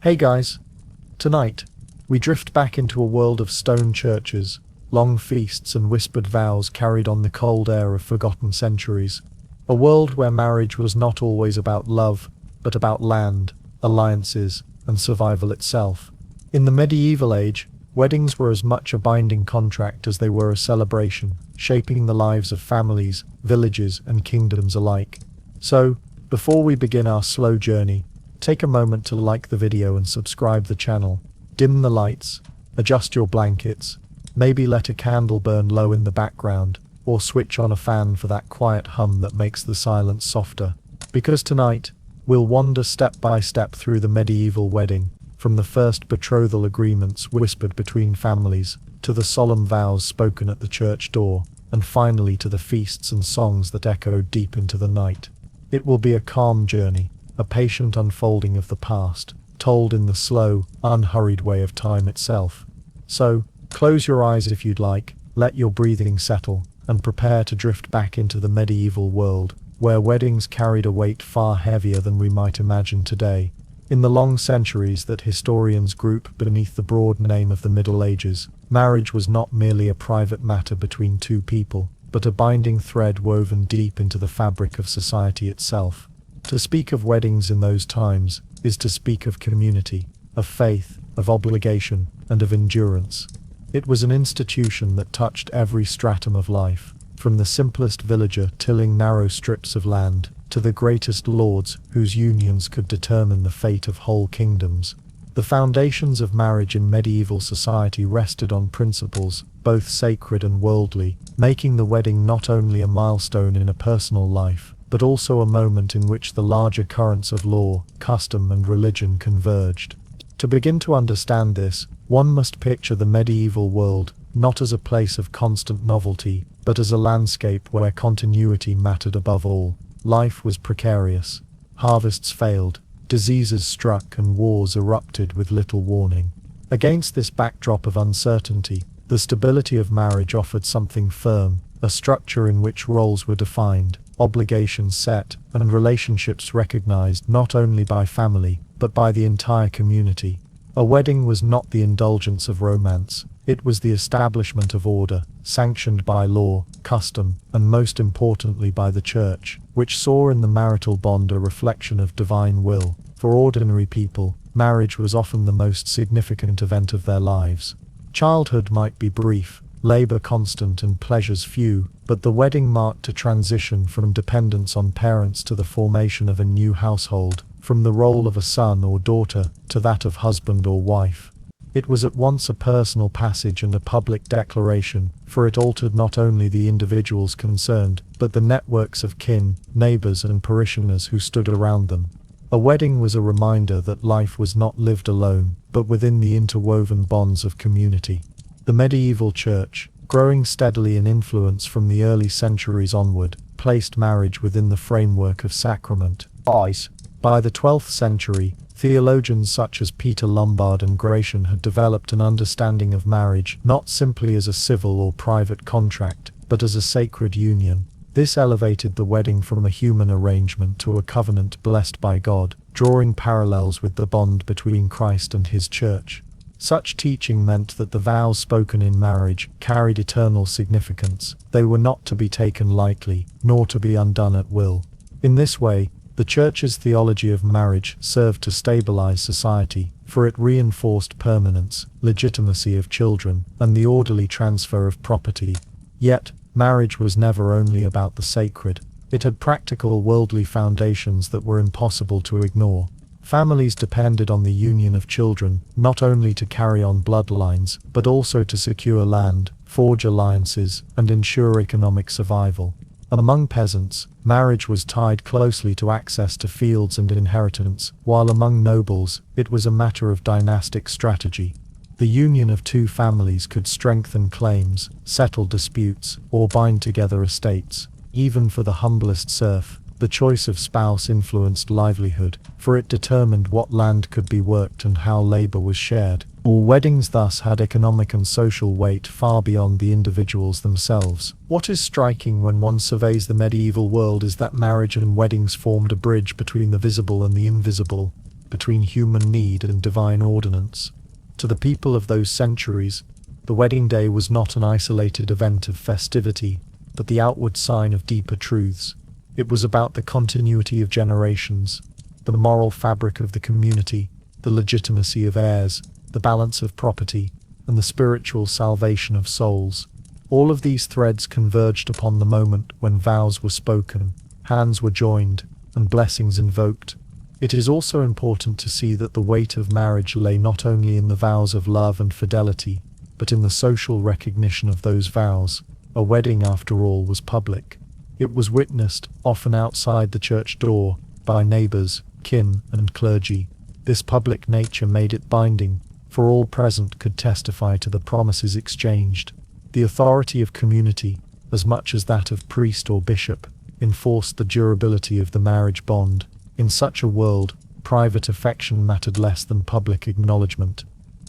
Hey guys, tonight, we drift back into a world of stone churches, long feasts and whispered vows carried on the cold air of forgotten centuries. A world where marriage was not always about love, but about land, alliances, and survival itself. In the medieval age, weddings were as much a binding contract as they were a celebration, shaping the lives of families, villages, and kingdoms alike. So, before we begin our slow journey, take a moment to like the video and subscribe the channel. Dim the lights, adjust your blankets, maybe let a candle burn low in the background, or switch on a fan for that quiet hum that makes the silence softer. Because tonight, we'll wander step by step through the medieval wedding, from the first betrothal agreements whispered between families, to the solemn vows spoken at the church door, and finally to the feasts and songs that echoed deep into the night. It will be a calm journey, a patient unfolding of the past, told in the slow, unhurried way of time itself. So, close your eyes if you'd like, let your breathing settle, and prepare to drift back into the medieval world, where weddings carried a weight far heavier than we might imagine today. In the long centuries that historians group beneath the broad name of the Middle Ages, marriage was not merely a private matter between two people, but a binding thread woven deep into the fabric of society itself. To speak of weddings in those times is to speak of community, of faith, of obligation, and of endurance. It was an institution that touched every stratum of life, from the simplest villager tilling narrow strips of land, to the greatest lords whose unions could determine the fate of whole kingdoms. The foundations of marriage in medieval society rested on principles, both sacred and worldly, making the wedding not only a milestone in a personal life, but also a moment in which the larger currents of law, custom, and religion converged. To begin to understand this, one must picture the medieval world, not as a place of constant novelty, but as a landscape where continuity mattered above all. Life was precarious. Harvests failed, diseases struck, and wars erupted with little warning. Against this backdrop of uncertainty, the stability of marriage offered something firm, a structure in which roles were defined, obligations set, and relationships recognized not only by family, but by the entire community. A wedding was not the indulgence of romance, it was the establishment of order, sanctioned by law, custom, and most importantly by the church, which saw in the marital bond a reflection of divine will. For ordinary people, marriage was often the most significant event of their lives. Childhood might be brief, labor constant, and pleasures few, but the wedding marked a transition from dependence on parents to the formation of a new household, from the role of a son or daughter to that of husband or wife. It was at once a personal passage and a public declaration, for it altered not only the individuals concerned, but the networks of kin, neighbors, and parishioners who stood around them. A wedding was a reminder that life was not lived alone, but within the interwoven bonds of community. The medieval church, growing steadily in influence from the early centuries onward, placed marriage within the framework of sacrament. By the 12th century, theologians such as Peter Lombard and Gratian had developed an understanding of marriage not simply as a civil or private contract, but as a sacred union. This elevated the wedding from a human arrangement to a covenant blessed by God, drawing parallels with the bond between Christ and his church. Such teaching meant that the vows spoken in marriage carried eternal significance. They were not to be taken lightly, nor to be undone at will. In this way, the Church's theology of marriage served to stabilize society, for it reinforced permanence, legitimacy of children, and the orderly transfer of property. Yet, marriage was never only about the sacred. It had practical worldly foundations that were impossible to ignore. Families depended on the union of children, not only to carry on bloodlines, but also to secure land, forge alliances, and ensure economic survival. Among peasants, marriage was tied closely to access to fields and inheritance, while among nobles, it was a matter of dynastic strategy. The union of two families could strengthen claims, settle disputes, or bind together estates. Even for the humblest serf, the choice of spouse influenced livelihood, for it determined what land could be worked and how labor was shared. All weddings thus had economic and social weight far beyond the individuals themselves. What is striking when one surveys the medieval world is that marriage and weddings formed a bridge between the visible and the invisible, between human need and divine ordinance. To the people of those centuries, the wedding day was not an isolated event of festivity, but the outward sign of deeper truths. It was about the continuity of generations, the moral fabric of the community, the legitimacy of heirs, the balance of property, and the spiritual salvation of souls. All of these threads converged upon the moment when vows were spoken, hands were joined, and blessings invoked. It is also important to see that the weight of marriage lay not only in the vows of love and fidelity, but in the social recognition of those vows. A wedding, after all, was public. It was witnessed, often outside the church door, by neighbors, kin, and clergy. This public nature made it binding, for all present could testify to the promises exchanged. The authority of community, as much as that of priest or bishop, enforced the durability of the marriage bond. In such a world, private affection mattered less than public acknowledgement.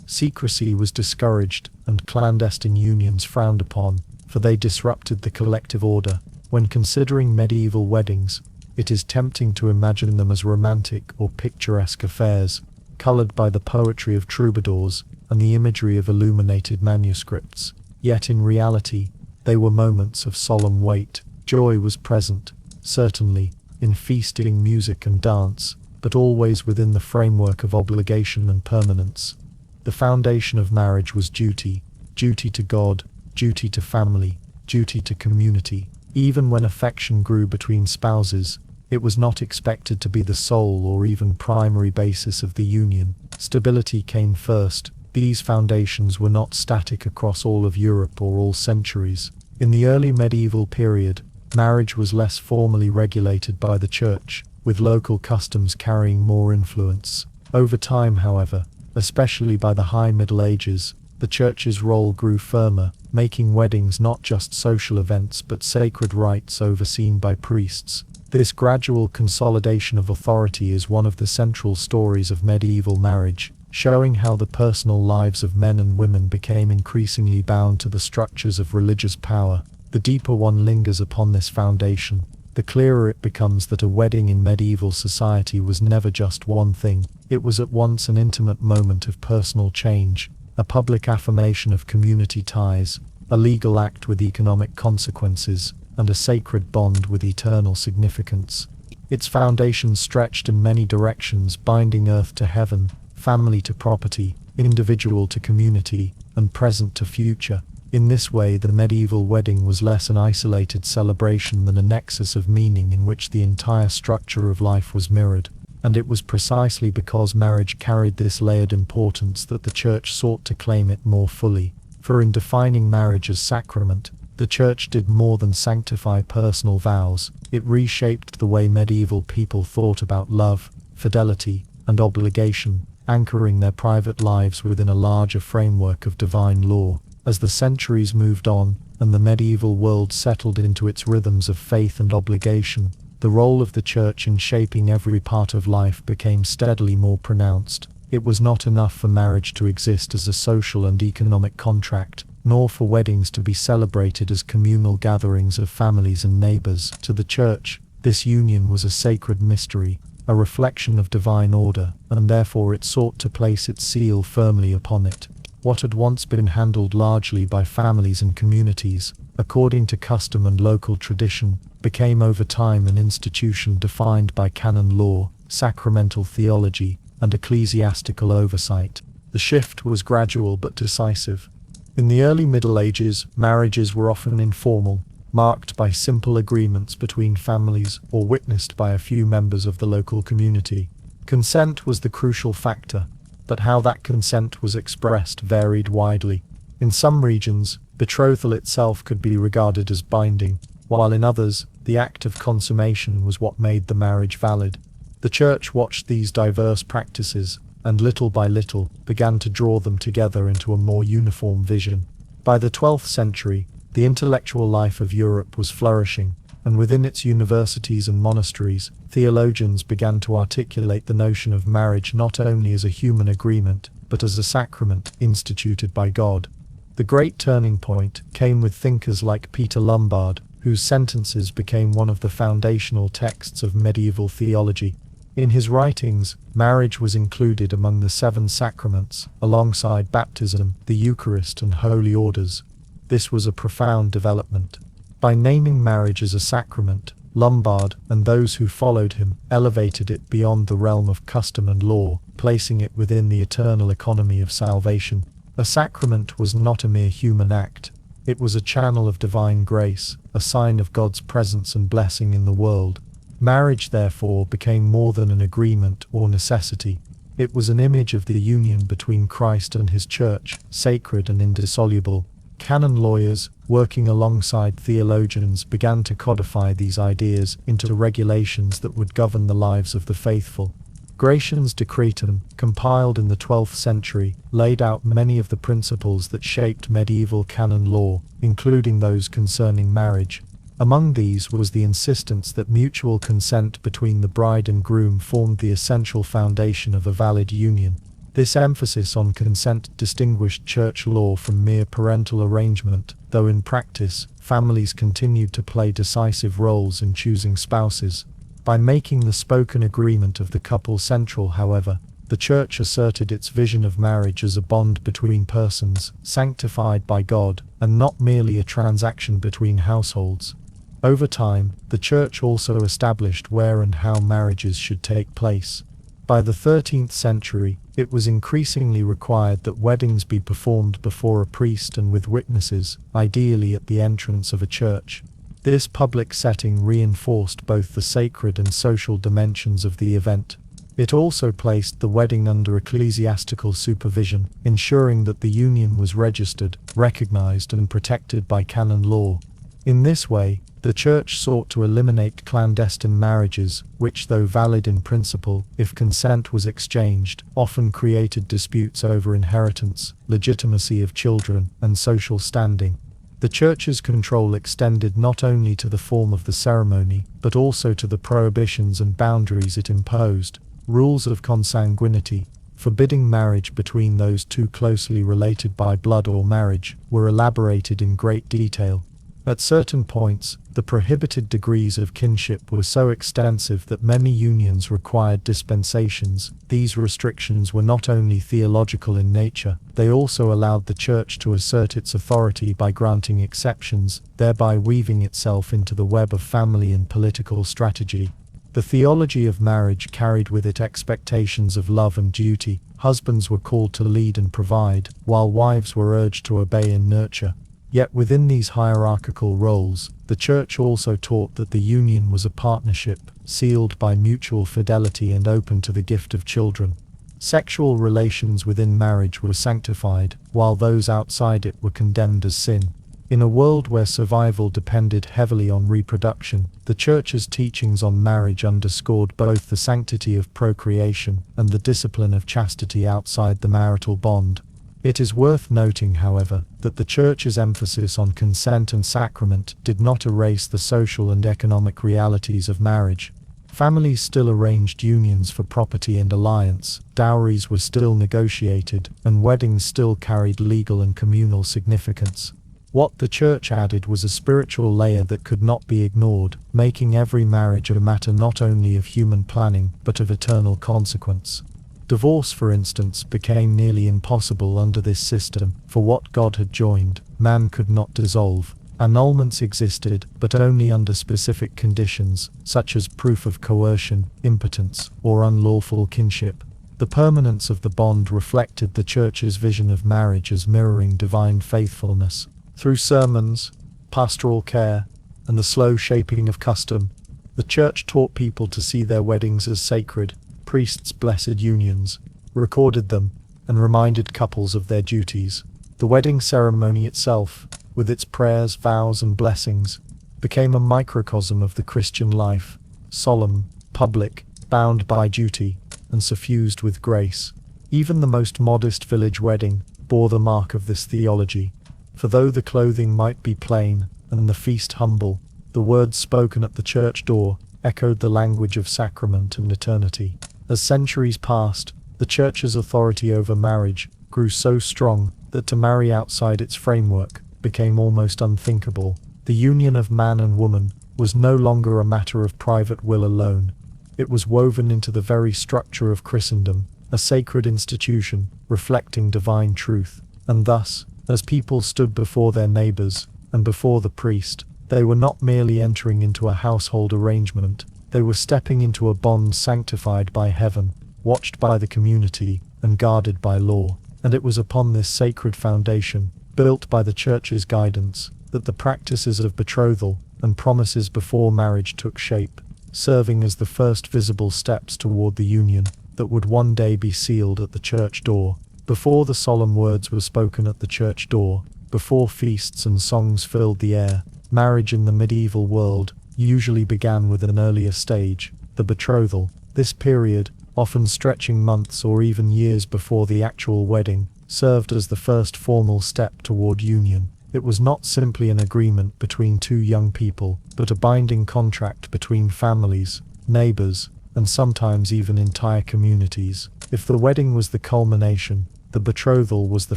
Secrecy was discouraged, and clandestine unions frowned upon, for they disrupted the collective order. When considering medieval weddings, it is tempting to imagine them as romantic or picturesque affairs, colored by the poetry of troubadours and the imagery of illuminated manuscripts. Yet in reality, they were moments of solemn weight. Joy was present, certainly, in feasting, music and dance, but always within the framework of obligation and permanence. The foundation of marriage was duty, duty to God, duty to family, duty to community. Even when affection grew between spouses, it was not expected to be the sole or even primary basis of the union. Stability came first. These foundations were not static across all of Europe or all centuries. In the early medieval period, marriage was less formally regulated by the church, with local customs carrying more influence. Over time, however, especially by the High Middle Ages, the church's role grew firmer, making weddings not just social events but sacred rites overseen by priests. This gradual consolidation of authority is one of the central stories of medieval marriage, showing how the personal lives of men and women became increasingly bound to the structures of religious power. The deeper one lingers upon this foundation, the clearer it becomes that a wedding in medieval society was never just one thing. It was at once an intimate moment of personal change, a public affirmation of community ties, a legal act with economic consequences, and a sacred bond with eternal significance. Its foundations stretched in many directions, binding earth to heaven, family to property, individual to community, and present to future. In this way, the medieval wedding was less an isolated celebration than a nexus of meaning in which the entire structure of life was mirrored. And it was precisely because marriage carried this layered importance that the church sought to claim it more fully. For in defining marriage as sacrament, the church did more than sanctify personal vows. It reshaped the way medieval people thought about love, fidelity, and obligation, anchoring their private lives within a larger framework of divine law. As the centuries moved on, and the medieval world settled into its rhythms of faith and obligation, the role of the church in shaping every part of life became steadily more pronounced. It was not enough for marriage to exist as a social and economic contract, nor for weddings to be celebrated as communal gatherings of families and neighbors. To the church, this union was a sacred mystery, a reflection of divine order, and therefore it sought to place its seal firmly upon it. What had once been handled largely by families and communities, according to custom and local tradition, became over time an institution defined by canon law, sacramental theology, and ecclesiastical oversight. The shift was gradual but decisive. In the early Middle Ages, marriages were often informal, marked by simple agreements between families or witnessed by a few members of the local community. Consent was the crucial factor, but how that consent was expressed varied widely. In some regions, betrothal itself could be regarded as binding, while in others, the act of consummation was what made the marriage valid. The church watched these diverse practices, and little by little, began to draw them together into a more uniform vision. By the 12th century, the intellectual life of Europe was flourishing, and within its universities and monasteries, theologians began to articulate the notion of marriage not only as a human agreement, but as a sacrament instituted by God. The great turning point came with thinkers like Peter Lombard, whose sentences became one of the foundational texts of medieval theology. In his writings, marriage was included among the 7 sacraments, alongside baptism, the Eucharist, and holy orders. This was a profound development. By naming marriage as a sacrament, Lombard, and those who followed him, elevated it beyond the realm of custom and law, placing it within the eternal economy of salvation. A sacrament was not a mere human act. It was a channel of divine grace, a sign of God's presence and blessing in the world. Marriage, therefore, became more than an agreement or necessity. It was an image of the union between Christ and his church, sacred and indissoluble. Canon lawyers, working alongside theologians, began to codify these ideas into regulations that would govern the lives of the faithful. Gratian's Decretum, compiled in the 12th century, laid out many of the principles that shaped medieval canon law, including those concerning marriage. Among these was the insistence that mutual consent between the bride and groom formed the essential foundation of a valid union. This emphasis on consent distinguished church law from mere parental arrangement, though in practice, families continued to play decisive roles in choosing spouses. By making the spoken agreement of the couple central, however, the Church asserted its vision of marriage as a bond between persons, sanctified by God, and not merely a transaction between households. Over time, the Church also established where and how marriages should take place. By the 13th century, it was increasingly required that weddings be performed before a priest and with witnesses, ideally at the entrance of a church. This public setting reinforced both the sacred and social dimensions of the event. It also placed the wedding under ecclesiastical supervision, ensuring that the union was registered, recognized, and protected by canon law. In this way, the Church sought to eliminate clandestine marriages, which, though valid in principle, if consent was exchanged, often created disputes over inheritance, legitimacy of children, and social standing. The Church's control extended not only to the form of the ceremony, but also to the prohibitions and boundaries it imposed. Rules of consanguinity, forbidding marriage between those too closely related by blood or marriage, were elaborated in great detail. At certain points, the prohibited degrees of kinship were so extensive that many unions required dispensations. These restrictions were not only theological in nature, they also allowed the Church to assert its authority by granting exceptions, thereby weaving itself into the web of family and political strategy. The theology of marriage carried with it expectations of love and duty. Husbands were called to lead and provide, while wives were urged to obey and nurture. Yet within these hierarchical roles, the Church also taught that the union was a partnership, sealed by mutual fidelity and open to the gift of children. Sexual relations within marriage were sanctified, while those outside it were condemned as sin. In a world where survival depended heavily on reproduction, the Church's teachings on marriage underscored both the sanctity of procreation and the discipline of chastity outside the marital bond. It is worth noting, however, that the Church's emphasis on consent and sacrament did not erase the social and economic realities of marriage. Families still arranged unions for property and alliance, dowries were still negotiated, and weddings still carried legal and communal significance. What the Church added was a spiritual layer that could not be ignored, making every marriage a matter not only of human planning, but of eternal consequence. Divorce, for instance, became nearly impossible under this system, for what God had joined, man could not dissolve. Annulments existed, but only under specific conditions, such as proof of coercion, impotence, or unlawful kinship. The permanence of the bond reflected the Church's vision of marriage as mirroring divine faithfulness. Through sermons, pastoral care, and the slow shaping of custom, the Church taught people to see their weddings as sacred. Priests blessed unions, recorded them, and reminded couples of their duties. The wedding ceremony itself, with its prayers, vows, and blessings, became a microcosm of the Christian life, solemn, public, bound by duty, and suffused with grace. Even the most modest village wedding bore the mark of this theology. For though the clothing might be plain, and the feast humble, the words spoken at the church door echoed the language of sacrament and eternity. As centuries passed, the Church's authority over marriage grew so strong that to marry outside its framework became almost unthinkable. The union of man and woman was no longer a matter of private will alone. It was woven into the very structure of Christendom, a sacred institution, reflecting divine truth. And thus, as people stood before their neighbors, and before the priest, they were not merely entering into a household arrangement, they were stepping into a bond sanctified by heaven, watched by the community, and guarded by law. And it was upon this sacred foundation, built by the Church's guidance, that the practices of betrothal and promises before marriage took shape, serving as the first visible steps toward the union that would one day be sealed at the church door. Before the solemn words were spoken at the church door, before feasts and songs filled the air, marriage in the medieval world usually began with an earlier stage, the betrothal. This period, often stretching months or even years before the actual wedding, served as the first formal step toward union. It was not simply an agreement between two young people, but a binding contract between families, neighbors, and sometimes even entire communities. If the wedding was the culmination, the betrothal was the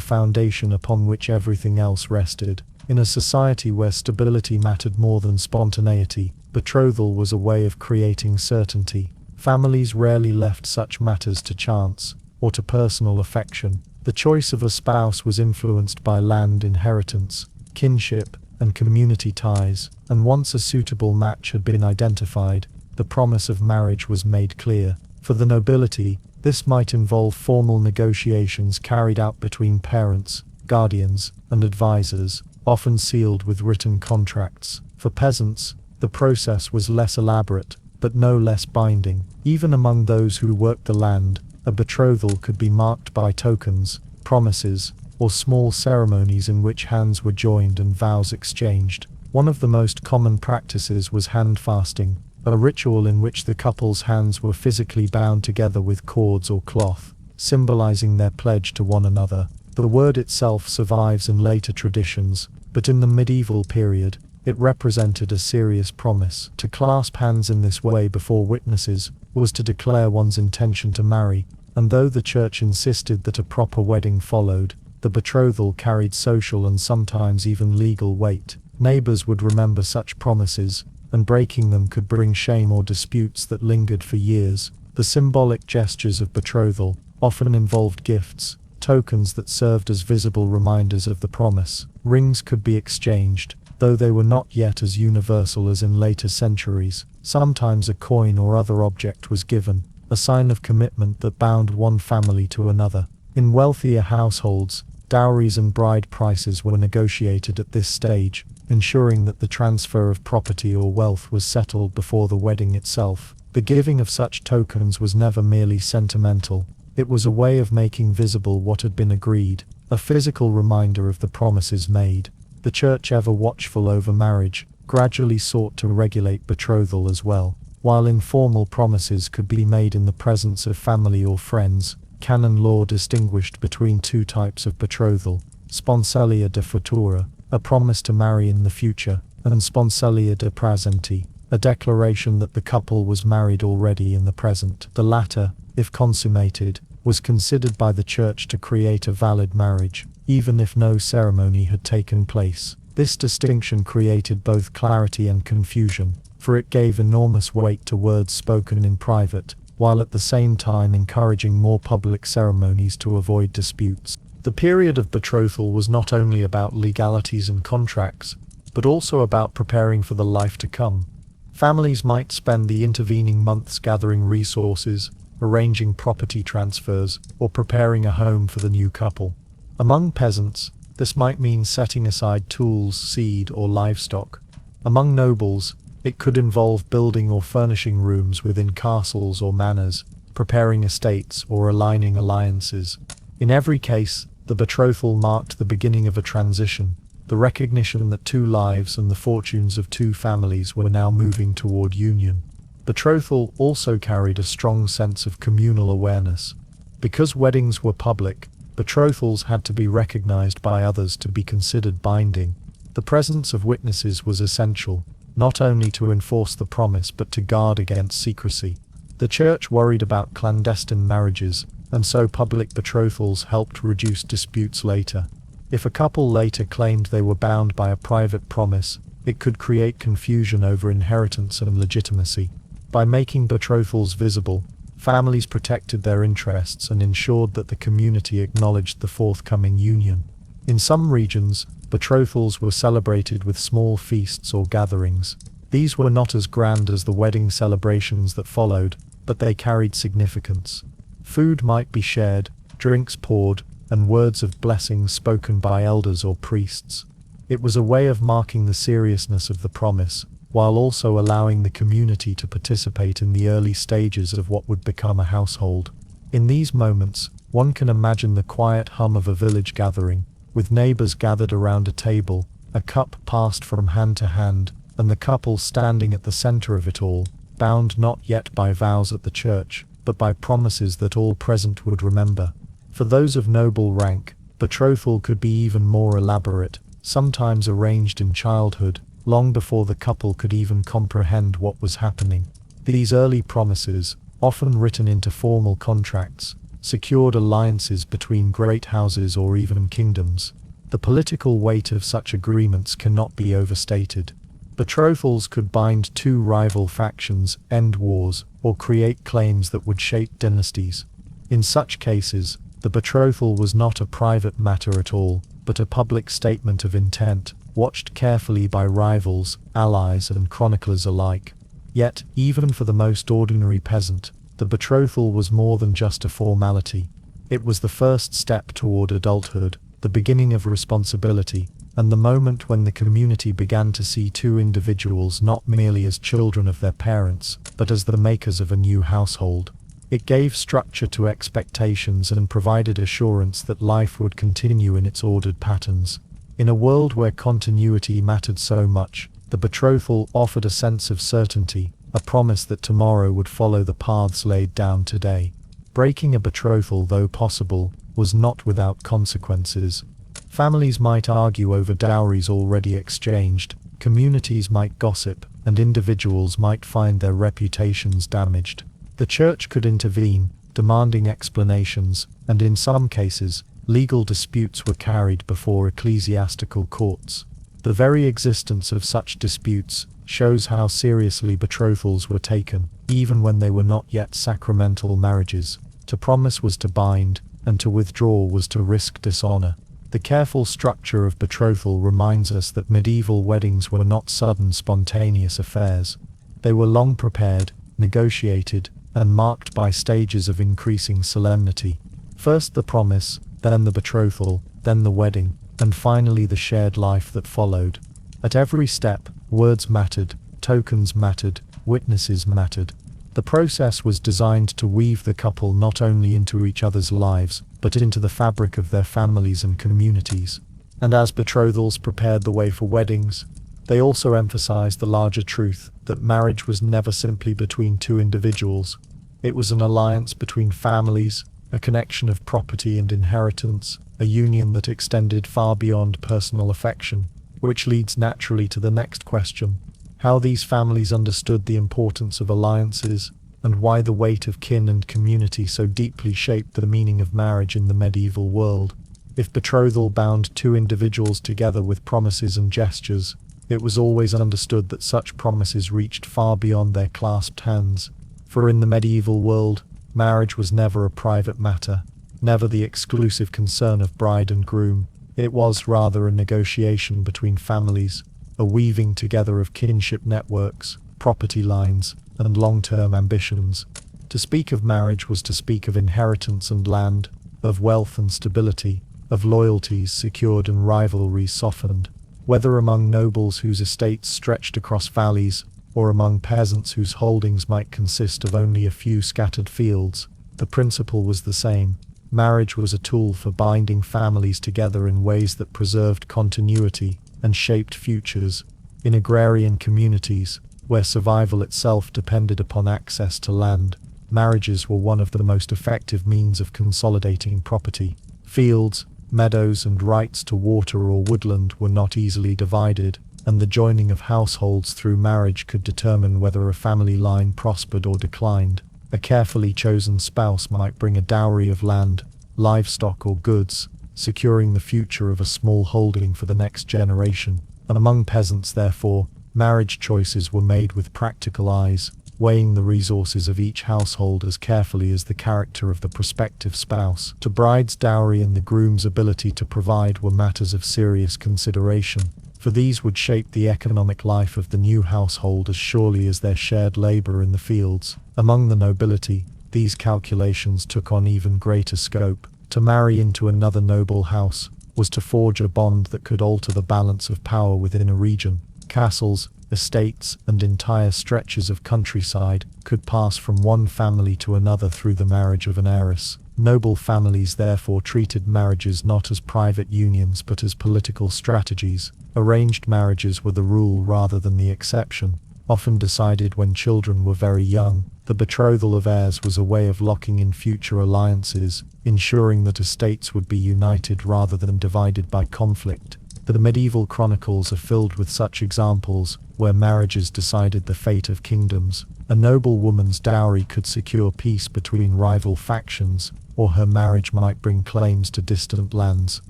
foundation upon which everything else rested. In a society where stability mattered more than spontaneity, betrothal was a way of creating certainty. Families rarely left such matters to chance, or to personal affection. The choice of a spouse was influenced by land inheritance, kinship, and community ties, and once a suitable match had been identified, the promise of marriage was made clear. For the nobility, this might involve formal negotiations carried out between parents, guardians, and advisors, often sealed with written contracts. For peasants, the process was less elaborate, but no less binding. Even among those who worked the land, a betrothal could be marked by tokens, promises, or small ceremonies in which hands were joined and vows exchanged. One of the most common practices was hand fasting, a ritual in which the couple's hands were physically bound together with cords or cloth, symbolizing their pledge to one another. The word itself survives in later traditions, but in the medieval period, it represented a serious promise. To clasp hands in this way before witnesses was to declare one's intention to marry, and though the church insisted that a proper wedding followed, the betrothal carried social and sometimes even legal weight. Neighbors would remember such promises, and breaking them could bring shame or disputes that lingered for years. The symbolic gestures of betrothal often involved gifts, tokens that served as visible reminders of the promise. Rings could be exchanged, though they were not yet as universal as in later centuries. Sometimes a coin or other object was given, a sign of commitment that bound one family to another. In wealthier households, dowries and bride prices were negotiated at this stage, ensuring that the transfer of property or wealth was settled before the wedding itself. The giving of such tokens was never merely sentimental. It was a way of making visible what had been agreed, a physical reminder of the promises made. The church, ever watchful over marriage, gradually sought to regulate betrothal as well. While informal promises could be made in the presence of family or friends, canon law distinguished between two types of betrothal: sponsalia de futura, a promise to marry in the future, and sponsalia de praesenti, a declaration that the couple was married already in the present. The latter, if consummated, was considered by the church to create a valid marriage, even if no ceremony had taken place. This distinction created both clarity and confusion, for it gave enormous weight to words spoken in private, while at the same time encouraging more public ceremonies to avoid disputes. The period of betrothal was not only about legalities and contracts, but also about preparing for the life to come. Families might spend the intervening months gathering resources, arranging property transfers, or preparing a home for the new couple. Among peasants, this might mean setting aside tools, seed, or livestock. Among nobles, it could involve building or furnishing rooms within castles or manors, preparing estates, or aligning alliances. In every case, the betrothal marked the beginning of a transition, the recognition that two lives and the fortunes of two families were now moving toward union. Betrothal also carried a strong sense of communal awareness. Because weddings were public, betrothals had to be recognized by others to be considered binding. The presence of witnesses was essential, not only to enforce the promise but to guard against secrecy. The church worried about clandestine marriages, and so public betrothals helped reduce disputes later. If a couple later claimed they were bound by a private promise, it could create confusion over inheritance and legitimacy. By making betrothals visible, families protected their interests and ensured that the community acknowledged the forthcoming union. In some regions, betrothals were celebrated with small feasts or gatherings. These were not as grand as the wedding celebrations that followed, but they carried significance. Food might be shared, drinks poured, and words of blessing spoken by elders or priests. It was a way of marking the seriousness of the promise, while also allowing the community to participate in the early stages of what would become a household. In these moments, one can imagine the quiet hum of a village gathering, with neighbors gathered around a table, a cup passed from hand to hand, and the couple standing at the center of it all, bound not yet by vows at the church, but by promises that all present would remember. For those of noble rank, betrothal could be even more elaborate, sometimes arranged in childhood, long before the couple could even comprehend what was happening. These early promises, often written into formal contracts, secured alliances between great houses or even kingdoms. The political weight of such agreements cannot be overstated. Betrothals could bind two rival factions, end wars, or create claims that would shape dynasties. In such cases, the betrothal was not a private matter at all, but a public statement of intent, watched carefully by rivals, allies, and chroniclers alike. Yet, even for the most ordinary peasant, the betrothal was more than just a formality. It was the first step toward adulthood, the beginning of responsibility, and the moment when the community began to see two individuals not merely as children of their parents, but as the makers of a new household. It gave structure to expectations and provided assurance that life would continue in its ordered patterns. In a world where continuity mattered so much, the betrothal offered a sense of certainty, a promise that tomorrow would follow the paths laid down today. Breaking a betrothal, though possible, was not without consequences. Families might argue over dowries already exchanged, communities might gossip, and individuals might find their reputations damaged. The church could intervene, demanding explanations, and in some cases, legal disputes were carried before ecclesiastical courts. The very existence of such disputes shows how seriously betrothals were taken, even when they were not yet sacramental marriages. To promise was to bind, and to withdraw was to risk dishonor. The careful structure of betrothal reminds us that medieval weddings were not sudden, spontaneous affairs. They were long prepared, negotiated, and marked by stages of increasing solemnity. First the promise, then the betrothal, then the wedding, and finally the shared life that followed. At every step, words mattered, tokens mattered, witnesses mattered. The process was designed to weave the couple not only into each other's lives, but into the fabric of their families and communities. And as betrothals prepared the way for weddings, they also emphasized the larger truth that marriage was never simply between two individuals. It was an alliance between families, a connection of property and inheritance, a union that extended far beyond personal affection, which leads naturally to the next question: how these families understood the importance of alliances, and why the weight of kin and community so deeply shaped the meaning of marriage in the medieval world. If betrothal bound two individuals together with promises and gestures, it was always understood that such promises reached far beyond their clasped hands. For in the medieval world, marriage was never a private matter, never the exclusive concern of bride and groom. It was rather a negotiation between families, a weaving together of kinship networks, property lines, and long-term ambitions. To speak of marriage was to speak of inheritance and land, of wealth and stability, of loyalties secured and rivalries softened. Whether among nobles whose estates stretched across valleys, or among peasants whose holdings might consist of only a few scattered fields, the principle was the same. Marriage was a tool for binding families together in ways that preserved continuity and shaped futures. In agrarian communities, where survival itself depended upon access to land, marriages were one of the most effective means of consolidating property. Fields, meadows, and rights to water or woodland were not easily divided, and the joining of households through marriage could determine whether a family line prospered or declined. A carefully chosen spouse might bring a dowry of land, livestock, or goods, securing the future of a small holding for the next generation. And among peasants, therefore, marriage choices were made with practical eyes. weighing the resources of each household as carefully as the character of the prospective spouse. The bride's dowry and the groom's ability to provide were matters of serious consideration, for these would shape the economic life of the new household as surely as their shared labor in the fields. Among the nobility, these calculations took on even greater scope. To marry into another noble house was to forge a bond that could alter the balance of power within a region. Castles, estates, and entire stretches of countryside could pass from one family to another through the marriage of an heiress. Noble families therefore treated marriages not as private unions but as political strategies. Arranged marriages were the rule rather than the exception, often decided when children were very young. The betrothal of heirs was a way of locking in future alliances, ensuring that estates would be united rather than divided by conflict. The medieval chronicles are filled with such examples, where marriages decided the fate of kingdoms. A noble woman's dowry could secure peace between rival factions, or her marriage might bring claims to distant lands.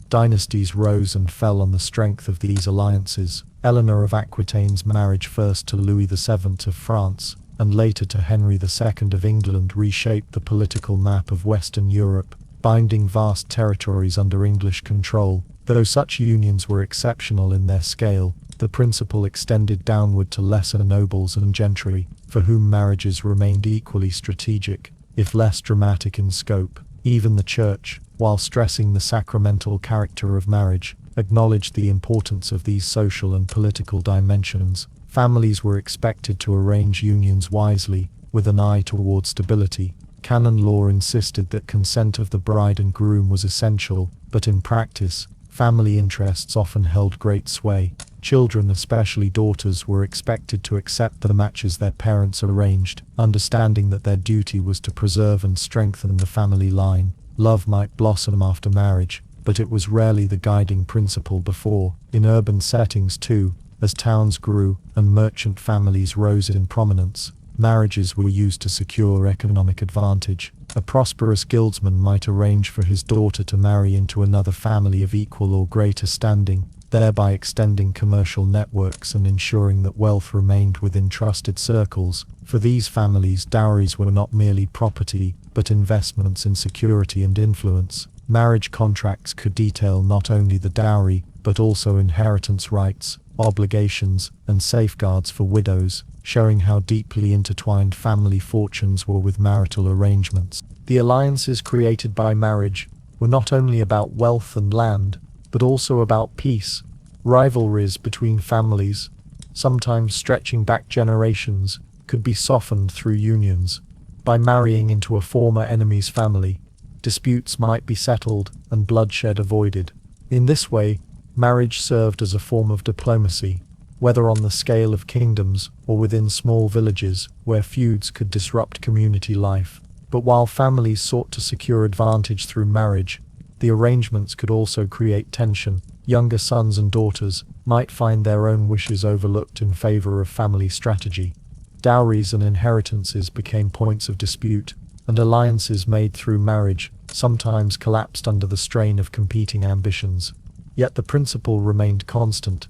Dynasties rose and fell on the strength of these alliances. Eleanor of Aquitaine's marriage first to Louis VII of France, and later to Henry II of England reshaped the political map of Western Europe, binding vast territories under English control. Though such unions were exceptional in their scale, the principle extended downward to lesser nobles and gentry, for whom marriages remained equally strategic, if less dramatic in scope. Even the Church, while stressing the sacramental character of marriage, acknowledged the importance of these social and political dimensions. Families were expected to arrange unions wisely, with an eye toward stability. Canon law insisted that consent of the bride and groom was essential, but in practice, family interests often held great sway. Children, especially daughters, were expected to accept the matches their parents arranged, understanding that their duty was to preserve and strengthen the family line. Love might blossom after marriage, but it was rarely the guiding principle before. In urban settings too, as towns grew and merchant families rose in prominence, marriages were used to secure economic advantage. A prosperous guildsman might arrange for his daughter to marry into another family of equal or greater standing, thereby extending commercial networks and ensuring that wealth remained within trusted circles. For these families, dowries were not merely property, but investments in security and influence. Marriage contracts could detail not only the dowry, but also inheritance rights, obligations, and safeguards for widows, showing how deeply intertwined family fortunes were with marital arrangements. The alliances created by marriage were not only about wealth and land, but also about peace. Rivalries between families, sometimes stretching back generations, could be softened through unions. By marrying into a former enemy's family, disputes might be settled and bloodshed avoided. In this way, marriage served as a form of diplomacy, whether on the scale of kingdoms or within small villages where feuds could disrupt community life. But while families sought to secure advantage through marriage, the arrangements could also create tension. Younger sons and daughters might find their own wishes overlooked in favor of family strategy. Dowries and inheritances became points of dispute, and alliances made through marriage sometimes collapsed under the strain of competing ambitions. Yet the principle remained constant.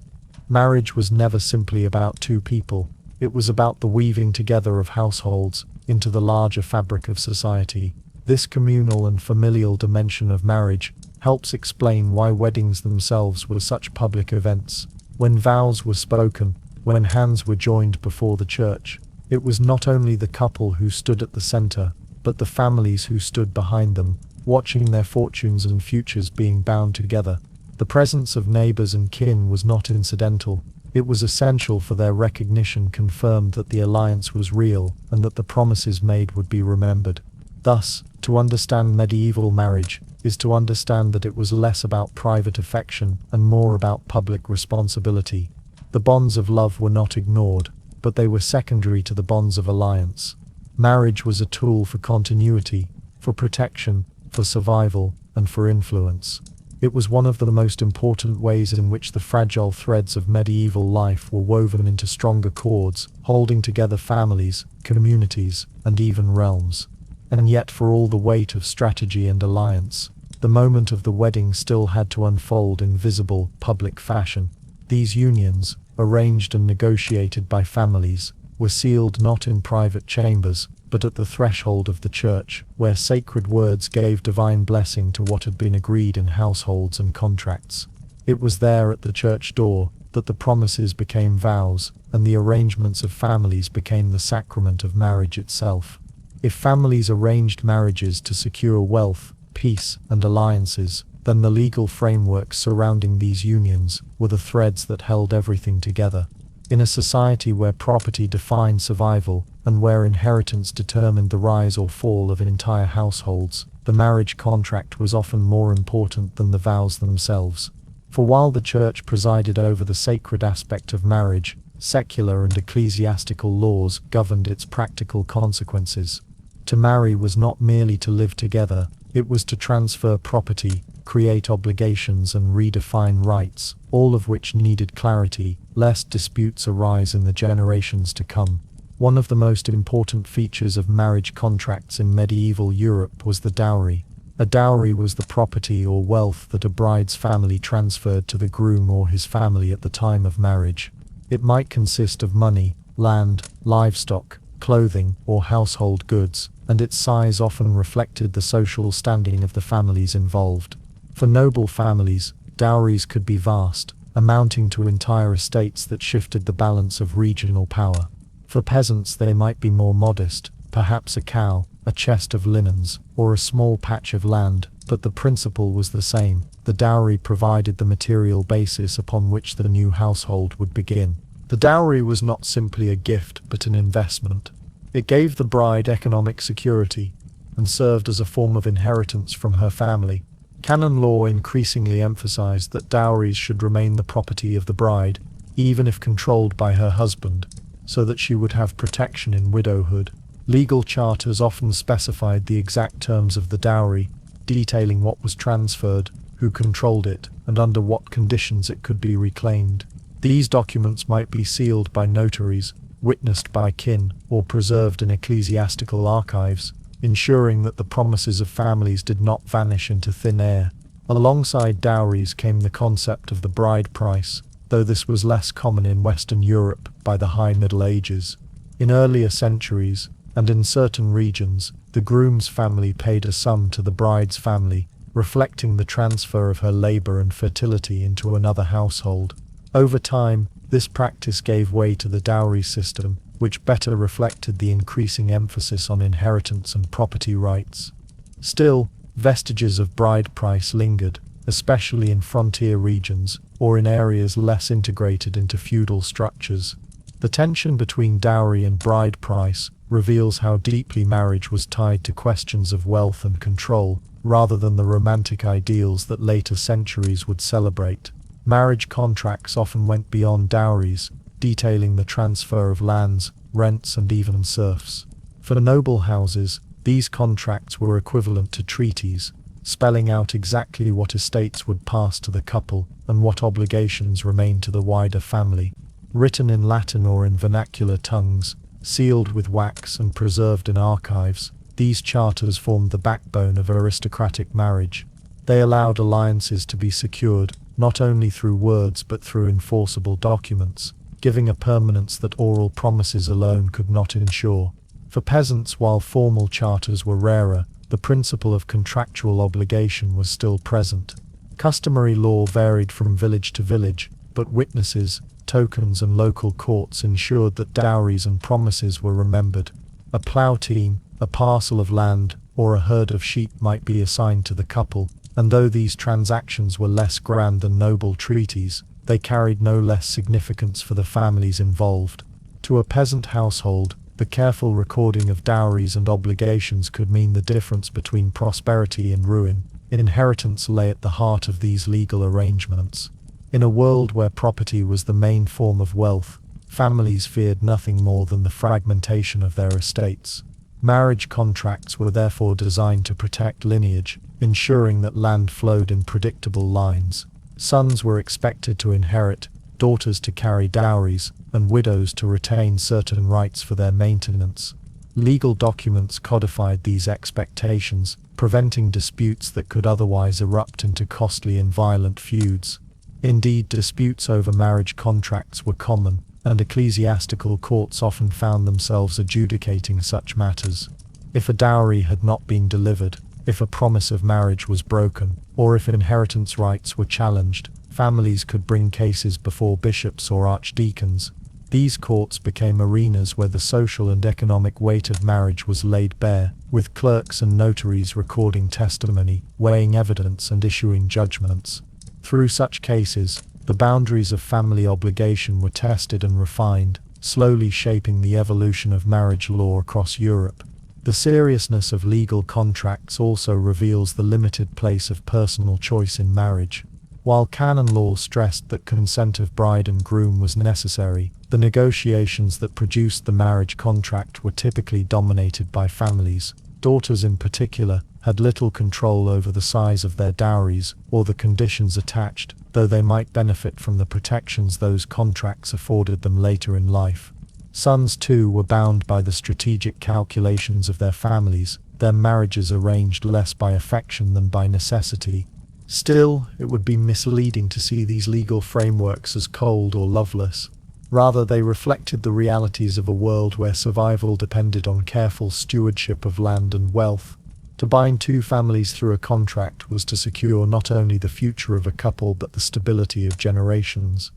Marriage was never simply about two people. It was about the weaving together of households into the larger fabric of society. This communal and familial dimension of marriage helps explain why weddings themselves were such public events. When vows were spoken, when hands were joined before the church, it was not only the couple who stood at the center, but the families who stood behind them, watching their fortunes and futures being bound together. The presence of neighbors and kin was not incidental. It was essential, for their recognition confirmed that the alliance was real and that the promises made would be remembered. Thus, to understand medieval marriage is to understand that it was less about private affection and more about public responsibility. The bonds of love were not ignored, but they were secondary to the bonds of alliance. Marriage was a tool for continuity, for protection, for survival, and for influence. It was one of the most important ways in which the fragile threads of medieval life were woven into stronger cords, holding together families, communities, and even realms. And yet, for all the weight of strategy and alliance, the moment of the wedding still had to unfold in visible, public fashion. These unions, arranged and negotiated by families, were sealed not in private chambers, but at the threshold of the church, where sacred words gave divine blessing to what had been agreed in households and contracts. It was there at the church door that the promises became vows, and the arrangements of families became the sacrament of marriage itself. If families arranged marriages to secure wealth, peace, and alliances, then the legal frameworks surrounding these unions were the threads that held everything together. In a society where property defined survival, and where inheritance determined the rise or fall of entire households, the marriage contract was often more important than the vows themselves. For while the church presided over the sacred aspect of marriage, secular and ecclesiastical laws governed its practical consequences. To marry was not merely to live together, it was to transfer property, create obligations and redefine rights, all of which needed clarity, lest disputes arise in the generations to come. One of the most important features of marriage contracts in medieval Europe was the dowry. A dowry was the property or wealth that a bride's family transferred to the groom or his family at the time of marriage. It might consist of money, land, livestock, clothing, or household goods, and its size often reflected the social standing of the families involved. For noble families, dowries could be vast, amounting to entire estates that shifted the balance of regional power. For peasants they might be more modest, perhaps a cow, a chest of linens, or a small patch of land, but the principle was the same. The dowry provided the material basis upon which the new household would begin. The dowry was not simply a gift but an investment. It gave the bride economic security, and served as a form of inheritance from her family. Canon law increasingly emphasized that dowries should remain the property of the bride, even if controlled by her husband, so that she would have protection in widowhood. Legal charters often specified the exact terms of the dowry, detailing what was transferred, who controlled it, and under what conditions it could be reclaimed. These documents might be sealed by notaries, witnessed by kin, or preserved in ecclesiastical archives, ensuring that the promises of families did not vanish into thin air. Alongside dowries came the concept of the bride price, though this was less common in Western Europe by the High Middle Ages. In earlier centuries, and in certain regions, the groom's family paid a sum to the bride's family, reflecting the transfer of her labor and fertility into another household. Over time, this practice gave way to the dowry system, which better reflected the increasing emphasis on inheritance and property rights. Still, vestiges of bride price lingered, especially in frontier regions, or in areas less integrated into feudal structures. The tension between dowry and bride price reveals how deeply marriage was tied to questions of wealth and control, rather than the romantic ideals that later centuries would celebrate. Marriage contracts often went beyond dowries, detailing the transfer of lands, rents, and even serfs. For noble houses, these contracts were equivalent to treaties, spelling out exactly what estates would pass to the couple and what obligations remained to the wider family. Written in Latin or in vernacular tongues, sealed with wax and preserved in archives, these charters formed the backbone of aristocratic marriage. They allowed alliances to be secured, not only through words but through enforceable documents, giving a permanence that oral promises alone could not ensure. For peasants, while formal charters were rarer, the principle of contractual obligation was still present. Customary law varied from village to village, but witnesses, tokens and local courts ensured that dowries and promises were remembered. A plough team, a parcel of land, or a herd of sheep might be assigned to the couple, and though these transactions were less grand than noble treaties, they carried no less significance for the families involved. To a peasant household, the careful recording of dowries and obligations could mean the difference between prosperity and ruin. Inheritance lay at the heart of these legal arrangements. In a world where property was the main form of wealth, families feared nothing more than the fragmentation of their estates. Marriage contracts were therefore designed to protect lineage, ensuring that land flowed in predictable lines. Sons were expected to inherit, daughters to carry dowries, and widows to retain certain rights for their maintenance. Legal documents codified these expectations, preventing disputes that could otherwise erupt into costly and violent feuds. Indeed, disputes over marriage contracts were common, and ecclesiastical courts often found themselves adjudicating such matters. If a dowry had not been delivered, if a promise of marriage was broken, or if inheritance rights were challenged, families could bring cases before bishops or archdeacons. These courts became arenas where the social and economic weight of marriage was laid bare, with clerks and notaries recording testimony, weighing evidence and issuing judgments. Through such cases, the boundaries of family obligation were tested and refined, slowly shaping the evolution of marriage law across Europe. The seriousness of legal contracts also reveals the limited place of personal choice in marriage. While canon law stressed that consent of bride and groom was necessary, the negotiations that produced the marriage contract were typically dominated by families. Daughters in particular had little control over the size of their dowries or the conditions attached, though they might benefit from the protections those contracts afforded them later in life. Sons too were bound by the strategic calculations of their families, their marriages arranged less by affection than by necessity. Still, it would be misleading to see these legal frameworks as cold or loveless. Rather, they reflected the realities of a world where survival depended on careful stewardship of land and wealth. To bind two families through a contract was to secure not only the future of a couple but the stability of generations.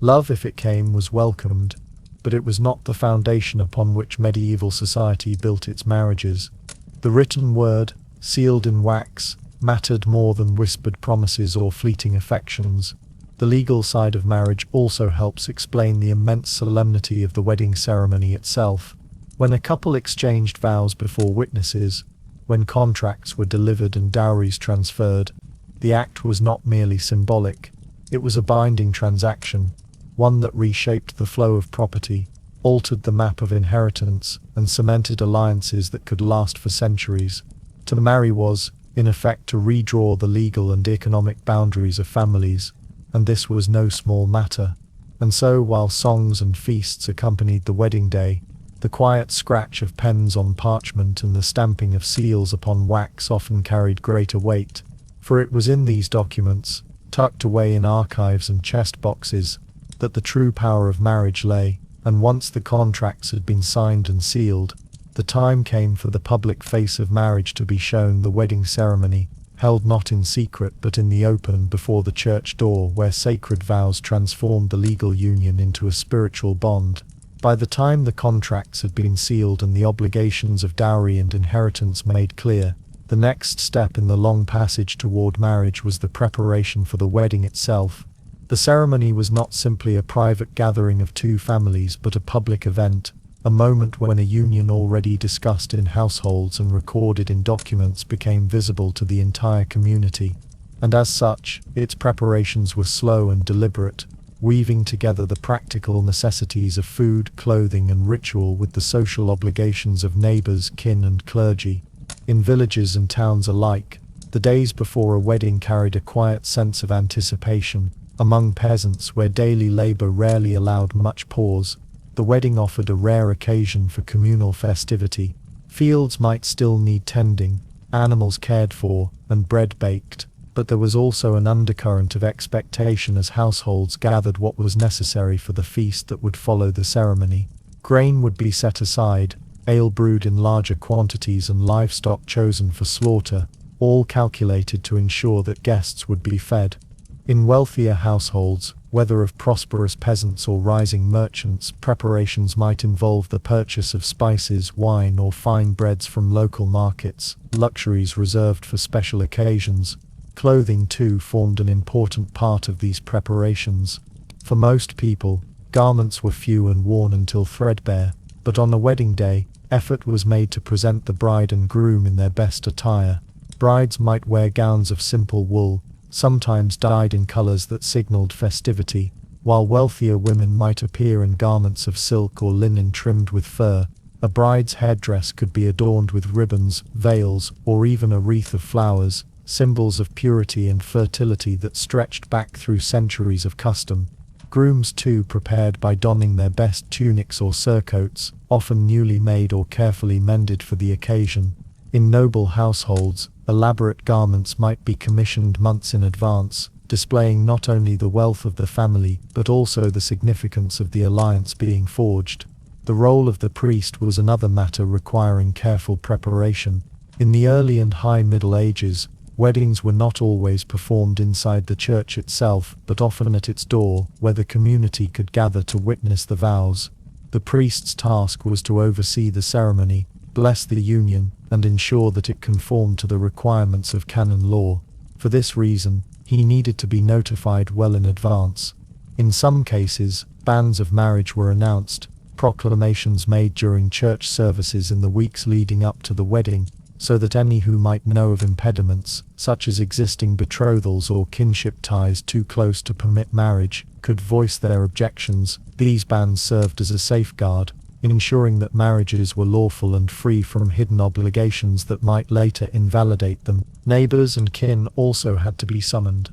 Love, if it came, was welcomed, but it was not the foundation upon which medieval society built its marriages. The written word, sealed in wax, mattered more than whispered promises or fleeting affections. The legal side of marriage also helps explain the immense solemnity of the wedding ceremony itself. When a couple exchanged vows before witnesses, when contracts were delivered and dowries transferred, the act was not merely symbolic. It was a binding transaction, one that reshaped the flow of property, altered the map of inheritance, and cemented alliances that could last for centuries. To marry was, in effect, to redraw the legal and economic boundaries of families, and this was no small matter. And so, while songs and feasts accompanied the wedding day, the quiet scratch of pens on parchment and the stamping of seals upon wax often carried greater weight, for it was in these documents, tucked away in archives and chest boxes, that the true power of marriage lay. And once the contracts had been signed and sealed, the time came for the public face of marriage to be shown. The wedding ceremony, held not in secret but in the open before the church door, where sacred vows transformed the legal union into a spiritual bond. By the time the contracts had been sealed and the obligations of dowry and inheritance made clear, the next step in the long passage toward marriage was the preparation for the wedding itself. The ceremony was not simply a private gathering of two families but a public event, a moment when a union already discussed in households and recorded in documents became visible to the entire community. And as such, its preparations were slow and deliberate, weaving together the practical necessities of food, clothing, and ritual with the social obligations of neighbors, kin, and clergy. In villages and towns alike, the days before a wedding carried a quiet sense of anticipation. Among peasants, where daily labor rarely allowed much pause, the wedding offered a rare occasion for communal festivity. Fields might still need tending, animals cared for, and bread baked, but there was also an undercurrent of expectation as households gathered what was necessary for the feast that would follow the ceremony. Grain would be set aside, ale brewed in larger quantities, and livestock chosen for slaughter, all calculated to ensure that guests would be fed. In wealthier households, whether of prosperous peasants or rising merchants, preparations might involve the purchase of spices, wine, or fine breads from local markets, luxuries reserved for special occasions. Clothing too formed an important part of these preparations. For most people, garments were few and worn until threadbare, but on the wedding day, effort was made to present the bride and groom in their best attire. Brides might wear gowns of simple wool, sometimes dyed in colors that signaled festivity, while wealthier women might appear in garments of silk or linen trimmed with fur. A bride's headdress could be adorned with ribbons, veils, or even a wreath of flowers, symbols of purity and fertility that stretched back through centuries of custom. Grooms too prepared by donning their best tunics or surcoats, often newly made or carefully mended for the occasion. In noble households, elaborate garments might be commissioned months in advance, displaying not only the wealth of the family but also the significance of the alliance being forged. The role of the priest was another matter requiring careful preparation. In the early and high Middle Ages, weddings were not always performed inside the church itself, but often at its door, where the community could gather to witness the vows. The priest's task was to oversee the ceremony, bless the union, and ensure that it conformed to the requirements of canon law. For this reason, he needed to be notified well in advance. In some cases, bans of marriage were announced, proclamations made during church services in the weeks leading up to the wedding, so that any who might know of impediments, such as existing betrothals or kinship ties too close to permit marriage, could voice their objections. These bans served as a safeguard, ensuring that marriages were lawful and free from hidden obligations that might later invalidate them. Neighbors and kin also had to be summoned,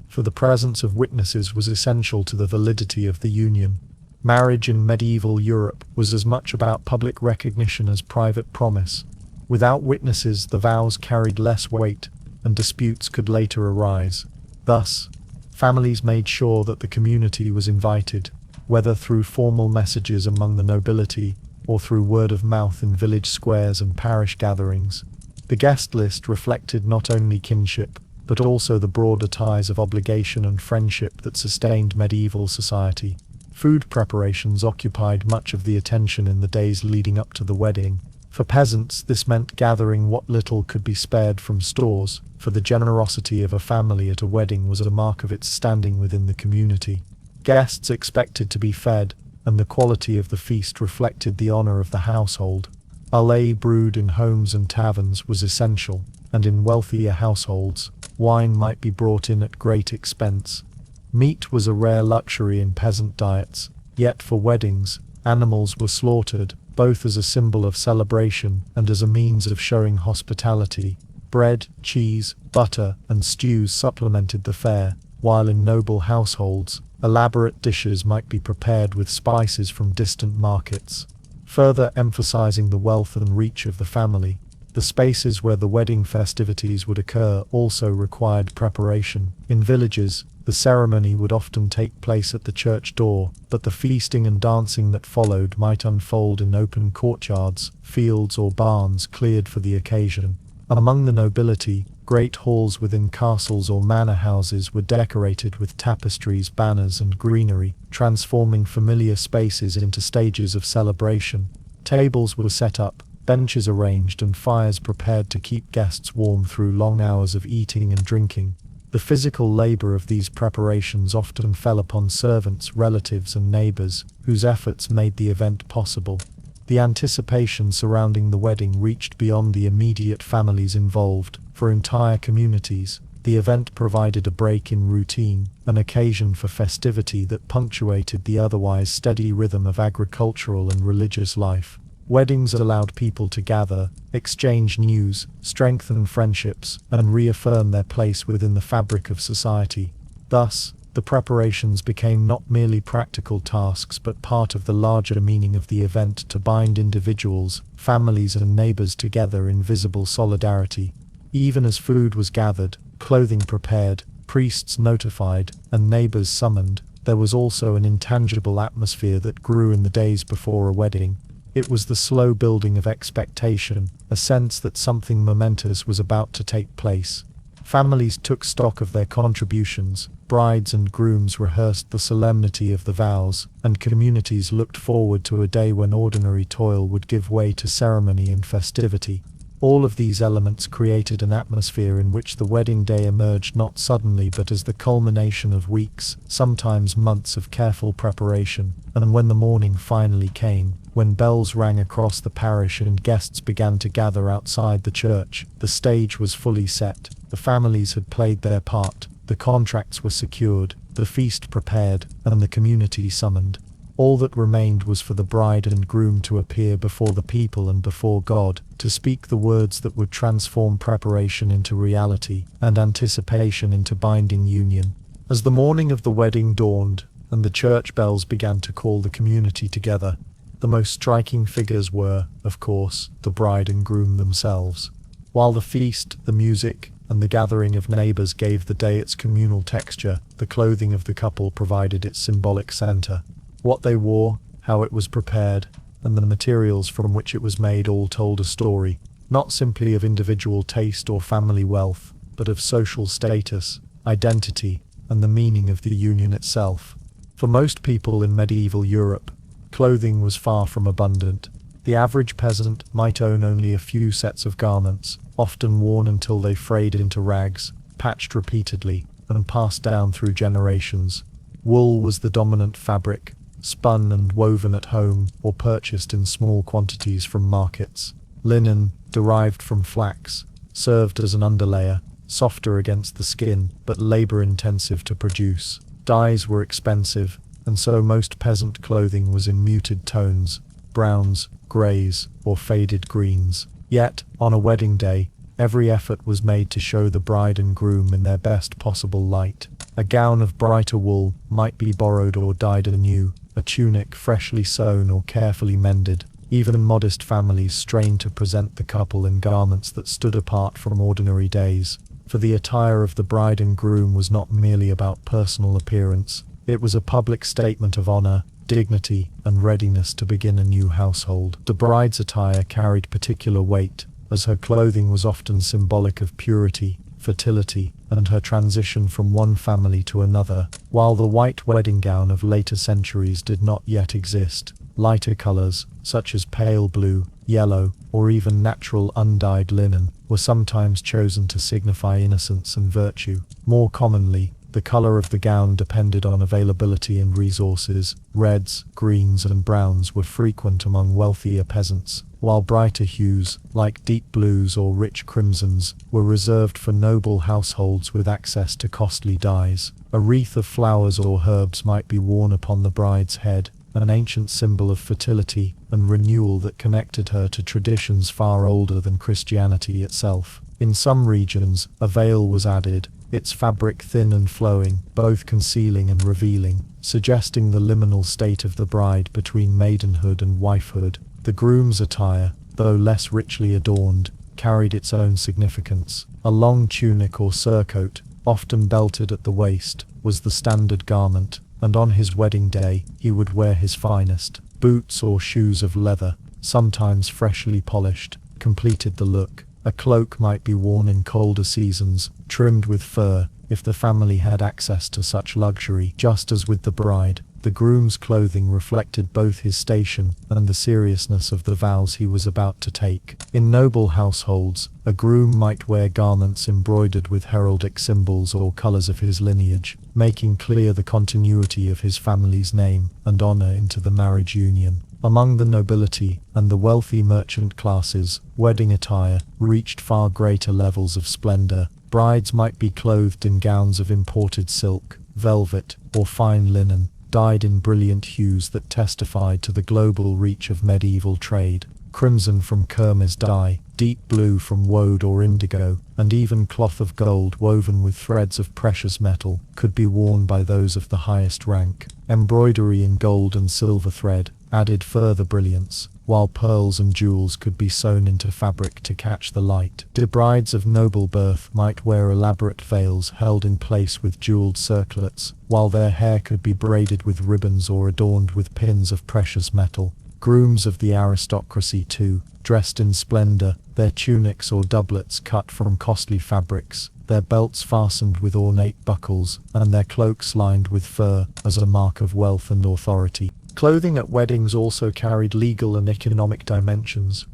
for the presence of witnesses was essential to the validity of the union. Marriage in medieval Europe was as much about public recognition as private promise. Without witnesses, the vows carried less weight, and disputes could later arise. Thus, families made sure that the community was invited, whether through formal messages among the nobility, or through word of mouth in village squares and parish gatherings. The guest list reflected not only kinship, but also the broader ties of obligation and friendship that sustained medieval society. Food preparations occupied much of the attention in the days leading up to the wedding. For peasants, this meant gathering what little could be spared from stores, for the generosity of a family at a wedding was a mark of its standing within the community. Guests expected to be fed, and the quality of the feast reflected the honor of the household. Ale brewed in homes and taverns was essential, and in wealthier households, wine might be brought in at great expense. Meat was a rare luxury in peasant diets, yet for weddings, animals were slaughtered, both as a symbol of celebration and as a means of showing hospitality. Bread, cheese, butter, and stews supplemented the fare, while in noble households, elaborate dishes might be prepared with spices from distant markets, further emphasizing the wealth and reach of the family. The spaces where the wedding festivities would occur also required preparation. In villages, the ceremony would often take place at the church door, but the feasting and dancing that followed might unfold in open courtyards, fields or barns cleared for the occasion. Among the nobility, great halls within castles or manor houses were decorated with tapestries, banners and greenery, transforming familiar spaces into stages of celebration. Tables were set up, benches arranged and fires prepared to keep guests warm through long hours of eating and drinking. The physical labor of these preparations often fell upon servants, relatives and neighbors, whose efforts made the event possible. The anticipation surrounding the wedding reached beyond the immediate families involved. For entire communities, the event provided a break in routine, an occasion for festivity that punctuated the otherwise steady rhythm of agricultural and religious life. Weddings allowed people to gather, exchange news, strengthen friendships, and reaffirm their place within the fabric of society. Thus, the preparations became not merely practical tasks but part of the larger meaning of the event to bind individuals, families and neighbors together in visible solidarity. Even as food was gathered, clothing prepared, priests notified, and neighbors summoned, there was also an intangible atmosphere that grew in the days before a wedding. It was the slow building of expectation, a sense that something momentous was about to take place. Families took stock of their contributions, brides and grooms rehearsed the solemnity of the vows, and communities looked forward to a day when ordinary toil would give way to ceremony and festivity. All of these elements created an atmosphere in which the wedding day emerged not suddenly but as the culmination of weeks, sometimes months of careful preparation. And when the morning finally came, when bells rang across the parish and guests began to gather outside the church, the stage was fully set. The families had played their part, the contracts were secured, the feast prepared, and the community summoned. All that remained was for the bride and groom to appear before the people and before God, to speak the words that would transform preparation into reality, and anticipation into binding union. As the morning of the wedding dawned, and the church bells began to call the community together, the most striking figures were, of course, the bride and groom themselves. While the feast, the music, and the gathering of neighbors gave the day its communal texture. The clothing of the couple provided its symbolic center. What they wore, how it was prepared, and the materials from which it was made all told a story, not simply of individual taste or family wealth, but of social status, identity, and the meaning of the union itself. For most people in medieval Europe, clothing was far from abundant. The average peasant might own only a few sets of garments, often worn until they frayed into rags, patched repeatedly, and passed down through generations. Wool was the dominant fabric, spun and woven at home or purchased in small quantities from markets. Linen, derived from flax, served as an underlayer, softer against the skin, but labor-intensive to produce. Dyes were expensive, and so most peasant clothing was in muted tones, browns, greys, or faded greens. Yet, on a wedding day, every effort was made to show the bride and groom in their best possible light. A gown of brighter wool might be borrowed or dyed anew, a tunic freshly sewn or carefully mended. Even modest families strained to present the couple in garments that stood apart from ordinary days. For the attire of the bride and groom was not merely about personal appearance, it was a public statement of honor, dignity, and readiness to begin a new household. The bride's attire carried particular weight, as her clothing was often symbolic of purity, fertility, and her transition from one family to another. While the white wedding gown of later centuries did not yet exist, lighter colors, such as pale blue, yellow, or even natural undyed linen, were sometimes chosen to signify innocence and virtue. More commonly, the color of the gown depended on availability and resources. Reds, greens, and browns were frequent among wealthier peasants, while brighter hues, like deep blues or rich crimsons, were reserved for noble households with access to costly dyes. A wreath of flowers or herbs might be worn upon the bride's head, an ancient symbol of fertility and renewal that connected her to traditions far older than Christianity itself. In some regions, a veil was added, its fabric thin and flowing, both concealing and revealing, suggesting the liminal state of the bride between maidenhood and wifehood. The groom's attire, though less richly adorned, carried its own significance. A long tunic or surcoat, often belted at the waist, was the standard garment, and on his wedding day he would wear his finest. Boots or shoes of leather, sometimes freshly polished, completed the look. A cloak might be worn in colder seasons, trimmed with fur, if the family had access to such luxury. Just as with the bride, the groom's clothing reflected both his station and the seriousness of the vows he was about to take. In noble households, a groom might wear garments embroidered with heraldic symbols or colors of his lineage, making clear the continuity of his family's name and honor into the marriage union. Among the nobility and the wealthy merchant classes, wedding attire reached far greater levels of splendor. Brides might be clothed in gowns of imported silk, velvet, or fine linen, dyed in brilliant hues that testified to the global reach of medieval trade. Crimson from kermes dye, deep blue from woad or indigo, and even cloth of gold woven with threads of precious metal could be worn by those of the highest rank. Embroidery in gold and silver thread added further brilliance, while pearls and jewels could be sewn into fabric to catch the light. The brides of noble birth might wear elaborate veils held in place with jeweled circlets, while their hair could be braided with ribbons or adorned with pins of precious metal. Grooms of the aristocracy too, dressed in splendor, their tunics or doublets cut from costly fabrics, their belts fastened with ornate buckles, and their cloaks lined with fur, as a mark of wealth and authority. Clothing at weddings also carried legal and economic dimensions.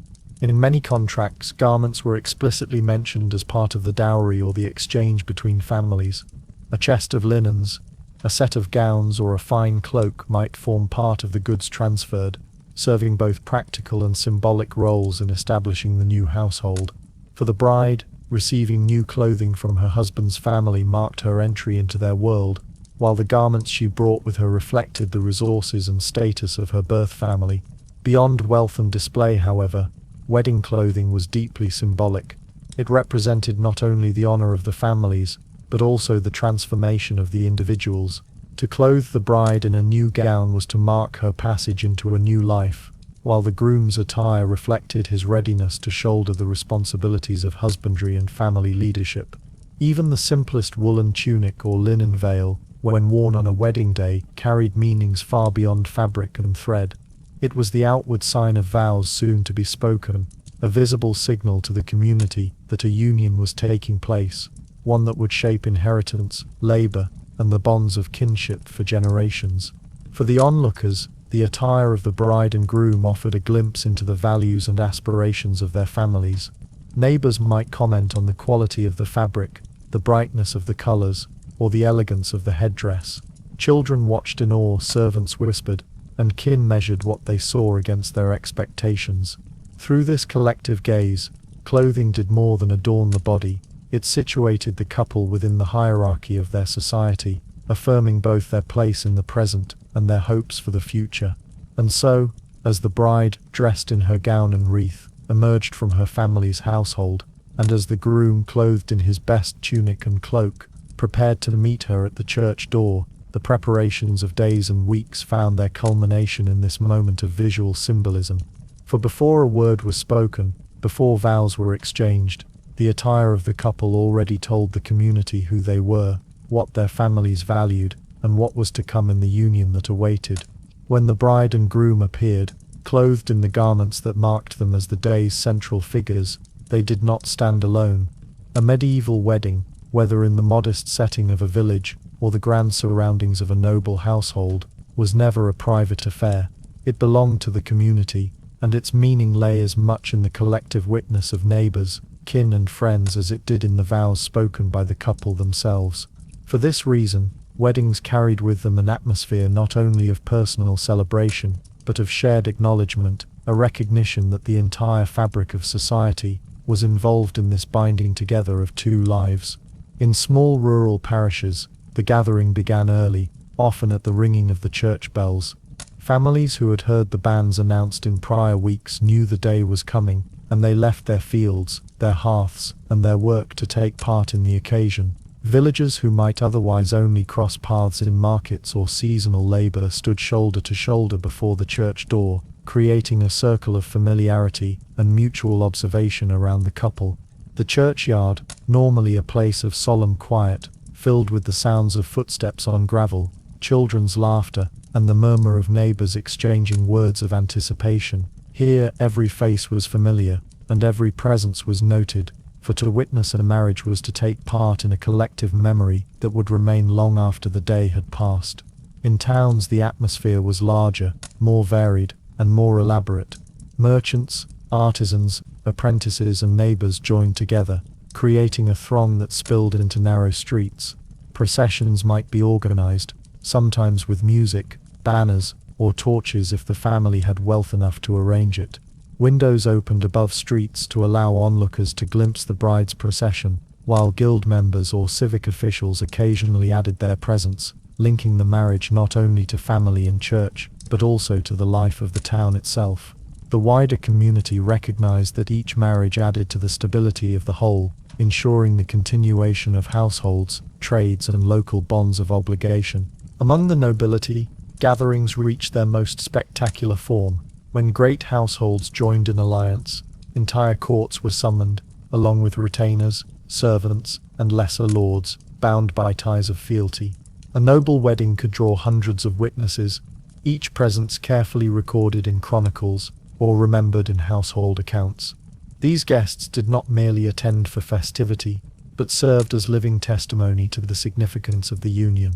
In many contracts, garments were explicitly mentioned as part of the dowry or the exchange between families. A chest of linens, a set of gowns, or a fine cloak might form part of the goods transferred, serving both practical and symbolic roles in establishing the new household. For the bride, receiving new clothing from her husband's family marked her entry into their world, while the garments she brought with her reflected the resources and status of her birth family. Beyond wealth and display, however, wedding clothing was deeply symbolic. It represented not only the honor of the families, but also the transformation of the individuals. To clothe the bride in a new gown was to mark her passage into a new life, while the groom's attire reflected his readiness to shoulder the responsibilities of husbandry and family leadership. Even the simplest woolen tunic or linen veil, when worn on a wedding day, carried meanings far beyond fabric and thread. It was the outward sign of vows soon to be spoken, a visible signal to the community that a union was taking place, one that would shape inheritance, labor, and the bonds of kinship for generations. For the onlookers, the attire of the bride and groom offered a glimpse into the values and aspirations of their families. Neighbors might comment on the quality of the fabric, the brightness of the colors, or the elegance of the headdress. Children watched in awe, servants whispered, and kin measured what they saw against their expectations. Through this collective gaze, clothing did more than adorn the body, it situated the couple within the hierarchy of their society, affirming both their place in the present and their hopes for the future. And so, as the bride, dressed in her gown and wreath, emerged from her family's household, and as the groom, clothed in his best tunic and cloak, prepared to meet her at the church door, the preparations of days and weeks found their culmination in this moment of visual symbolism. For before a word was spoken, before vows were exchanged, the attire of the couple already told the community who they were, what their families valued, and what was to come in the union that awaited. When the bride and groom appeared, clothed in the garments that marked them as the day's central figures, they did not stand alone. A medieval wedding, whether in the modest setting of a village or the grand surroundings of a noble household, was never a private affair. It belonged to the community, and its meaning lay as much in the collective witness of neighbors, kin and friends as it did in the vows spoken by the couple themselves. For this reason, weddings carried with them an atmosphere not only of personal celebration, but of shared acknowledgement, a recognition that the entire fabric of society was involved in this binding together of two lives. In small rural parishes, the gathering began early, often at the ringing of the church bells. Families who had heard the banns announced in prior weeks knew the day was coming, and they left their fields, their hearths, and their work to take part in the occasion. Villagers who might otherwise only cross paths in markets or seasonal labor stood shoulder to shoulder before the church door, creating a circle of familiarity and mutual observation around the couple. The churchyard, normally a place of solemn quiet, filled with the sounds of footsteps on gravel, children's laughter, and the murmur of neighbors exchanging words of anticipation. Here every face was familiar, and every presence was noted, for to witness a marriage was to take part in a collective memory that would remain long after the day had passed. In towns the atmosphere was larger, more varied, and more elaborate. Merchants, artisans, apprentices and neighbors joined together, creating a throng that spilled into narrow streets. Processions might be organized, sometimes with music, banners, or torches if the family had wealth enough to arrange it. Windows opened above streets to allow onlookers to glimpse the bride's procession, while guild members or civic officials occasionally added their presence, linking the marriage not only to family and church, but also to the life of the town itself. The wider community recognized that each marriage added to the stability of the whole, ensuring the continuation of households, trades and local bonds of obligation. Among the nobility, gatherings reached their most spectacular form. When great households joined in alliance, entire courts were summoned, along with retainers, servants, and lesser lords, bound by ties of fealty. A noble wedding could draw hundreds of witnesses, each presence carefully recorded in chronicles, or remembered in household accounts. These guests did not merely attend for festivity, but served as living testimony to the significance of the union.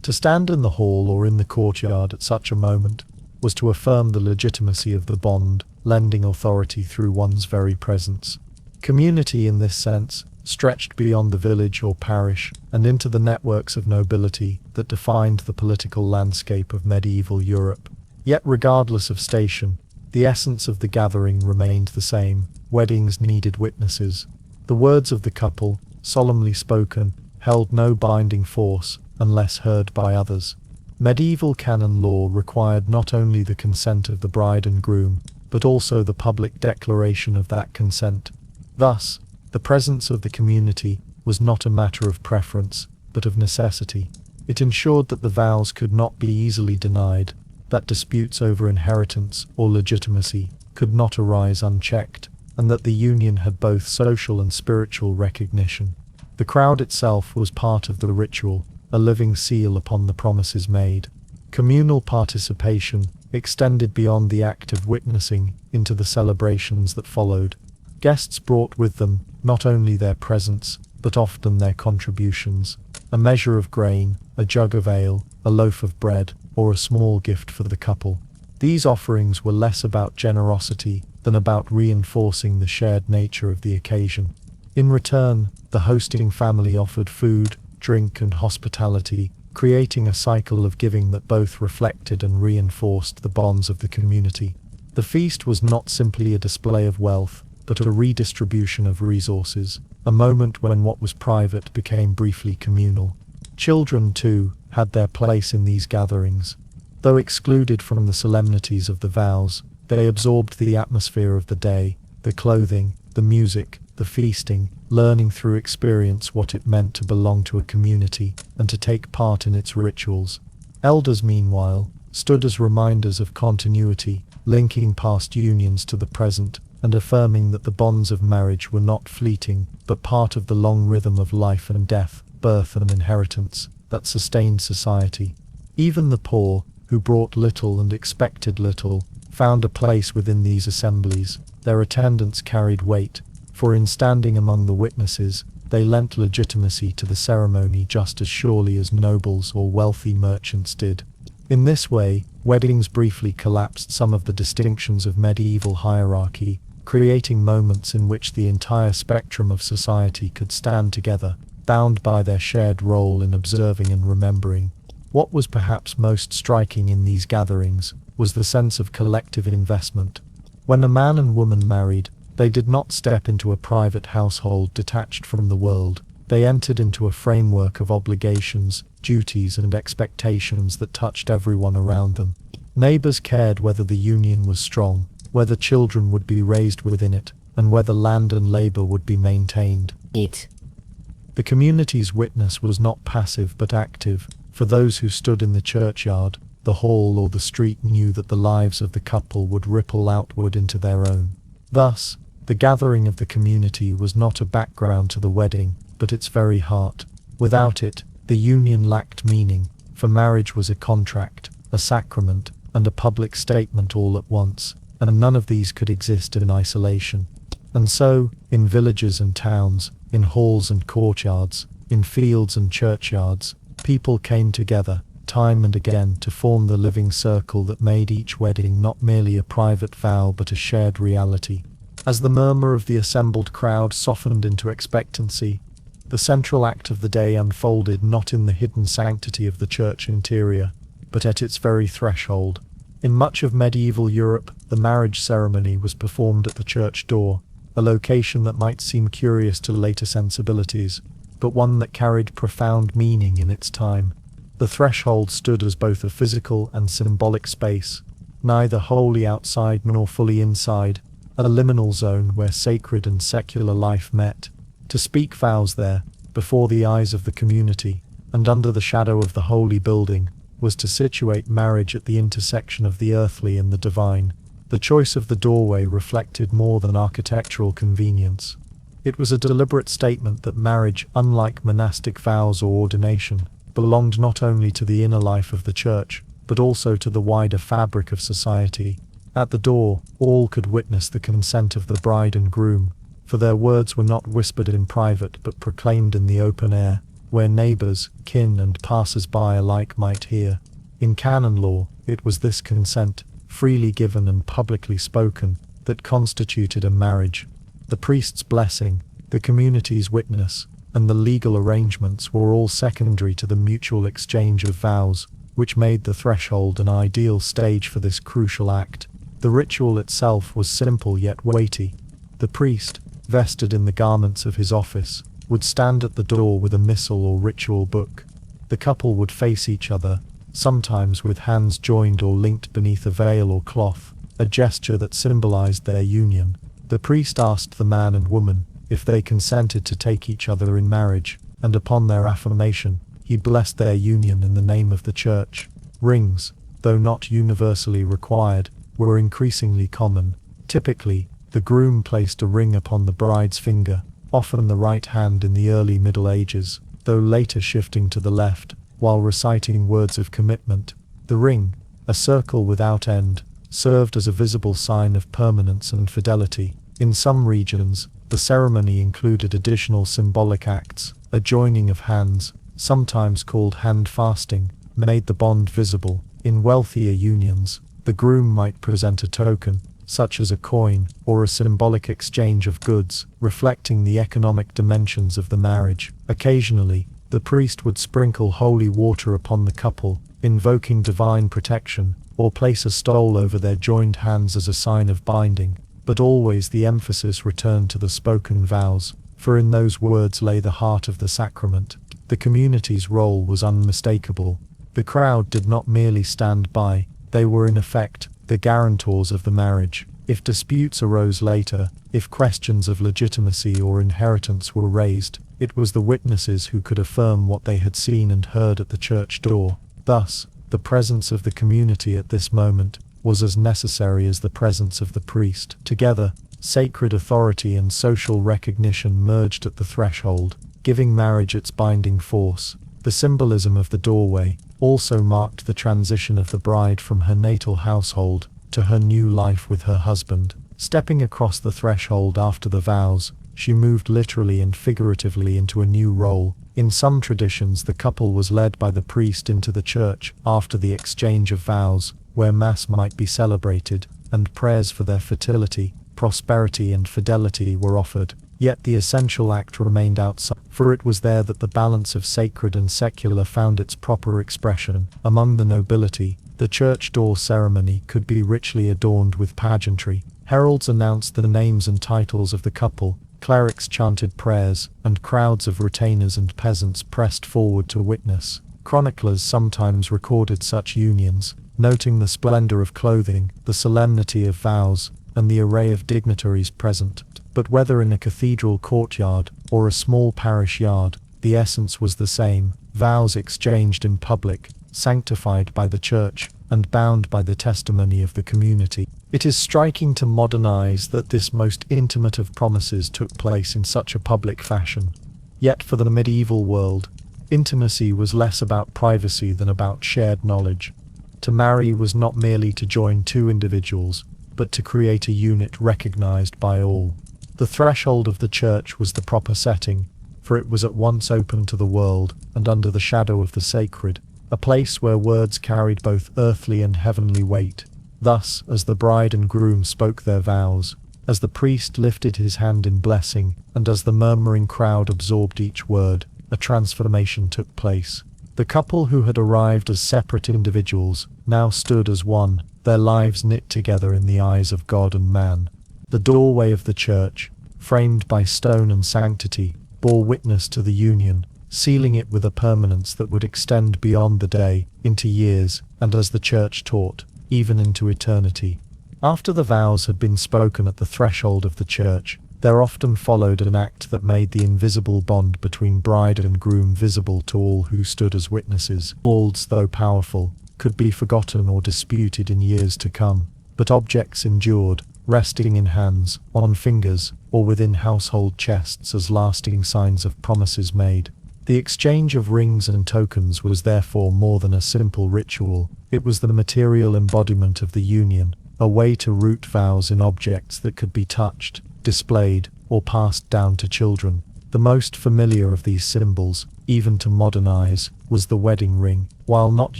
To stand in the hall or in the courtyard at such a moment was to affirm the legitimacy of the bond, lending authority through one's very presence. Community in this sense stretched beyond the village or parish and into the networks of nobility that defined the political landscape of medieval Europe. Yet regardless of station, the essence of the gathering remained the same. Weddings needed witnesses. The words of the couple, solemnly spoken, held no binding force unless heard by others. Medieval canon law required not only the consent of the bride and groom, but also the public declaration of that consent. Thus, the presence of the community was not a matter of preference, but of necessity. It ensured that the vows could not be easily denied, that disputes over inheritance or legitimacy could not arise unchecked, and that the union had both social and spiritual recognition. The crowd itself was part of the ritual, a living seal upon the promises made. Communal participation extended beyond the act of witnessing into the celebrations that followed. Guests brought with them not only their presence, but often their contributions. A measure of grain, a jug of ale, a loaf of bread, or a small gift for the couple. These offerings were less about generosity than about reinforcing the shared nature of the occasion. In return, the hosting family offered food, drink, and hospitality, creating a cycle of giving that both reflected and reinforced the bonds of the community. The feast was not simply a display of wealth, but a redistribution of resources, a moment when what was private became briefly communal. Children, too, had their place in these gatherings. Though excluded from the solemnities of the vows, they absorbed the atmosphere of the day, the clothing, the music, the feasting, learning through experience what it meant to belong to a community and to take part in its rituals. Elders, meanwhile, stood as reminders of continuity, linking past unions to the present, and affirming that the bonds of marriage were not fleeting, but part of the long rhythm of life and death, birth and inheritance, that sustained society. Even the poor, who brought little and expected little, found a place within these assemblies. Their attendance carried weight, for in standing among the witnesses, they lent legitimacy to the ceremony just as surely as nobles or wealthy merchants did. In this way, weddings briefly collapsed some of the distinctions of medieval hierarchy, creating moments in which the entire spectrum of society could stand together, bound by their shared role in observing and remembering. What was perhaps most striking in these gatherings was the sense of collective investment. When a man and woman married, they did not step into a private household detached from the world. They entered into a framework of obligations, duties, and expectations that touched everyone around them. Neighbors cared whether the union was strong, whether children would be raised within it, and whether land and labor would be maintained. The community's witness was not passive but active. For those who stood in the churchyard, the hall, or the street knew that the lives of the couple would ripple outward into their own. Thus, the gathering of the community was not a background to the wedding, but its very heart. Without it, the union lacked meaning, for marriage was a contract, a sacrament, and a public statement all at once, and none of these could exist in isolation. And so, in villages and towns, in halls and courtyards, in fields and churchyards, people came together, time and again, to form the living circle that made each wedding not merely a private vow but a shared reality. As the murmur of the assembled crowd softened into expectancy, the central act of the day unfolded not in the hidden sanctity of the church interior, but at its very threshold. In much of medieval Europe, the marriage ceremony was performed at the church door, a location that might seem curious to later sensibilities, but one that carried profound meaning in its time. The threshold stood as both a physical and symbolic space, neither wholly outside nor fully inside, a liminal zone where sacred and secular life met. To speak vows there, before the eyes of the community, and under the shadow of the holy building, was to situate marriage at the intersection of the earthly and the divine. The choice of the doorway reflected more than architectural convenience. It was a deliberate statement that marriage, unlike monastic vows or ordination, belonged not only to the inner life of the church, but also to the wider fabric of society. At the door, all could witness the consent of the bride and groom, for their words were not whispered in private but proclaimed in the open air, where neighbors, kin, and passers-by alike might hear. In canon law, it was this consent, freely given and publicly spoken, that constituted a marriage. The priest's blessing, the community's witness, and the legal arrangements were all secondary to the mutual exchange of vows, which made the threshold an ideal stage for this crucial act. The ritual itself was simple yet weighty. The priest, vested in the garments of his office, would stand at the door with a missal or ritual book. The couple would face each other, sometimes with hands joined or linked beneath a veil or cloth, a gesture that symbolized their union. The priest asked the man and woman if they consented to take each other in marriage, and upon their affirmation, he blessed their union in the name of the church. Rings, though not universally required, were increasingly common. Typically, the groom placed a ring upon the bride's finger, often the right hand in the early Middle Ages, though later shifting to the left, while reciting words of commitment. The ring, a circle without end, served as a visible sign of permanence and fidelity. In some regions, the ceremony included additional symbolic acts. A joining of hands, sometimes called hand fasting, made the bond visible. In wealthier unions, the groom might present a token, such as a coin, or a symbolic exchange of goods, reflecting the economic dimensions of the marriage. Occasionally, the priest would sprinkle holy water upon the couple, invoking divine protection, or place a stole over their joined hands as a sign of binding, but always the emphasis returned to the spoken vows, for in those words lay the heart of the sacrament. The community's role was unmistakable. The crowd did not merely stand by, they were in effect the guarantors of the marriage. If disputes arose later, if questions of legitimacy or inheritance were raised, it was the witnesses who could affirm what they had seen and heard at the church door. Thus, the presence of the community at this moment was as necessary as the presence of the priest. Together, sacred authority and social recognition merged at the threshold, giving marriage its binding force. The symbolism of the doorway also marked the transition of the bride from her natal household to her new life with her husband. Stepping across the threshold after the vows, she moved literally and figuratively into a new role. In some traditions, the couple was led by the priest into the church after the exchange of vows, where Mass might be celebrated, and prayers for their fertility, prosperity and fidelity were offered. Yet the essential act remained outside, for it was there that the balance of sacred and secular found its proper expression. Among the nobility, the church door ceremony could be richly adorned with pageantry. Heralds announced the names and titles of the couple, clerics chanted prayers, and crowds of retainers and peasants pressed forward to witness. Chroniclers sometimes recorded such unions, noting the splendor of clothing, the solemnity of vows, and the array of dignitaries present. But whether in a cathedral courtyard or a small parish yard, the essence was the same: vows exchanged in public, sanctified by the church, and bound by the testimony of the community. It is striking to modernize that this most intimate of promises took place in such a public fashion. Yet for the medieval world, intimacy was less about privacy than about shared knowledge. To marry was not merely to join two individuals, but to create a unit recognized by all. The threshold of the church was the proper setting, for it was at once open to the world and under the shadow of the sacred, a place where words carried both earthly and heavenly weight. Thus, as the bride and groom spoke their vows, as the priest lifted his hand in blessing, and as the murmuring crowd absorbed each word, a transformation took place. The couple who had arrived as separate individuals now stood as one, their lives knit together in the eyes of God and man. The doorway of the church, framed by stone and sanctity, bore witness to the union, sealing it with a permanence that would extend beyond the day, into years, and as the church taught, even into eternity. After the vows had been spoken at the threshold of the church, there often followed an act that made the invisible bond between bride and groom visible to all who stood as witnesses. Words, though powerful, could be forgotten or disputed in years to come, but objects endured, resting in hands, on fingers, or within household chests as lasting signs of promises made. The exchange of rings and tokens was therefore more than a simple ritual. It was the material embodiment of the union, a way to root vows in objects that could be touched, displayed, or passed down to children. The most familiar of these symbols, even to modern eyes, was the wedding ring. While not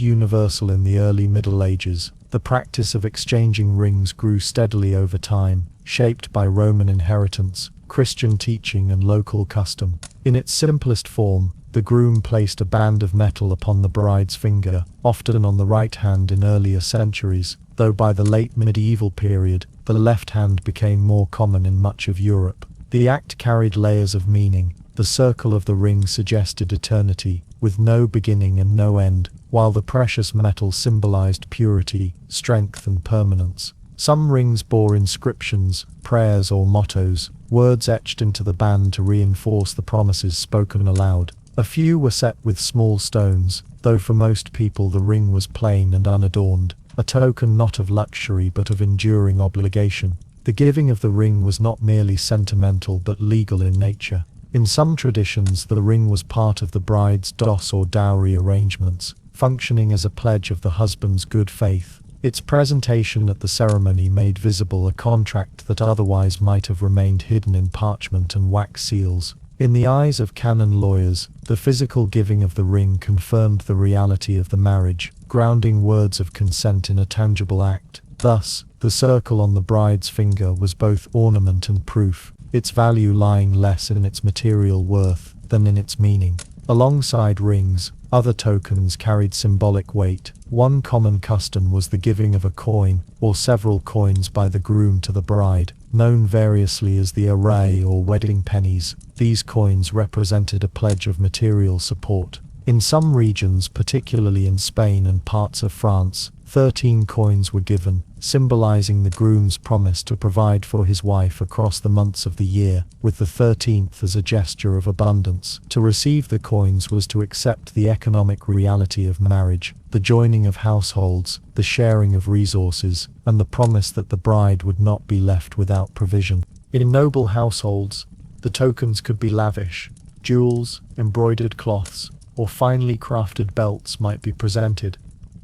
universal in the early Middle Ages, the practice of exchanging rings grew steadily over time, shaped by Roman inheritance, Christian teaching and local custom. In its simplest form, the groom placed a band of metal upon the bride's finger, often on the right hand in earlier centuries, though by the late medieval period, the left hand became more common in much of Europe. The act carried layers of meaning. The circle of the ring suggested eternity, with no beginning and no end, while the precious metal symbolized purity, strength and permanence. Some rings bore inscriptions, prayers or mottos, words etched into the band to reinforce the promises spoken aloud. A few were set with small stones, though for most people the ring was plain and unadorned, a token not of luxury but of enduring obligation. The giving of the ring was not merely sentimental but legal in nature. In some traditions the ring was part of the bride's dos or dowry arrangements, functioning as a pledge of the husband's good faith. Its presentation at the ceremony made visible a contract that otherwise might have remained hidden in parchment and wax seals. In the eyes of canon lawyers, the physical giving of the ring confirmed the reality of the marriage, grounding words of consent in a tangible act. Thus, the circle on the bride's finger was both ornament and proof, its value lying less in its material worth than in its meaning. Alongside rings, other tokens carried symbolic weight. One common custom was the giving of a coin, or several coins by the groom to the bride, known variously as the array or wedding pennies. These coins represented a pledge of material support. In some regions, particularly in Spain and parts of France, 13 coins were given, symbolizing the groom's promise to provide for his wife across the months of the year, with the 13th as a gesture of abundance. To receive the coins was to accept the economic reality of marriage, the joining of households, the sharing of resources, and the promise that the bride would not be left without provision. In noble households, the tokens could be lavish. Jewels, embroidered cloths, or finely crafted belts might be presented,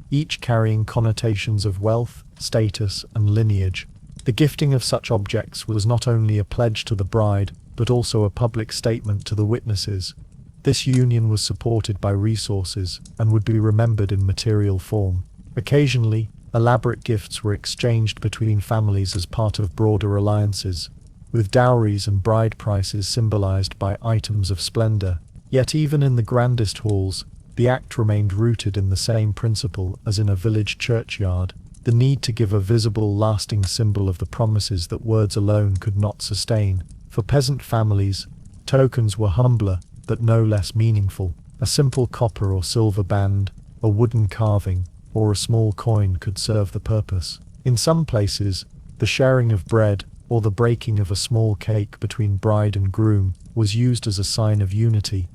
each carrying connotations of wealth, status, and lineage. The gifting of such objects was not only a pledge to the bride, but also a public statement to the witnesses. This union was supported by resources, and would be remembered in material form. Occasionally, elaborate gifts were exchanged between families as part of broader alliances, with dowries and bride prices symbolized by items of splendor. Yet even in the grandest halls, the act remained rooted in the same principle as in a village churchyard, the need to give a visible, lasting symbol of the promises that words alone could not sustain. For peasant families, tokens were humbler, but no less meaningful. A simple copper or silver band, a wooden carving, or a small coin could serve the purpose. In some places, the sharing of bread, or the breaking of a small cake between bride and groom, was used as a sign of unity,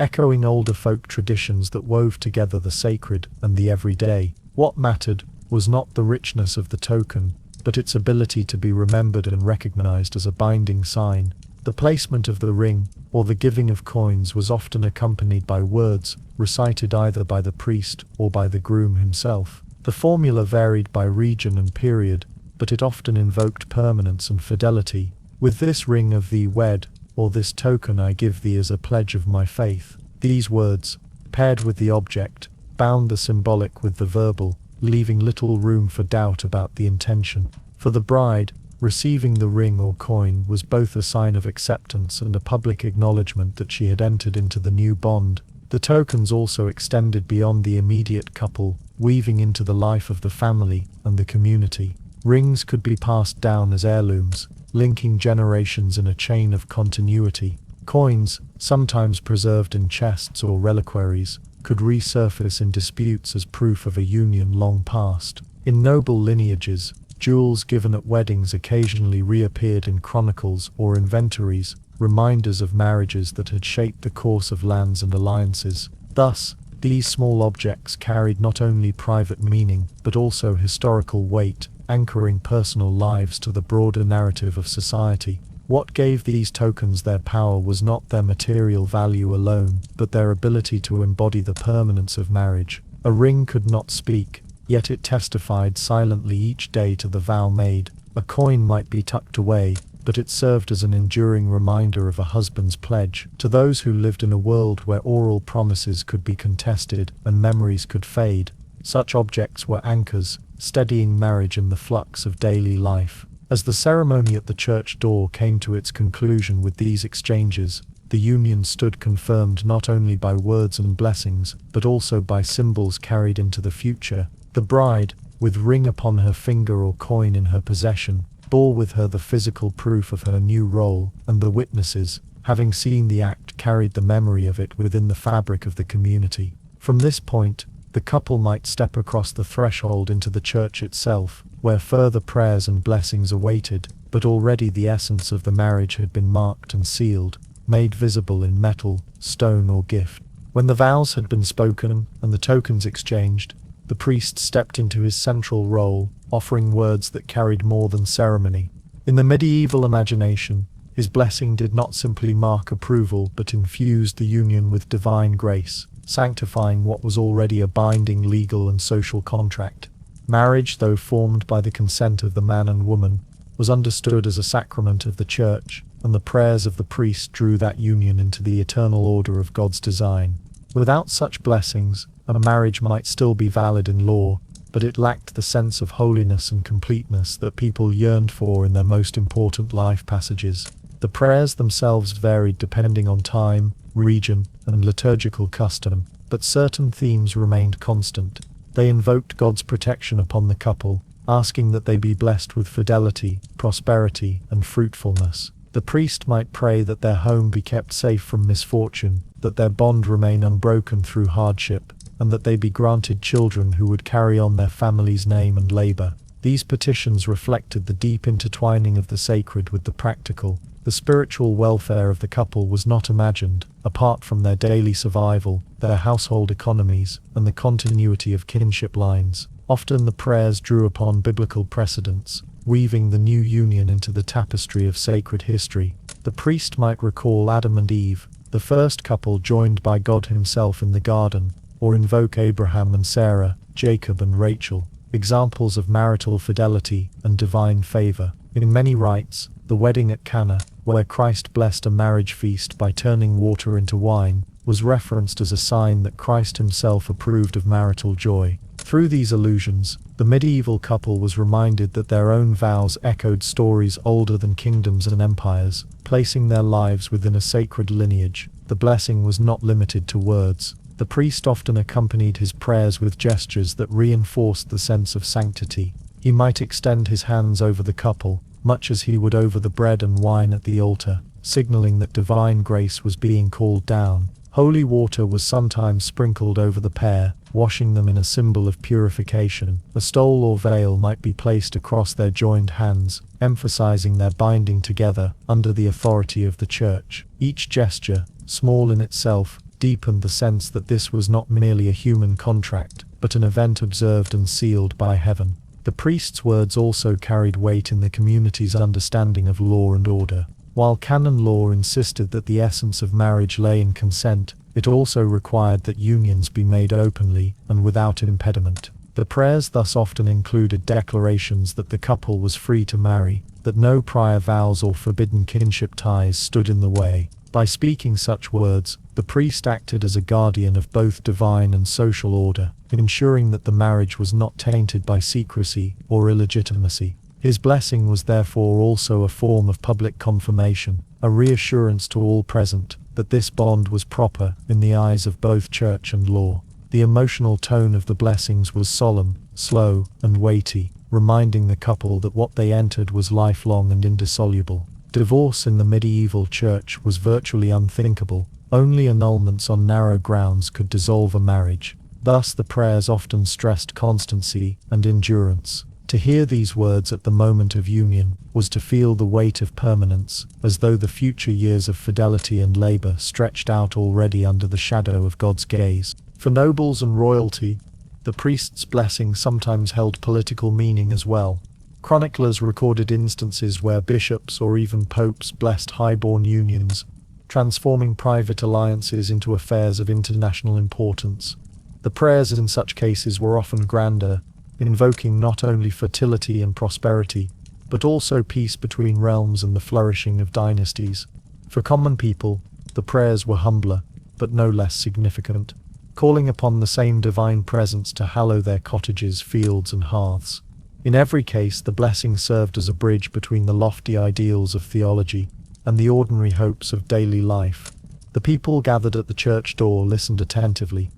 echoing older folk traditions that wove together the sacred and the everyday. What mattered was not the richness of the token, but its ability to be remembered and recognized as a binding sign. The placement of the ring, or the giving of coins, was often accompanied by words, recited either by the priest or by the groom himself. The formula varied by region and period, but it often invoked permanence and fidelity. With this ring of thee wed, or this token I give thee as a pledge of my faith. These words, paired with the object, bound the symbolic with the verbal, leaving little room for doubt about the intention. For the bride, receiving the ring or coin was both a sign of acceptance and a public acknowledgement that she had entered into the new bond. The tokens also extended beyond the immediate couple, weaving into the life of the family and the community. Rings could be passed down as heirlooms, linking generations in a chain of continuity. Coins, sometimes preserved in chests or reliquaries, could resurface in disputes as proof of a union long past. In noble lineages, jewels given at weddings occasionally reappeared in chronicles or inventories, reminders of marriages that had shaped the course of lands and alliances. Thus, these small objects carried not only private meaning, but also historical weight, anchoring personal lives to the broader narrative of society. What gave these tokens their power was not their material value alone, but their ability to embody the permanence of marriage. A ring could not speak, yet it testified silently each day to the vow made. A coin might be tucked away, but it served as an enduring reminder of a husband's pledge. To those who lived in a world where oral promises could be contested and memories could fade, such objects were anchors, steadying marriage in the flux of daily life. As the ceremony at the church door came to its conclusion with these exchanges, the union stood confirmed not only by words and blessings, but also by symbols carried into the future. The bride, with ring upon her finger or coin in her possession, bore with her the physical proof of her new role, and the witnesses, having seen the act, carried the memory of it within the fabric of the community. From this point, the couple might step across the threshold into the church itself, where further prayers and blessings awaited, but already the essence of the marriage had been marked and sealed, made visible in metal, stone or gift. When the vows had been spoken and the tokens exchanged, the priest stepped into his central role, offering words that carried more than ceremony. In the medieval imagination, his blessing did not simply mark approval but infused the union with divine grace, sanctifying what was already a binding legal and social contract. Marriage, though formed by the consent of the man and woman, was understood as a sacrament of the Church, and the prayers of the priest drew that union into the eternal order of God's design. Without such blessings, a marriage might still be valid in law, but it lacked the sense of holiness and completeness that people yearned for in their most important life passages. The prayers themselves varied depending on time, region, and liturgical custom, but certain themes remained constant. They invoked God's protection upon the couple, asking that they be blessed with fidelity, prosperity, and fruitfulness. The priest might pray that their home be kept safe from misfortune, that their bond remain unbroken through hardship, and that they be granted children who would carry on their family's name and labor. These petitions reflected the deep intertwining of the sacred with the practical. The spiritual welfare of the couple was not imagined, apart from their daily survival, their household economies, and the continuity of kinship lines. Often the prayers drew upon biblical precedents, weaving the new union into the tapestry of sacred history. The priest might recall Adam and Eve, the first couple joined by God himself in the garden, or invoke Abraham and Sarah, Jacob and Rachel, examples of marital fidelity and divine favor. In many rites, the wedding at Cana, where Christ blessed a marriage feast by turning water into wine, was referenced as a sign that Christ himself approved of marital joy. Through these allusions, the medieval couple was reminded that their own vows echoed stories older than kingdoms and empires, placing their lives within a sacred lineage. The blessing was not limited to words. The priest often accompanied his prayers with gestures that reinforced the sense of sanctity. He might extend his hands over the couple, much as he would over the bread and wine at the altar, signaling that divine grace was being called down. Holy water was sometimes sprinkled over the pair, washing them in a symbol of purification. A stole or veil might be placed across their joined hands, emphasizing their binding together under the authority of the Church. Each gesture, small in itself, deepened the sense that this was not merely a human contract, but an event observed and sealed by heaven. The priest's words also carried weight in the community's understanding of law and order. While canon law insisted that the essence of marriage lay in consent, it also required that unions be made openly and without impediment. The prayers thus often included declarations that the couple was free to marry, that no prior vows or forbidden kinship ties stood in the way. By speaking such words, the priest acted as a guardian of both divine and social order, ensuring that the marriage was not tainted by secrecy or illegitimacy. His blessing was therefore also a form of public confirmation, a reassurance to all present that this bond was proper in the eyes of both church and law. The emotional tone of the blessings was solemn, slow, and weighty, reminding the couple that what they entered was lifelong and indissoluble. Divorce in the medieval church was virtually unthinkable. Only annulments on narrow grounds could dissolve a marriage. Thus the prayers often stressed constancy and endurance. To hear these words at the moment of union was to feel the weight of permanence, as though the future years of fidelity and labor stretched out already under the shadow of God's gaze. For nobles and royalty, the priest's blessing sometimes held political meaning as well. Chroniclers recorded instances where bishops or even popes blessed highborn unions, transforming private alliances into affairs of international importance. The prayers in such cases were often grander, invoking not only fertility and prosperity, but also peace between realms and the flourishing of dynasties. For common people, the prayers were humbler, but no less significant, calling upon the same divine presence to hallow their cottages, fields, and hearths. In every case, the blessing served as a bridge between the lofty ideals of theology and the ordinary hopes of daily life. The people gathered at the church door listened attentively,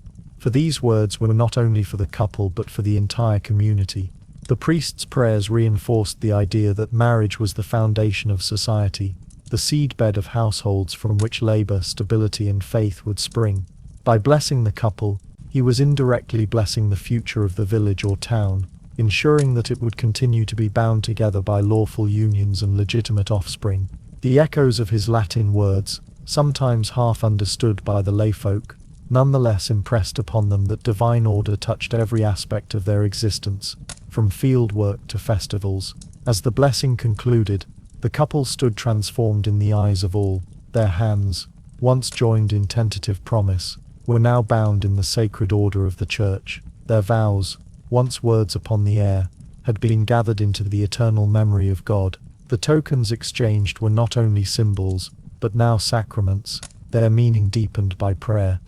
for these words were not only for the couple but for the entire community. The priest's prayers reinforced the idea that marriage was the foundation of society, the seedbed of households from which labor, stability, and faith would spring. By blessing the couple, he was indirectly blessing the future of the village or town, ensuring that it would continue to be bound together by lawful unions and legitimate offspring. The echoes of his Latin words, sometimes half understood by the layfolk, nonetheless impressed upon them that divine order touched every aspect of their existence, from field work to festivals. As the blessing concluded, the couple stood transformed in the eyes of all. Their hands, once joined in tentative promise, were now bound in the sacred order of the church. Their vows, once words upon the air, had been gathered into the eternal memory of God. The tokens exchanged were not only symbols, but now sacraments, their meaning deepened by prayer.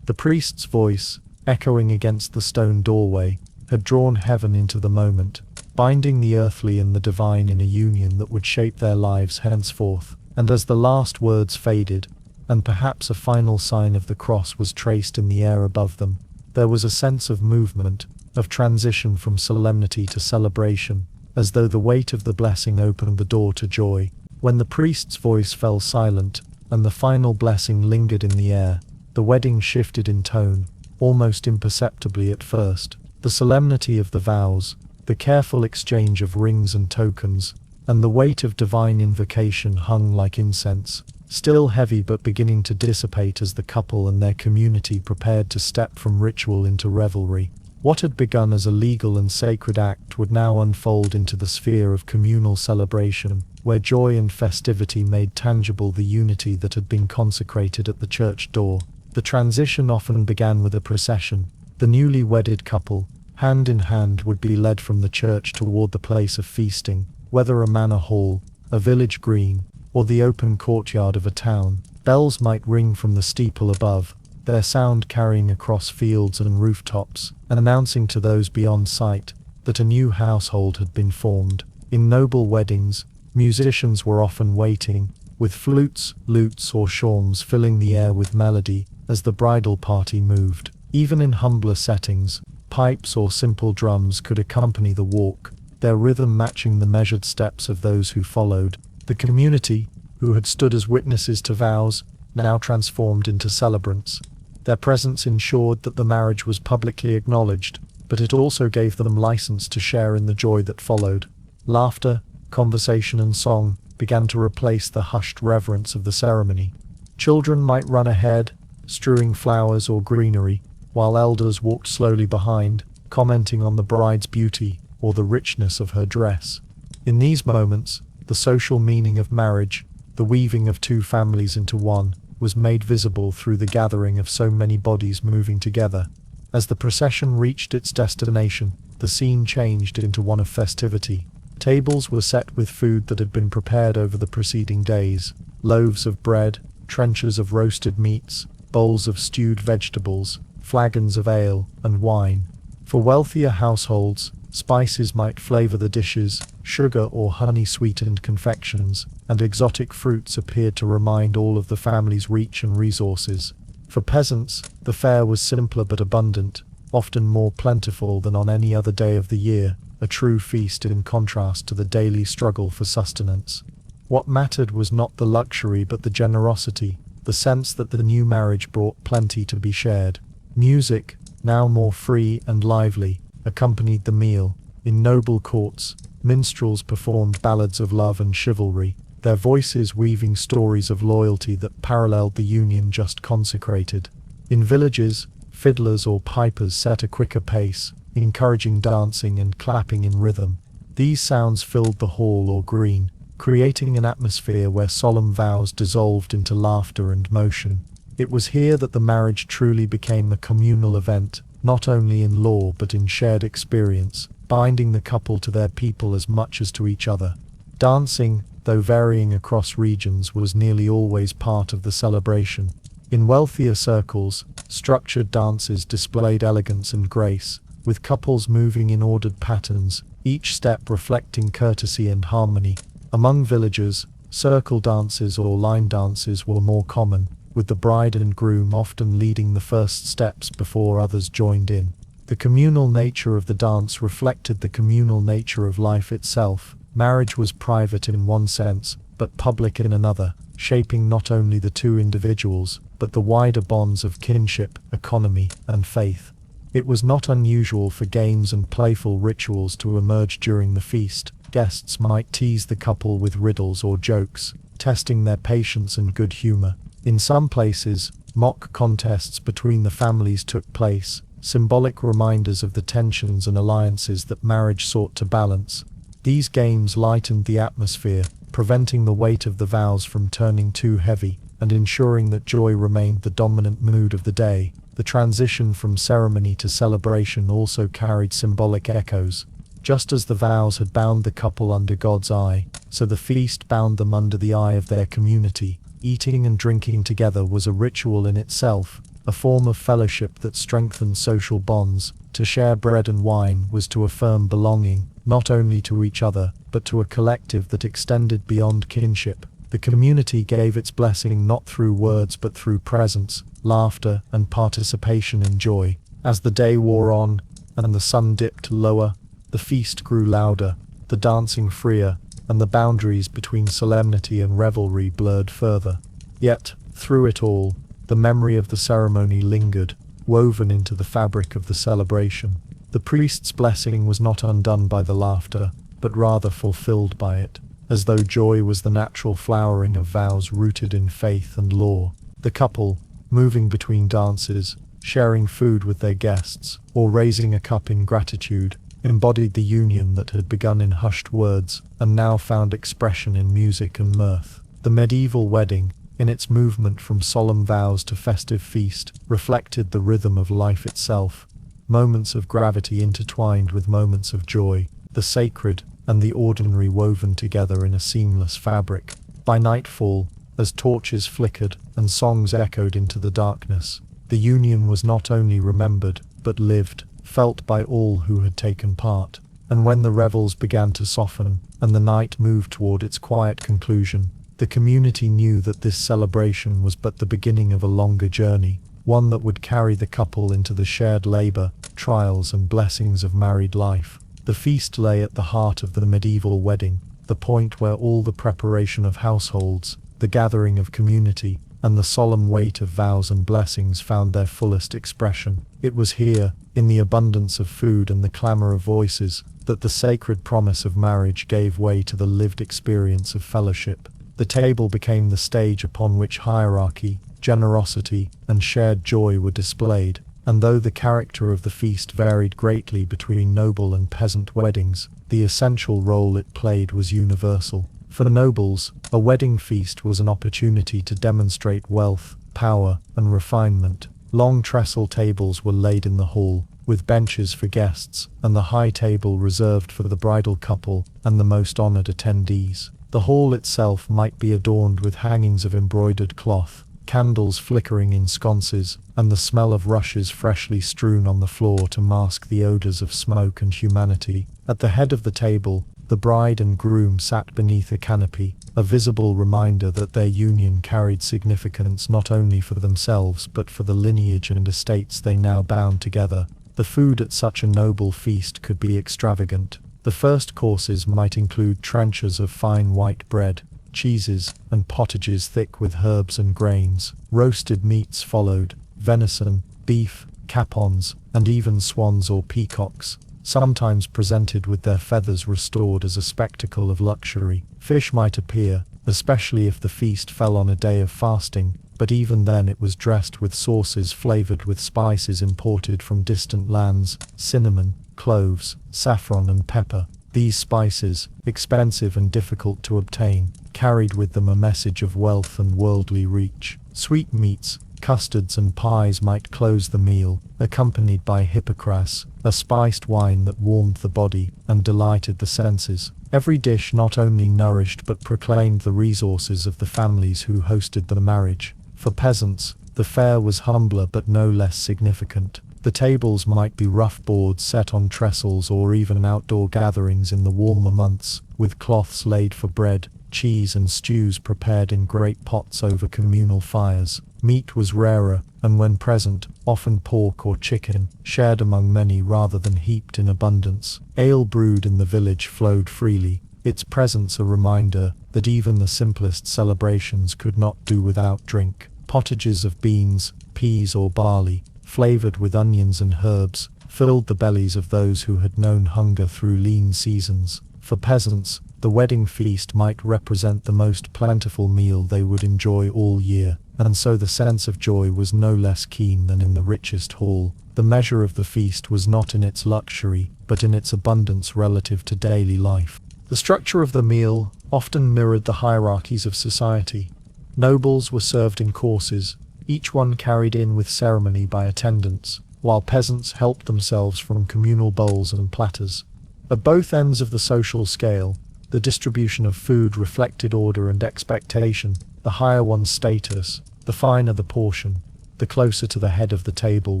The priest's voice, echoing against the stone doorway, had drawn heaven into the moment, binding the earthly and the divine in a union that would shape their lives henceforth. And as the last words faded, and perhaps a final sign of the cross was traced in the air above them, there was a sense of movement, of transition from solemnity to celebration, as though the weight of the blessing opened the door to joy. When the priest's voice fell silent, and the final blessing lingered in the air, the wedding shifted in tone, almost imperceptibly at first. The solemnity of the vows, the careful exchange of rings and tokens, and the weight of divine invocation hung like incense, still heavy but beginning to dissipate as the couple and their community prepared to step from ritual into revelry. What had begun as a legal and sacred act would now unfold into the sphere of communal celebration, where joy and festivity made tangible the unity that had been consecrated at the church door. The transition often began with a procession. The newly wedded couple, hand in hand, would be led from the church toward the place of feasting, whether a manor hall, a village green, or the open courtyard of a town. Bells might ring from the steeple above, their sound carrying across fields and rooftops, and announcing to those beyond sight that a new household had been formed. In noble weddings, musicians were often waiting, with flutes, lutes, or shawms filling the air with melody as the bridal party moved. Even in humbler settings, pipes or simple drums could accompany the walk, their rhythm matching the measured steps of those who followed. The community, who had stood as witnesses to vows, now transformed into celebrants. Their presence ensured that the marriage was publicly acknowledged, but it also gave them license to share in the joy that followed. Laughter, conversation, and song began to replace the hushed reverence of the ceremony. Children might run ahead, strewing flowers or greenery, while elders walked slowly behind, commenting on the bride's beauty or the richness of her dress. In these moments, the social meaning of marriage, the weaving of two families into one, was made visible through the gathering of so many bodies moving together. As the procession reached its destination, the scene changed into one of festivity. Tables were set with food that had been prepared over the preceding days: loaves of bread, trenchers of roasted meats, bowls of stewed vegetables, flagons of ale and wine. For wealthier households, spices might flavor the dishes, sugar or honey sweetened confections, and exotic fruits appeared to remind all of the family's reach and resources. For peasants, the fare was simpler but abundant, often more plentiful than on any other day of the year, a true feast in contrast to the daily struggle for sustenance. What mattered was not the luxury but the generosity, the sense that the new marriage brought plenty to be shared. Music, now more free and lively, accompanied the meal. In noble courts, minstrels performed ballads of love and chivalry, their voices weaving stories of loyalty that paralleled the union just consecrated. In villages, fiddlers or pipers set a quicker pace, encouraging dancing and clapping in rhythm. These sounds filled the hall or green, creating an atmosphere where solemn vows dissolved into laughter and motion. It was here that the marriage truly became a communal event, not only in law but in shared experience, binding the couple to their people as much as to each other. Dancing, though varying across regions, was nearly always part of the celebration. In wealthier circles, structured dances displayed elegance and grace, with couples moving in ordered patterns, each step reflecting courtesy and harmony. Among villagers, circle dances or line dances were more common, with the bride and groom often leading the first steps before others joined in. The communal nature of the dance reflected the communal nature of life itself. Marriage was private in one sense, but public in another, shaping not only the two individuals, but the wider bonds of kinship, economy, and faith. It was not unusual for games and playful rituals to emerge during the feast. Guests might tease the couple with riddles or jokes, testing their patience and good humor. In some places, mock contests between the families took place, symbolic reminders of the tensions and alliances that marriage sought to balance. These games lightened the atmosphere, preventing the weight of the vows from turning too heavy, and ensuring that joy remained the dominant mood of the day. The transition from ceremony to celebration also carried symbolic echoes. Just as the vows had bound the couple under God's eye, so the feast bound them under the eye of their community. Eating and drinking together was a ritual in itself, a form of fellowship that strengthened social bonds. To share bread and wine was to affirm belonging, not only to each other, but to a collective that extended beyond kinship. The community gave its blessing not through words but through presence, laughter, and participation in joy. As the day wore on, and the sun dipped lower, the feast grew louder, the dancing freer, and the boundaries between solemnity and revelry blurred further. Yet, through it all, the memory of the ceremony lingered, woven into the fabric of the celebration. The priest's blessing was not undone by the laughter, but rather fulfilled by it, as though joy was the natural flowering of vows rooted in faith and law. The couple, moving between dances, sharing food with their guests, or raising a cup in gratitude, embodied the union that had begun in hushed words, and now found expression in music and mirth. The medieval wedding, in its movement from solemn vows to festive feast, reflected the rhythm of life itself, moments of gravity intertwined with moments of joy, the sacred and the ordinary woven together in a seamless fabric. By nightfall, as torches flickered and songs echoed into the darkness, the union was not only remembered, but lived, felt by all who had taken part. And when the revels began to soften, and the night moved toward its quiet conclusion, the community knew that this celebration was but the beginning of a longer journey, one that would carry the couple into the shared labor, trials, and blessings of married life. The feast lay at the heart of the medieval wedding, the point where all the preparation of households, the gathering of community, and the solemn weight of vows and blessings found their fullest expression. It was here, in the abundance of food and the clamor of voices, that the sacred promise of marriage gave way to the lived experience of fellowship. The table became the stage upon which hierarchy, generosity, and shared joy were displayed, and though the character of the feast varied greatly between noble and peasant weddings, the essential role it played was universal. For the nobles, a wedding feast was an opportunity to demonstrate wealth, power, and refinement. Long trestle tables were laid in the hall, with benches for guests, and the high table reserved for the bridal couple and the most honored attendees. The hall itself might be adorned with hangings of embroidered cloth, candles flickering in sconces, and the smell of rushes freshly strewn on the floor to mask the odors of smoke and humanity. At the head of the table, the bride and groom sat beneath a canopy, a visible reminder that their union carried significance not only for themselves but for the lineage and estates they now bound together. The food at such a noble feast could be extravagant. The first courses might include trenchers of fine white bread, cheeses, and pottages thick with herbs and grains. Roasted meats followed, venison, beef, capons, and even swans or peacocks, sometimes presented with their feathers restored as a spectacle of luxury. Fish might appear, especially if the feast fell on a day of fasting, but even then it was dressed with sauces flavored with spices imported from distant lands, cinnamon, cloves, saffron, and pepper. These spices, expensive and difficult to obtain, carried with them a message of wealth and worldly reach. Sweetmeats, custards, and pies might close the meal, accompanied by hippocras, a spiced wine that warmed the body and delighted the senses. Every dish not only nourished but proclaimed the resources of the families who hosted the marriage. For peasants, the fare was humbler but no less significant. The tables might be rough boards set on trestles or even outdoor gatherings in the warmer months, with cloths laid for bread, cheese, and stews prepared in great pots over communal fires. Meat was rarer, and when present, often pork or chicken, shared among many rather than heaped in abundance. Ale brewed in the village flowed freely, its presence a reminder that even the simplest celebrations could not do without drink. Pottages of beans, peas, or barley, flavored with onions and herbs, filled the bellies of those who had known hunger through lean seasons. For peasants, the wedding feast might represent the most plentiful meal they would enjoy all year, and so the sense of joy was no less keen than in the richest hall. The measure of the feast was not in its luxury, but in its abundance relative to daily life. The structure of the meal often mirrored the hierarchies of society. Nobles were served in courses, each one carried in with ceremony by attendants, while peasants helped themselves from communal bowls and platters. At both ends of the social scale, the distribution of food reflected order and expectation. The higher one's status, the finer the portion, the closer to the head of the table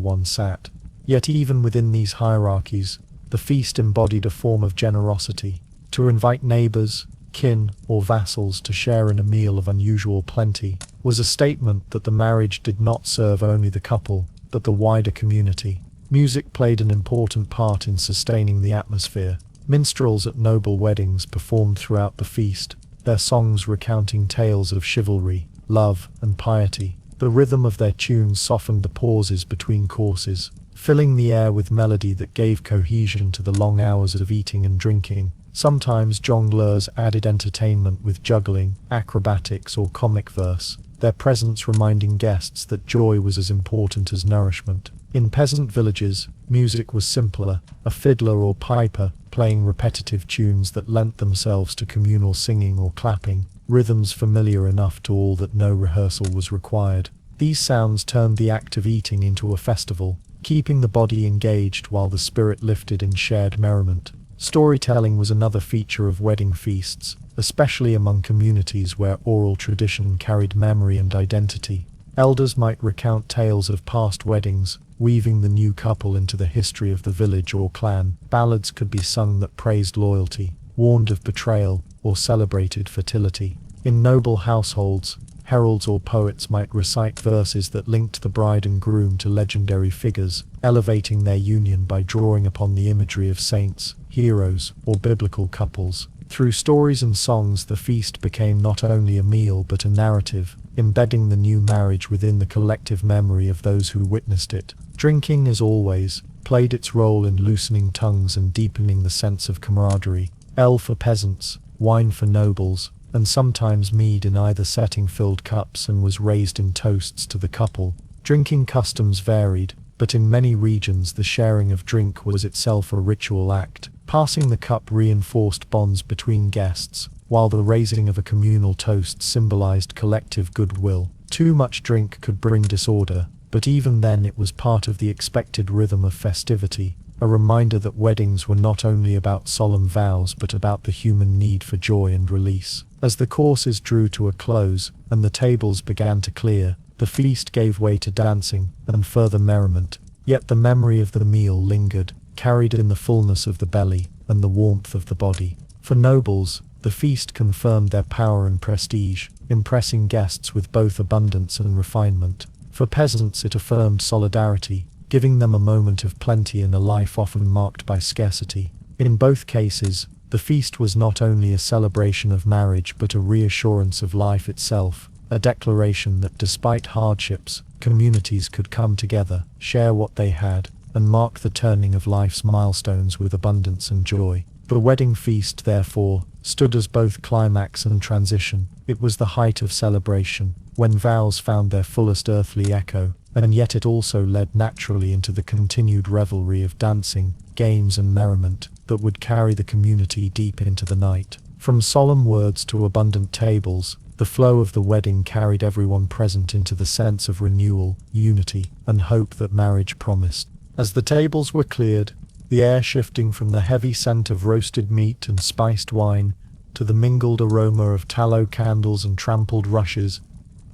one sat. Yet even within these hierarchies, the feast embodied a form of generosity. To invite neighbors, kin, or vassals to share in a meal of unusual plenty was a statement that the marriage did not serve only the couple, but the wider community. Music played an important part in sustaining the atmosphere. Minstrels at noble weddings performed throughout the feast, their songs recounting tales of chivalry, love, and piety. The rhythm of their tunes softened the pauses between courses, filling the air with melody that gave cohesion to the long hours of eating and drinking. Sometimes jongleurs added entertainment with juggling, acrobatics, or comic verse, their presence reminding guests that joy was as important as nourishment. In peasant villages, music was simpler, a fiddler or piper playing repetitive tunes that lent themselves to communal singing or clapping, rhythms familiar enough to all that no rehearsal was required. These sounds turned the act of eating into a festival, keeping the body engaged while the spirit lifted in shared merriment. Storytelling was another feature of wedding feasts, especially among communities where oral tradition carried memory and identity. Elders might recount tales of past weddings, weaving the new couple into the history of the village or clan. Ballads could be sung that praised loyalty, warned of betrayal, or celebrated fertility. In noble households, heralds or poets might recite verses that linked the bride and groom to legendary figures, elevating their union by drawing upon the imagery of saints, heroes, or biblical couples. Through stories and songs, the feast became not only a meal but a narrative, embedding the new marriage within the collective memory of those who witnessed it. Drinking, as always, played its role in loosening tongues and deepening the sense of camaraderie. Ale for peasants, wine for nobles, and sometimes mead in either setting filled cups and was raised in toasts to the couple. Drinking customs varied, but in many regions the sharing of drink was itself a ritual act. Passing the cup reinforced bonds between guests, while the raising of a communal toast symbolized collective goodwill. Too much drink could bring disorder, but even then it was part of the expected rhythm of festivity, a reminder that weddings were not only about solemn vows but about the human need for joy and release. As the courses drew to a close, and the tables began to clear, the feast gave way to dancing and further merriment. Yet the memory of the meal lingered, carried in the fullness of the belly and the warmth of the body. For nobles, the feast confirmed their power and prestige, impressing guests with both abundance and refinement. For peasants, it affirmed solidarity, giving them a moment of plenty in a life often marked by scarcity. In both cases, the feast was not only a celebration of marriage but a reassurance of life itself, a declaration that despite hardships, communities could come together, share what they had, and mark the turning of life's milestones with abundance and joy. The wedding feast, therefore, stood as both climax and transition. It was the height of celebration, when vows found their fullest earthly echo, and yet it also led naturally into the continued revelry of dancing, games and merriment that would carry the community deep into the night. From solemn words to abundant tables, the flow of the wedding carried everyone present into the sense of renewal, unity, and hope that marriage promised. As the tables were cleared, the air shifting from the heavy scent of roasted meat and spiced wine to the mingled aroma of tallow candles and trampled rushes,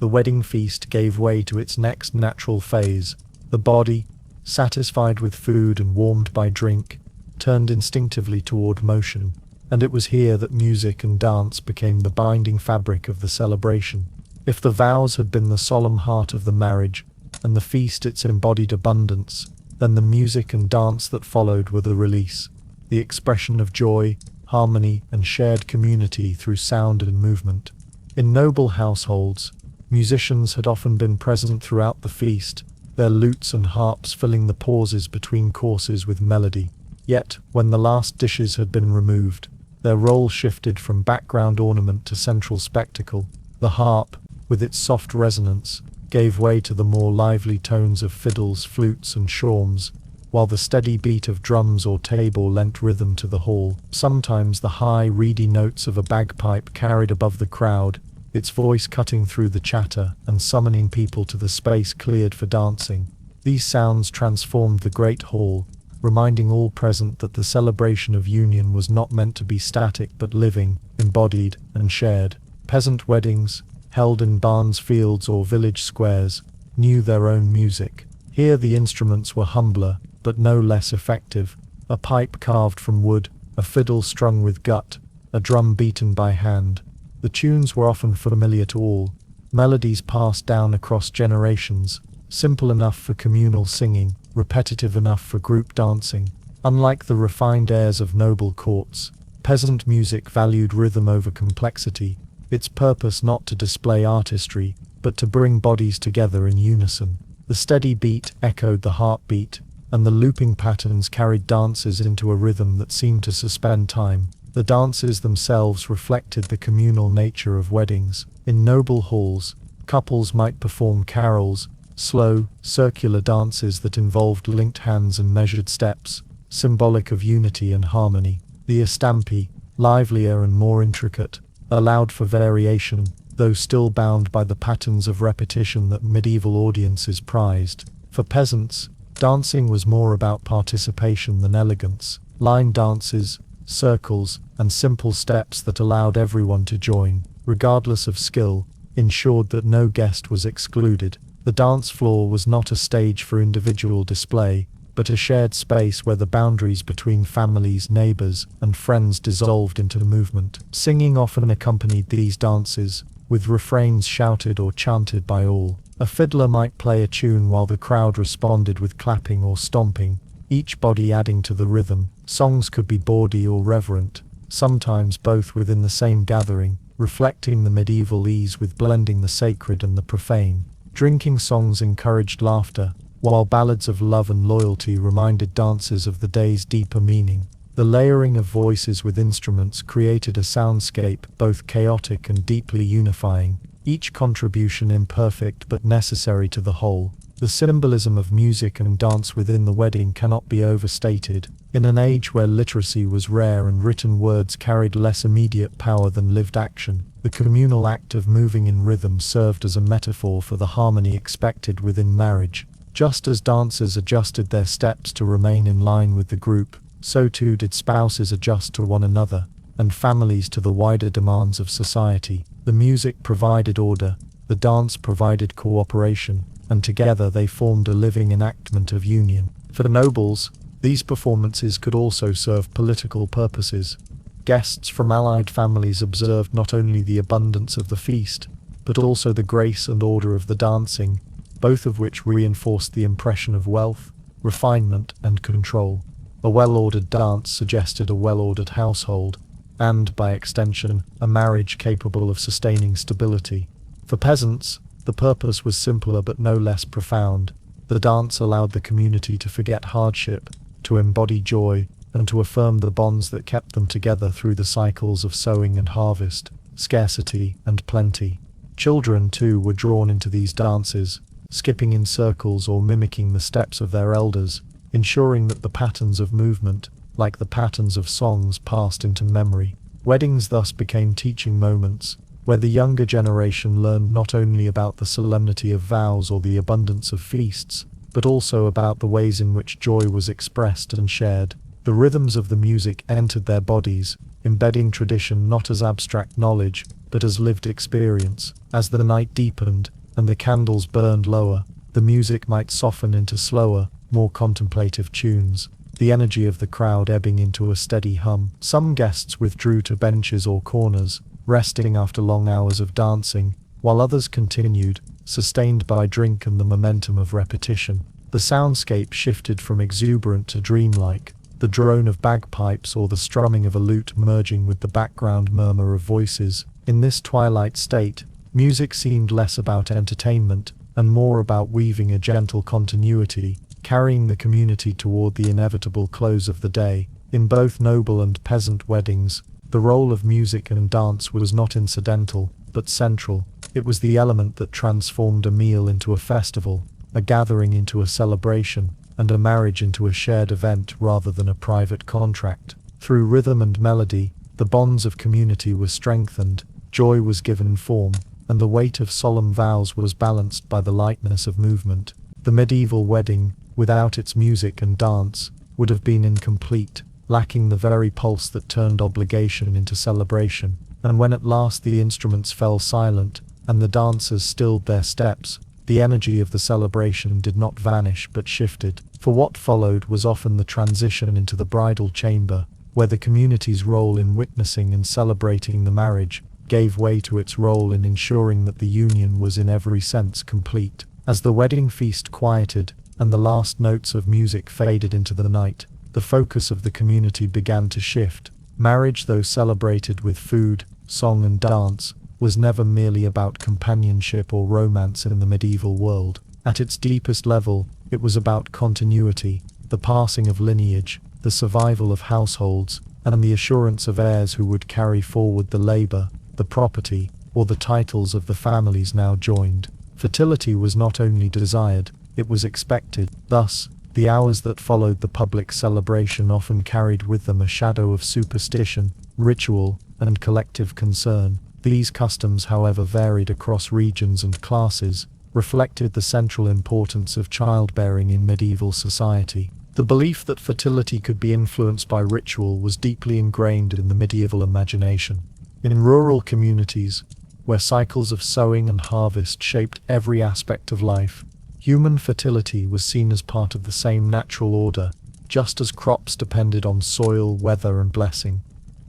the wedding feast gave way to its next natural phase. The body, satisfied with food and warmed by drink, turned instinctively toward motion, and it was here that music and dance became the binding fabric of the celebration. If the vows had been the solemn heart of the marriage, and the feast its embodied abundance, then the music and dance that followed were the release, the expression of joy, harmony, and shared community through sound and movement. In noble households, musicians had often been present throughout the feast, their lutes and harps filling the pauses between courses with melody. Yet, when the last dishes had been removed, their role shifted from background ornament to central spectacle. The harp, with its soft resonance, gave way to the more lively tones of fiddles, flutes, and shawms, while the steady beat of drums or tabor lent rhythm to the hall. Sometimes the high, reedy notes of a bagpipe carried above the crowd, its voice cutting through the chatter and summoning people to the space cleared for dancing. These sounds transformed the great hall, reminding all present that the celebration of union was not meant to be static but living, embodied, and shared. Peasant weddings, held in barns, fields, or village squares, knew their own music. Here the instruments were humbler, but no less effective. A pipe carved from wood, a fiddle strung with gut, a drum beaten by hand. The tunes were often familiar to all, melodies passed down across generations, simple enough for communal singing, repetitive enough for group dancing. Unlike the refined airs of noble courts, peasant music valued rhythm over complexity, its purpose not to display artistry, but to bring bodies together in unison. The steady beat echoed the heartbeat, and the looping patterns carried dancers into a rhythm that seemed to suspend time. The dances themselves reflected the communal nature of weddings. In noble halls, couples might perform carols, slow, circular dances that involved linked hands and measured steps, symbolic of unity and harmony. The estampi, livelier and more intricate, allowed for variation, though still bound by the patterns of repetition that medieval audiences prized. For peasants, dancing was more about participation than elegance. Line dances, circles, and simple steps that allowed everyone to join, regardless of skill, ensured that no guest was excluded. The dance floor was not a stage for individual display, but a shared space where the boundaries between families, neighbors, and friends dissolved into movement. Singing often accompanied these dances, with refrains shouted or chanted by all. A fiddler might play a tune while the crowd responded with clapping or stomping, each body adding to the rhythm. Songs could be bawdy or reverent, sometimes both within the same gathering, reflecting the medieval ease with blending the sacred and the profane. Drinking songs encouraged laughter, while ballads of love and loyalty reminded dancers of the day's deeper meaning. The layering of voices with instruments created a soundscape both chaotic and deeply unifying, each contribution imperfect but necessary to the whole. The symbolism of music and dance within the wedding cannot be overstated. In an age where literacy was rare and written words carried less immediate power than lived action, the communal act of moving in rhythm served as a metaphor for the harmony expected within marriage. Just as dancers adjusted their steps to remain in line with the group, so too did spouses adjust to one another, and families to the wider demands of society. The music provided order, the dance provided cooperation, and together they formed a living enactment of union. For the nobles, these performances could also serve political purposes. Guests from allied families observed not only the abundance of the feast, but also the grace and order of the dancing, both of which reinforced the impression of wealth, refinement, and control. A well-ordered dance suggested a well-ordered household, and, by extension, a marriage capable of sustaining stability. For peasants, the purpose was simpler but no less profound. The dance allowed the community to forget hardship, to embody joy, and to affirm the bonds that kept them together through the cycles of sowing and harvest, scarcity and plenty. Children, too, were drawn into these dances, skipping in circles or mimicking the steps of their elders, ensuring that the patterns of movement, like the patterns of songs, passed into memory. Weddings thus became teaching moments, where the younger generation learned not only about the solemnity of vows or the abundance of feasts, but also about the ways in which joy was expressed and shared. The rhythms of the music entered their bodies, embedding tradition not as abstract knowledge, but as lived experience. As the night deepened, and the candles burned lower, the music might soften into slower, more contemplative tunes, the energy of the crowd ebbing into a steady hum. Some guests withdrew to benches or corners, resting after long hours of dancing, while others continued, sustained by drink and the momentum of repetition. The soundscape shifted from exuberant to dreamlike, the drone of bagpipes or the strumming of a lute merging with the background murmur of voices. In this twilight state, music seemed less about entertainment, and more about weaving a gentle continuity, carrying the community toward the inevitable close of the day. In both noble and peasant weddings, The role of music and dance was not incidental, but central. It was the element that transformed a meal into a festival, a gathering into a celebration, and a marriage into a shared event rather than a private contract. Through rhythm and melody, the bonds of community were strengthened, joy was given form, and the weight of solemn vows was balanced by the lightness of movement. The medieval wedding, without its music and dance, would have been incomplete, lacking the very pulse that turned obligation into celebration. And when at last the instruments fell silent, and the dancers stilled their steps, the energy of the celebration did not vanish but shifted. For what followed was often the transition into the bridal chamber, where the community's role in witnessing and celebrating the marriage gave way to its role in ensuring that the union was in every sense complete. As the wedding feast quieted, and the last notes of music faded into the night, the focus of the community began to shift. Marriage, though celebrated with food, song and dance, was never merely about companionship or romance in the medieval world. At its deepest level, it was about continuity, the passing of lineage, the survival of households, and the assurance of heirs who would carry forward the labor, the property, or the titles of the families now joined. Fertility was not only desired, it was expected. Thus, the hours that followed the public celebration often carried with them a shadow of superstition, ritual, and collective concern. These customs, however varied across regions and classes, reflected the central importance of childbearing in medieval society. The belief that fertility could be influenced by ritual was deeply ingrained in the medieval imagination. In rural communities, where cycles of sowing and harvest shaped every aspect of life, human fertility was seen as part of the same natural order. Just as crops depended on soil, weather, and blessing,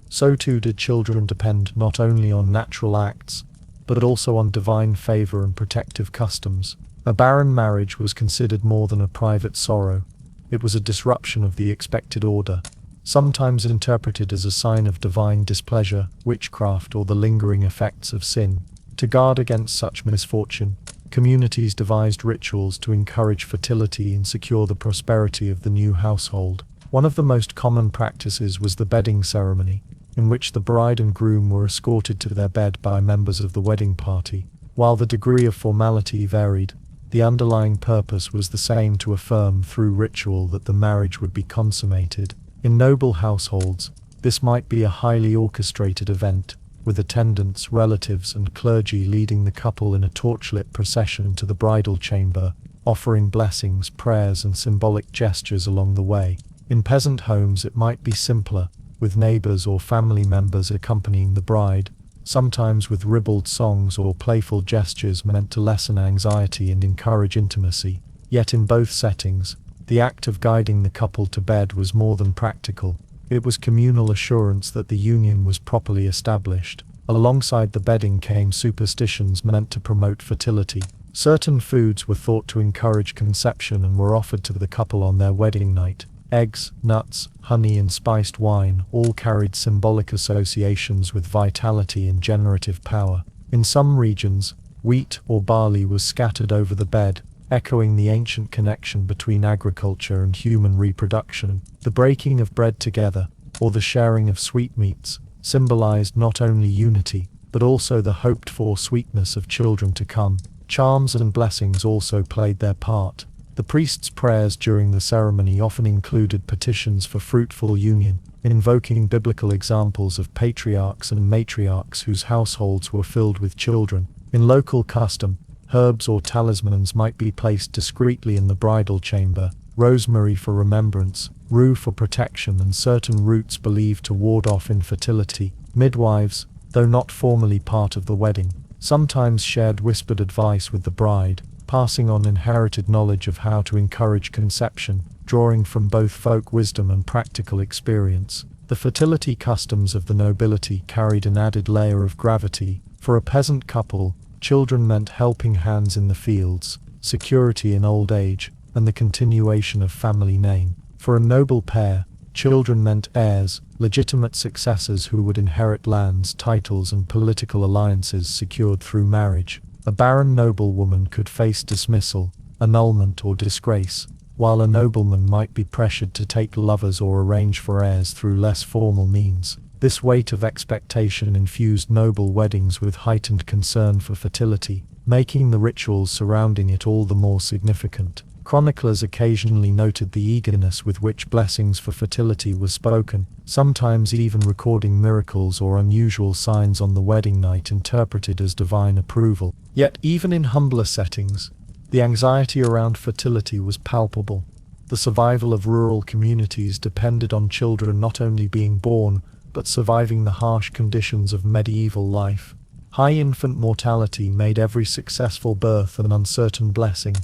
so too did children depend not only on natural acts, but also on divine favor and protective customs. A barren marriage was considered more than a private sorrow. It was a disruption of the expected order, sometimes interpreted as a sign of divine displeasure, witchcraft, or the lingering effects of sin. To guard against such misfortune, communities devised rituals to encourage fertility and secure the prosperity of the new household. One of the most common practices was the bedding ceremony, in which the bride and groom were escorted to their bed by members of the wedding party. While the degree of formality varied, the underlying purpose was the same: to affirm through ritual that the marriage would be consummated. In noble households, this might be a highly orchestrated event, with attendants, relatives, and clergy leading the couple in a torchlit procession to the bridal chamber, offering blessings, prayers, and symbolic gestures along the way. In peasant homes it might be simpler, with neighbors or family members accompanying the bride, sometimes with ribald songs or playful gestures meant to lessen anxiety and encourage intimacy. Yet in both settings, the act of guiding the couple to bed was more than practical. It was communal assurance that the union was properly established. Alongside the bedding came superstitions meant to promote fertility. Certain foods were thought to encourage conception and were offered to the couple on their wedding night. Eggs, nuts, honey, and spiced wine all carried symbolic associations with vitality and generative power. In some regions, wheat or barley was scattered over the bed, echoing the ancient connection between agriculture and human reproduction. The breaking of bread together, or the sharing of sweetmeats, symbolized not only unity, but also the hoped-for sweetness of children to come. Charms and blessings also played their part. The priest's prayers during the ceremony often included petitions for fruitful union, invoking biblical examples of patriarchs and matriarchs whose households were filled with children. In local custom, herbs or talismans might be placed discreetly in the bridal chamber: rosemary for remembrance, rue for protection, and certain roots believed to ward off infertility. Midwives, though not formally part of the wedding, sometimes shared whispered advice with the bride, passing on inherited knowledge of how to encourage conception, drawing from both folk wisdom and practical experience. The fertility customs of the nobility carried an added layer of gravity. For a peasant couple, children meant helping hands in the fields, security in old age, and the continuation of family name. For a noble pair, children meant heirs, legitimate successors who would inherit lands, titles, and political alliances secured through marriage. A barren noblewoman could face dismissal, annulment, or disgrace, while a nobleman might be pressured to take lovers or arrange for heirs through less formal means. This weight of expectation infused noble weddings with heightened concern for fertility, making the rituals surrounding it all the more significant. Chroniclers occasionally noted the eagerness with which blessings for fertility were spoken, sometimes even recording miracles or unusual signs on the wedding night interpreted as divine approval. Yet, even in humbler settings, the anxiety around fertility was palpable. The survival of rural communities depended on children not only being born, but surviving the harsh conditions of medieval life. High infant mortality made every successful birth an uncertain blessing,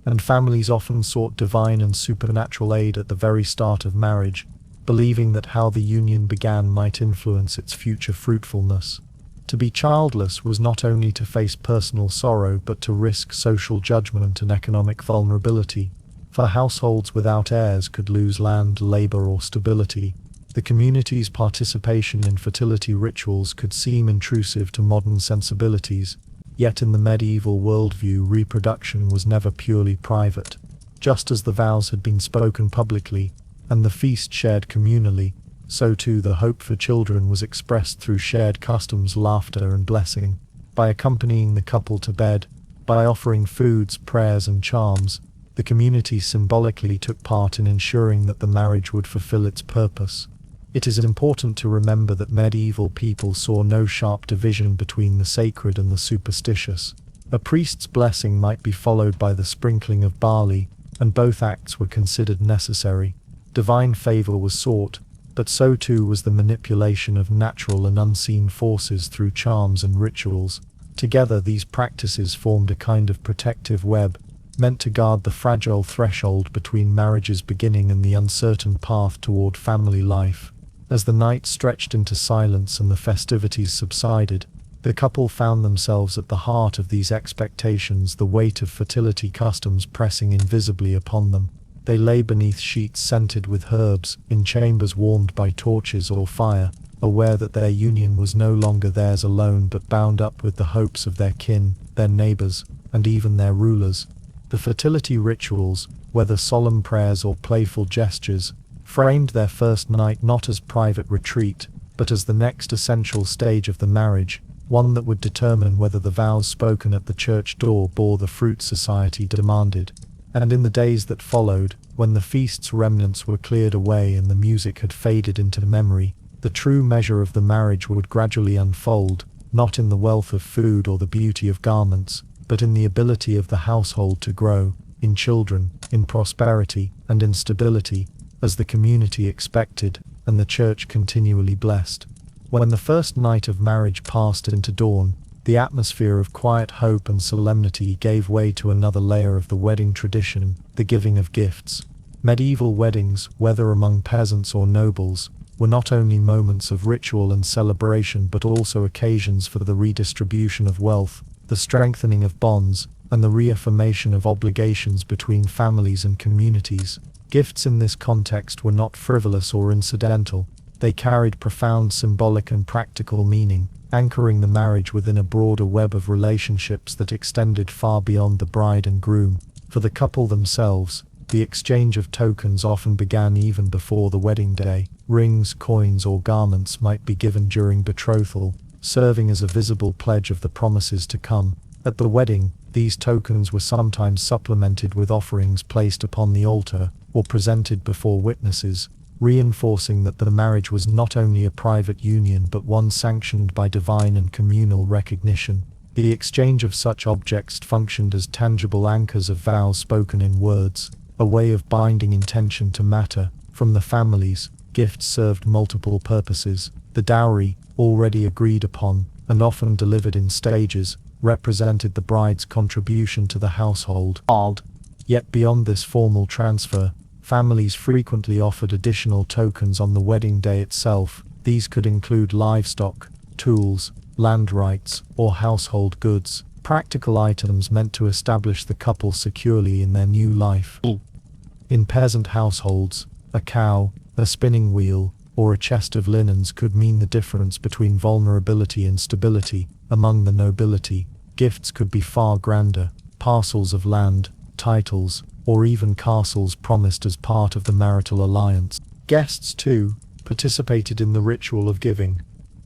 and families often sought divine and supernatural aid at the very start of marriage, believing that how the union began might influence its future fruitfulness. To be childless was not only to face personal sorrow but to risk social judgment and economic vulnerability, for households without heirs could lose land, labor, or stability. The community's participation in fertility rituals could seem intrusive to modern sensibilities, yet in the medieval worldview reproduction was never purely private. Just as the vows had been spoken publicly, and the feast shared communally, so too the hope for children was expressed through shared customs, laughter, and blessing. By accompanying the couple to bed, by offering foods, prayers, and charms, the community symbolically took part in ensuring that the marriage would fulfill its purpose. It is important to remember that medieval people saw no sharp division between the sacred and the superstitious. A priest's blessing might be followed by the sprinkling of barley, and both acts were considered necessary. Divine favor was sought, but so too was the manipulation of natural and unseen forces through charms and rituals. Together these practices formed a kind of protective web, meant to guard the fragile threshold between marriage's beginning and the uncertain path toward family life. As the night stretched into silence and the festivities subsided, the couple found themselves at the heart of these expectations, the weight of fertility customs pressing invisibly upon them. They lay beneath sheets scented with herbs, in chambers warmed by torches or fire, aware that their union was no longer theirs alone but bound up with the hopes of their kin, their neighbors, and even their rulers. The fertility rituals, whether solemn prayers or playful gestures, framed their first night not as private retreat, but as the next essential stage of the marriage, one that would determine whether the vows spoken at the church door bore the fruit society demanded. And in the days that followed, when the feast's remnants were cleared away and the music had faded into memory, the true measure of the marriage would gradually unfold, not in the wealth of food or the beauty of garments, but in the ability of the household to grow, in children, in prosperity, and in stability, as the community expected, and the church continually blessed. When the first night of marriage passed into dawn, the atmosphere of quiet hope and solemnity gave way to another layer of the wedding tradition, the giving of gifts. Medieval weddings, whether among peasants or nobles, were not only moments of ritual and celebration but also occasions for the redistribution of wealth, the strengthening of bonds, and the reaffirmation of obligations between families and communities. Gifts in this context were not frivolous or incidental. They carried profound symbolic and practical meaning, anchoring the marriage within a broader web of relationships that extended far beyond the bride and groom. For the couple themselves, the exchange of tokens often began even before the wedding day. Rings, coins, or garments might be given during betrothal, serving as a visible pledge of the promises to come. At the wedding, these tokens were sometimes supplemented with offerings placed upon the altar, or presented before witnesses, reinforcing that the marriage was not only a private union but one sanctioned by divine and communal recognition. The exchange of such objects functioned as tangible anchors of vows spoken in words, a way of binding intention to matter. From the families, gifts served multiple purposes. The dowry, already agreed upon, and often delivered in stages, represented the bride's contribution to the household. Yet beyond this formal transfer, families frequently offered additional tokens on the wedding day itself. These could include livestock, tools, land rights, or household goods, practical items meant to establish the couple securely in their new life. In peasant households, a cow, a spinning wheel, or a chest of linens could mean the difference between vulnerability and stability. Among the nobility, gifts could be far grander: parcels of land, titles, or even castles promised as part of the marital alliance. Guests, too, participated in the ritual of giving.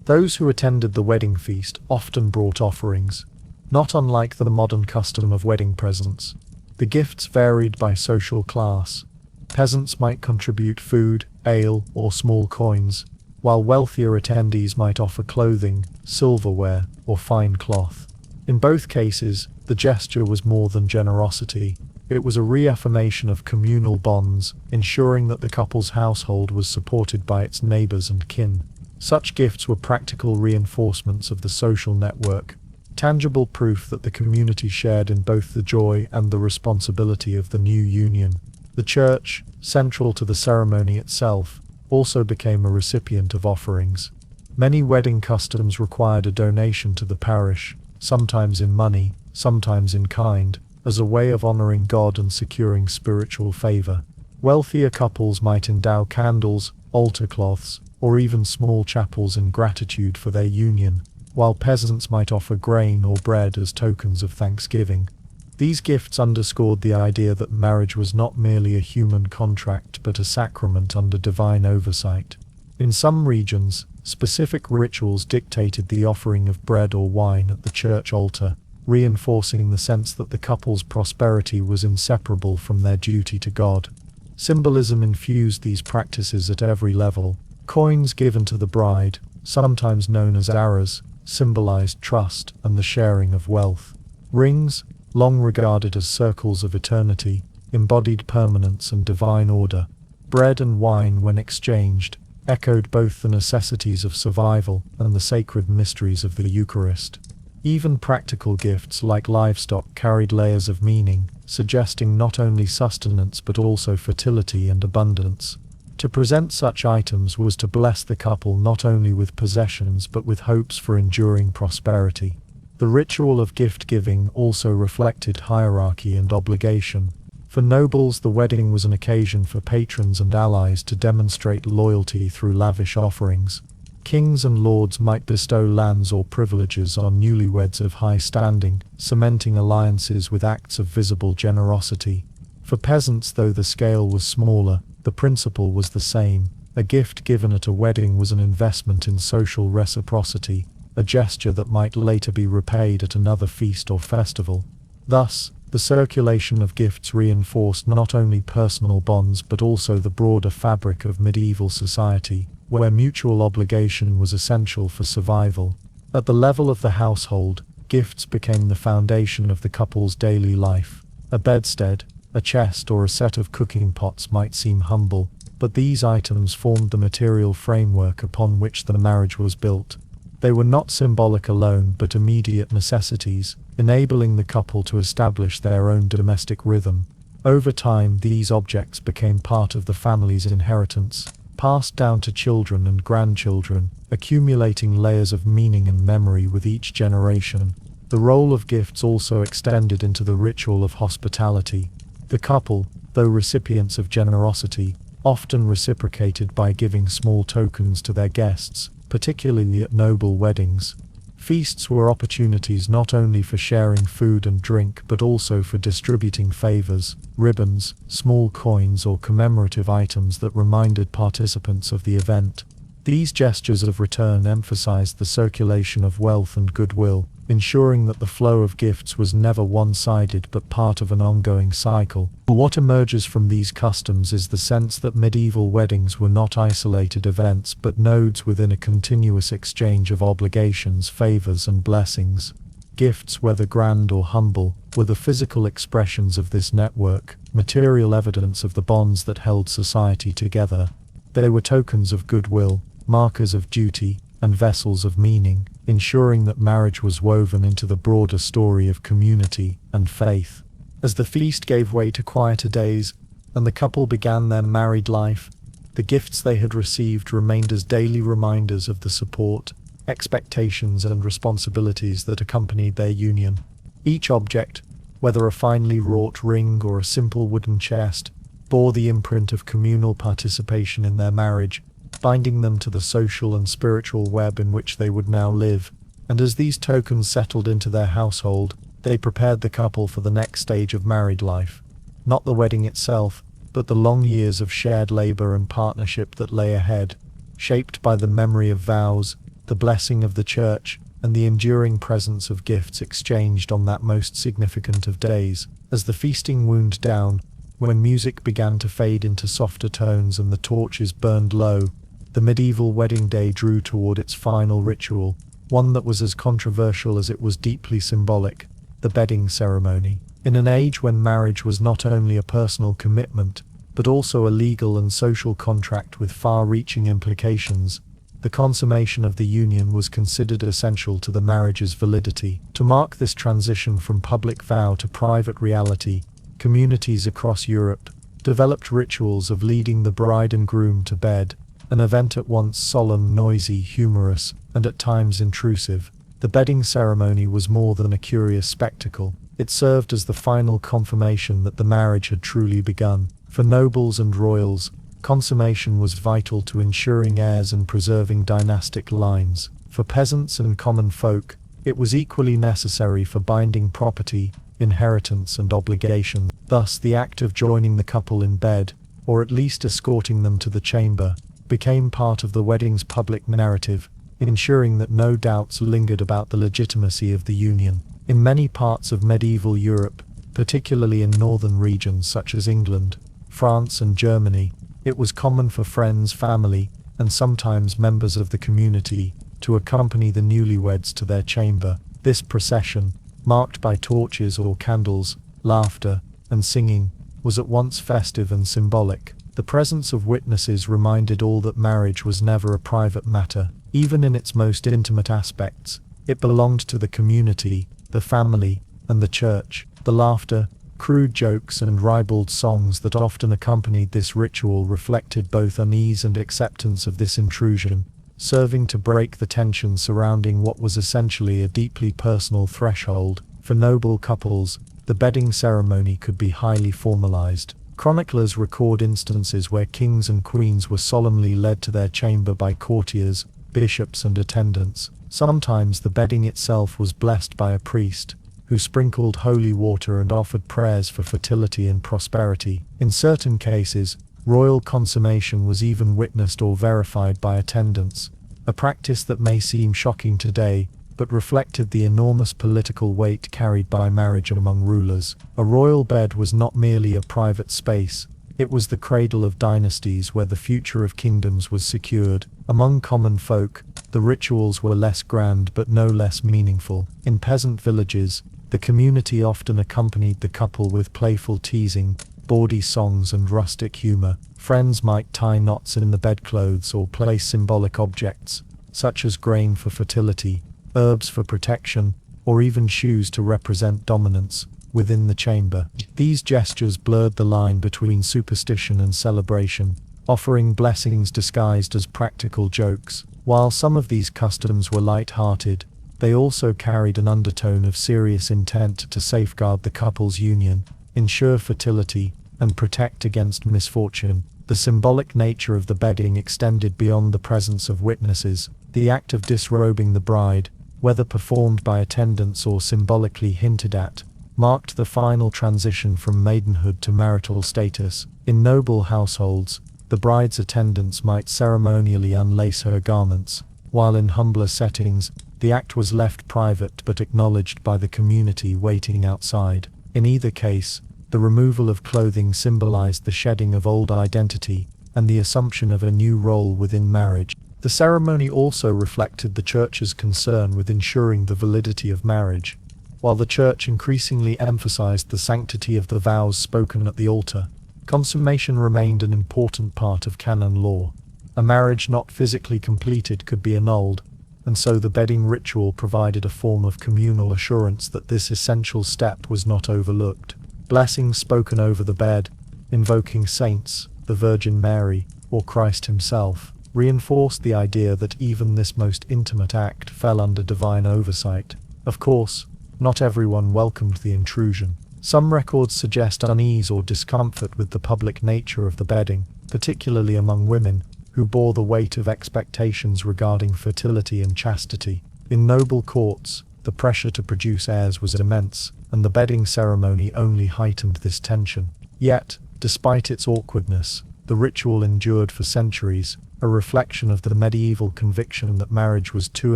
Those who attended the wedding feast often brought offerings, not unlike the modern custom of wedding presents. The gifts varied by social class. Peasants might contribute food, ale, or small coins, while wealthier attendees might offer clothing, silverware, or fine cloth. In both cases, the gesture was more than generosity. It was a reaffirmation of communal bonds, ensuring that the couple's household was supported by its neighbors and kin. Such gifts were practical reinforcements of the social network, tangible proof that the community shared in both the joy and the responsibility of the new union. The church, central to the ceremony itself, also became a recipient of offerings. Many wedding customs required a donation to the parish, sometimes in money, sometimes in kind, as a way of honoring God and securing spiritual favor. Wealthier couples might endow candles, altar cloths, or even small chapels in gratitude for their union, while peasants might offer grain or bread as tokens of thanksgiving. These gifts underscored the idea that marriage was not merely a human contract but a sacrament under divine oversight. In some regions, specific rituals dictated the offering of bread or wine at the church altar, reinforcing the sense that the couple's prosperity was inseparable from their duty to God. Symbolism infused these practices at every level. Coins given to the bride, sometimes known as dowries, symbolized trust and the sharing of wealth. Rings, long regarded as circles of eternity, embodied permanence and divine order. Bread and wine, when exchanged, echoed both the necessities of survival and the sacred mysteries of the Eucharist. Even practical gifts like livestock carried layers of meaning, suggesting not only sustenance but also fertility and abundance. To present such items was to bless the couple not only with possessions but with hopes for enduring prosperity. The ritual of gift-giving also reflected hierarchy and obligation. For nobles, the wedding was an occasion for patrons and allies to demonstrate loyalty through lavish offerings. Kings and lords might bestow lands or privileges on newlyweds of high standing, cementing alliances with acts of visible generosity. For peasants, though the scale was smaller, the principle was the same. A gift given at a wedding was an investment in social reciprocity, a gesture that might later be repaid at another feast or festival. Thus, the circulation of gifts reinforced not only personal bonds but also the broader fabric of medieval society, where mutual obligation was essential for survival. At the level of the household, gifts became the foundation of the couple's daily life. A bedstead, a chest, or a set of cooking pots might seem humble, but these items formed the material framework upon which the marriage was built. They were not symbolic alone but immediate necessities, enabling the couple to establish their own domestic rhythm. Over time, these objects became part of the family's inheritance, passed down to children and grandchildren, accumulating layers of meaning and memory with each generation. The role of gifts also extended into the ritual of hospitality. The couple, though recipients of generosity, often reciprocated by giving small tokens to their guests, particularly at noble weddings. Feasts were opportunities not only for sharing food and drink but also for distributing favors, ribbons, small coins, or commemorative items that reminded participants of the event. These gestures of return emphasized the circulation of wealth and goodwill, ensuring that the flow of gifts was never one-sided but part of an ongoing cycle. What emerges from these customs is the sense that medieval weddings were not isolated events but nodes within a continuous exchange of obligations, favors, and blessings. Gifts, whether grand or humble, were the physical expressions of this network, material evidence of the bonds that held society together. They were tokens of goodwill, markers of duty, and vessels of meaning, ensuring that marriage was woven into the broader story of community and faith. As the feast gave way to quieter days, and the couple began their married life, the gifts they had received remained as daily reminders of the support, expectations, and responsibilities that accompanied their union. Each object, whether a finely wrought ring or a simple wooden chest, bore the imprint of communal participation in their marriage, binding them to the social and spiritual web in which they would now live. And as these tokens settled into their household, they prepared the couple for the next stage of married life. Not the wedding itself, but the long years of shared labor and partnership that lay ahead. shaped by the memory of vows, the blessing of the church, and the enduring presence of gifts exchanged on that most significant of days. As the feasting wound down, when music began to fade into softer tones and the torches burned low, the medieval wedding day drew toward its final ritual, one that was as controversial as it was deeply symbolic: the bedding ceremony. In an age when marriage was not only a personal commitment, but also a legal and social contract with far-reaching implications, the consummation of the union was considered essential to the marriage's validity. To mark this transition from public vow to private reality, communities across Europe developed rituals of leading the bride and groom to bed, an event at once solemn, noisy, humorous, and at times intrusive. The bedding ceremony was more than a curious spectacle. It served as the final confirmation that the marriage had truly begun. For nobles and royals, consummation was vital to ensuring heirs and preserving dynastic lines. For peasants and common folk, it was equally necessary for binding property, inheritance, and obligation. Thus, the act of joining the couple in bed, or at least escorting them to the chamber, became part of the wedding's public narrative, ensuring that no doubts lingered about the legitimacy of the union. In many parts of medieval Europe, particularly in northern regions such as England, France, and Germany, it was common for friends, family, and sometimes members of the community to accompany the newlyweds to their chamber. This procession, marked by torches or candles, laughter, and singing, was at once festive and symbolic. The presence of witnesses reminded all that marriage was never a private matter. Even in its most intimate aspects, it belonged to the community, the family, and the church. The laughter, crude jokes, and ribald songs that often accompanied this ritual reflected both unease and acceptance of this intrusion, serving to break the tension surrounding what was essentially a deeply personal threshold. For noble couples, the bedding ceremony could be highly formalized. Chroniclers record instances where kings and queens were solemnly led to their chamber by courtiers, bishops, and attendants. Sometimes the bedding itself was blessed by a priest, who sprinkled holy water and offered prayers for fertility and prosperity. In certain cases, royal consummation was even witnessed or verified by attendants, a practice that may seem shocking today, but reflected the enormous political weight carried by marriage among rulers. A royal bed was not merely a private space, it was the cradle of dynasties where the future of kingdoms was secured. Among common folk, the rituals were less grand but no less meaningful. In peasant villages, the community often accompanied the couple with playful teasing, bawdy songs, and rustic humor. Friends might tie knots in the bedclothes or place symbolic objects, such as grain for fertility, herbs for protection, or even shoes to represent dominance, within the chamber. These gestures blurred the line between superstition and celebration, offering blessings disguised as practical jokes. While some of these customs were light-hearted, they also carried an undertone of serious intent to safeguard the couple's union, ensure fertility, and protect against misfortune. The symbolic nature of the bedding extended beyond the presence of witnesses. The act of disrobing the bride, whether performed by attendants or symbolically hinted at, marked the final transition from maidenhood to marital status. In noble households, the bride's attendants might ceremonially unlace her garments, while in humbler settings, the act was left private but acknowledged by the community waiting outside. In either case, the removal of clothing symbolized the shedding of old identity and the assumption of a new role within marriage. The ceremony also reflected the Church's concern with ensuring the validity of marriage. While the Church increasingly emphasized the sanctity of the vows spoken at the altar, consummation remained an important part of canon law. A marriage not physically completed could be annulled, and so the bedding ritual provided a form of communal assurance that this essential step was not overlooked. Blessings spoken over the bed, invoking saints, the Virgin Mary, or Christ himself, reinforced the idea that even this most intimate act fell under divine oversight. Of course, not everyone welcomed the intrusion. Some records suggest unease or discomfort with the public nature of the bedding, particularly among women, who bore the weight of expectations regarding fertility and chastity. In noble courts, the pressure to produce heirs was immense, and the bedding ceremony only heightened this tension. Yet, despite its awkwardness, the ritual endured for centuries, a reflection of the medieval conviction that marriage was too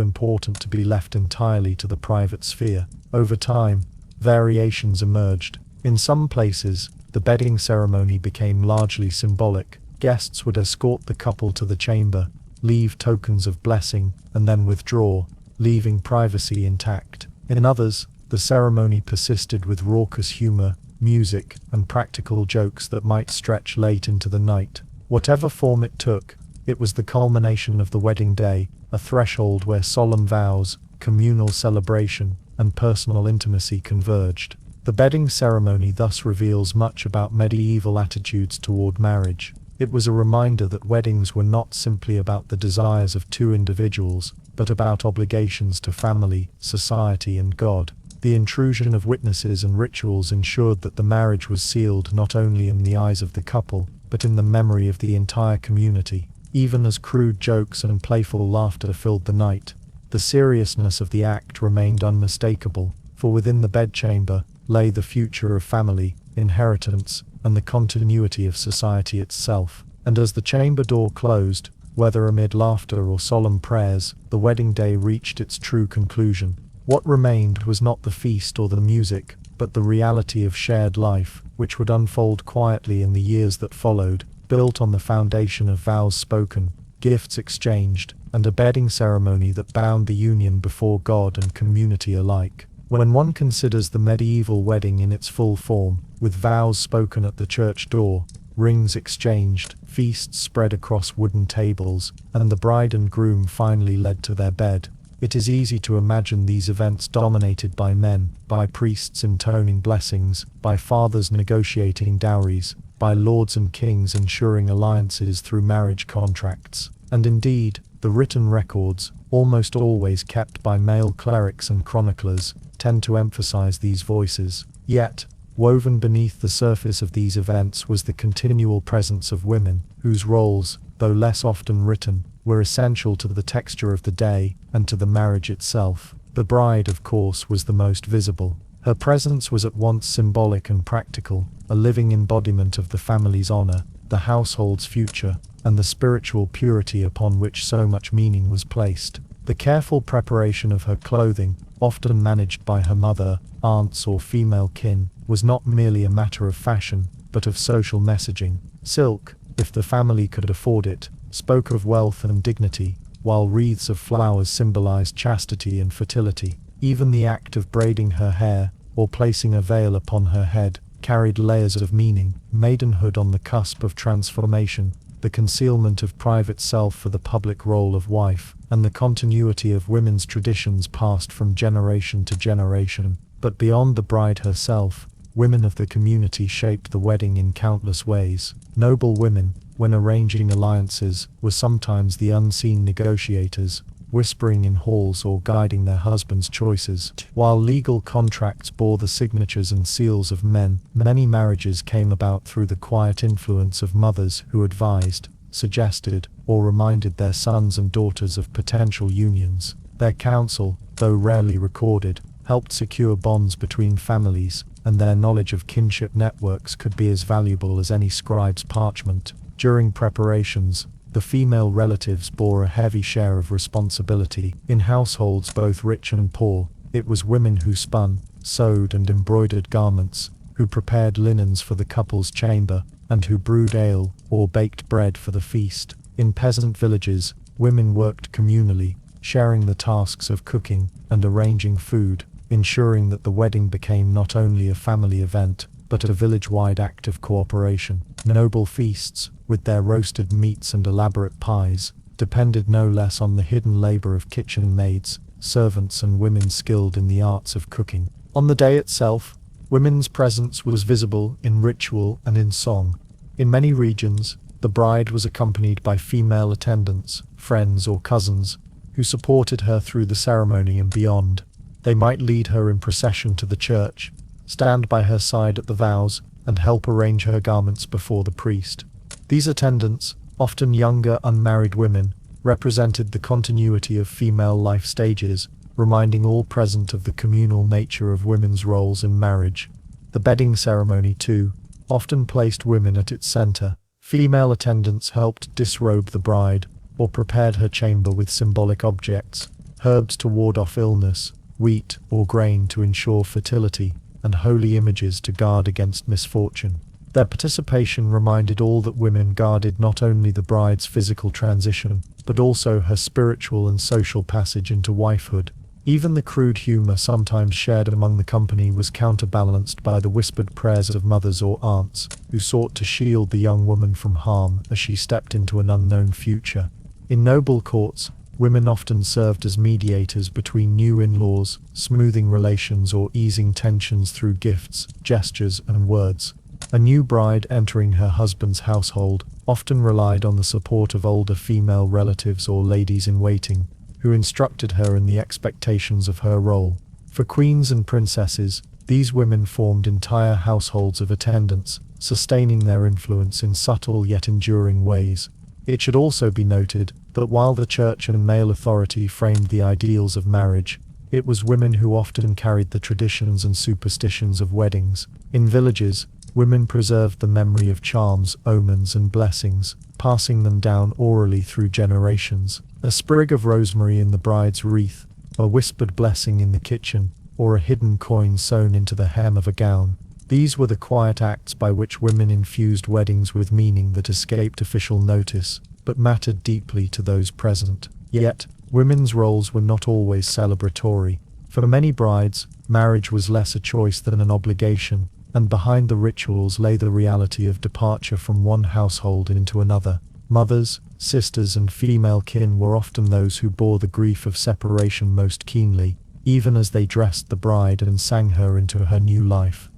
important to be left entirely to the private sphere. Over time, variations emerged. In some places, the bedding ceremony became largely symbolic. Guests would escort the couple to the chamber, leave tokens of blessing, and then withdraw, leaving privacy intact. In others, the ceremony persisted with raucous humor, music, and practical jokes that might stretch late into the night. Whatever form it took, it was the culmination of the wedding day, a threshold where solemn vows, communal celebration, and personal intimacy converged. The bedding ceremony thus reveals much about medieval attitudes toward marriage. It was a reminder that weddings were not simply about the desires of two individuals, but about obligations to family, society, and God. The intrusion of witnesses and rituals ensured that the marriage was sealed not only in the eyes of the couple, but in the memory of the entire community. Even as crude jokes and playful laughter filled the night, the seriousness of the act remained unmistakable, for within the bedchamber lay the future of family, inheritance, and the continuity of society itself. And as the chamber door closed, whether amid laughter or solemn prayers, the wedding day reached its true conclusion. What remained was not the feast or the music, but the reality of shared life, which would unfold quietly in the years that followed, built on the foundation of vows spoken, gifts exchanged, and a bedding ceremony that bound the union before God and community alike. When one considers the medieval wedding in its full form, with vows spoken at the church door, rings exchanged, feasts spread across wooden tables, and the bride and groom finally led to their bed, it is easy to imagine these events dominated by men, by priests intoning blessings, by fathers negotiating dowries, by lords and kings ensuring alliances through marriage contracts. And indeed, the written records, almost always kept by male clerics and chroniclers, tend to emphasize these voices. Yet, woven beneath the surface of these events was the continual presence of women, whose roles, though less often written, were essential to the texture of the day and to the marriage itself. The bride, of course, was the most visible. Her presence was at once symbolic and practical, a living embodiment of the family's honor, the household's future, and the spiritual purity upon which so much meaning was placed. The careful preparation of her clothing, often managed by her mother, aunts, or female kin, was not merely a matter of fashion, but of social messaging. Silk, if the family could afford it, spoke of wealth and dignity, while wreaths of flowers symbolized chastity and fertility. Even the act of braiding her hair, or placing a veil upon her head, carried layers of meaning: maidenhood on the cusp of transformation, the concealment of private self for the public role of wife, and the continuity of women's traditions passed from generation to generation. But beyond the bride herself, women of the community shaped the wedding in countless ways. Noble women, when arranging alliances, were sometimes the unseen negotiators, whispering in halls or guiding their husbands' choices. While legal contracts bore the signatures and seals of men, many marriages came about through the quiet influence of mothers who advised, suggested, or reminded their sons and daughters of potential unions. Their counsel, though rarely recorded, helped secure bonds between families, and their knowledge of kinship networks could be as valuable as any scribe's parchment. During preparations, the female relatives bore a heavy share of responsibility. In households both rich and poor, it was women who spun, sewed, and embroidered garments, who prepared linens for the couple's chamber, and who brewed ale or baked bread for the feast. In peasant villages, women worked communally, sharing the tasks of cooking and arranging food, ensuring that the wedding became not only a family event, but a village-wide act of cooperation. Noble feasts, with their roasted meats and elaborate pies, depended no less on the hidden labor of kitchen maids, servants, and women skilled in the arts of cooking. On the day itself, women's presence was visible in ritual and in song. In many regions, the bride was accompanied by female attendants, friends or cousins, who supported her through the ceremony and beyond. They might lead her in procession to the church, stand by her side at the vows, and help arrange her garments before the priest. These attendants, often younger unmarried women, represented the continuity of female life stages, reminding all present of the communal nature of women's roles in marriage. The bedding ceremony, too, often placed women at its center. Female attendants helped disrobe the bride, or prepared her chamber with symbolic objects, herbs to ward off illness, wheat or grain to ensure fertility, and holy images to guard against misfortune. Their participation reminded all that women guarded not only the bride's physical transition, but also her spiritual and social passage into wifehood. Even the crude humor sometimes shared among the company was counterbalanced by the whispered prayers of mothers or aunts, who sought to shield the young woman from harm as she stepped into an unknown future. In noble courts, women often served as mediators between new in-laws, smoothing relations or easing tensions through gifts, gestures, and words. A new bride entering her husband's household often relied on the support of older female relatives or ladies-in-waiting, who instructed her in the expectations of her role. For queens and princesses, these women formed entire households of attendants, sustaining their influence in subtle yet enduring ways. It should also be noted that while the church and male authority framed the ideals of marriage, it was women who often carried the traditions and superstitions of weddings. In villages, women preserved the memory of charms, omens, and blessings, passing them down orally through generations. A sprig of rosemary in the bride's wreath, a whispered blessing in the kitchen, or a hidden coin sewn into the hem of a gown. These were the quiet acts by which women infused weddings with meaning that escaped official notice, but mattered deeply to those present. Yet, women's roles were not always celebratory. For many brides, marriage was less a choice than an obligation, and behind the rituals lay the reality of departure from one household into another. Mothers, sisters, and female kin were often those who bore the grief of separation most keenly, even as they dressed the bride and sang her into her new life.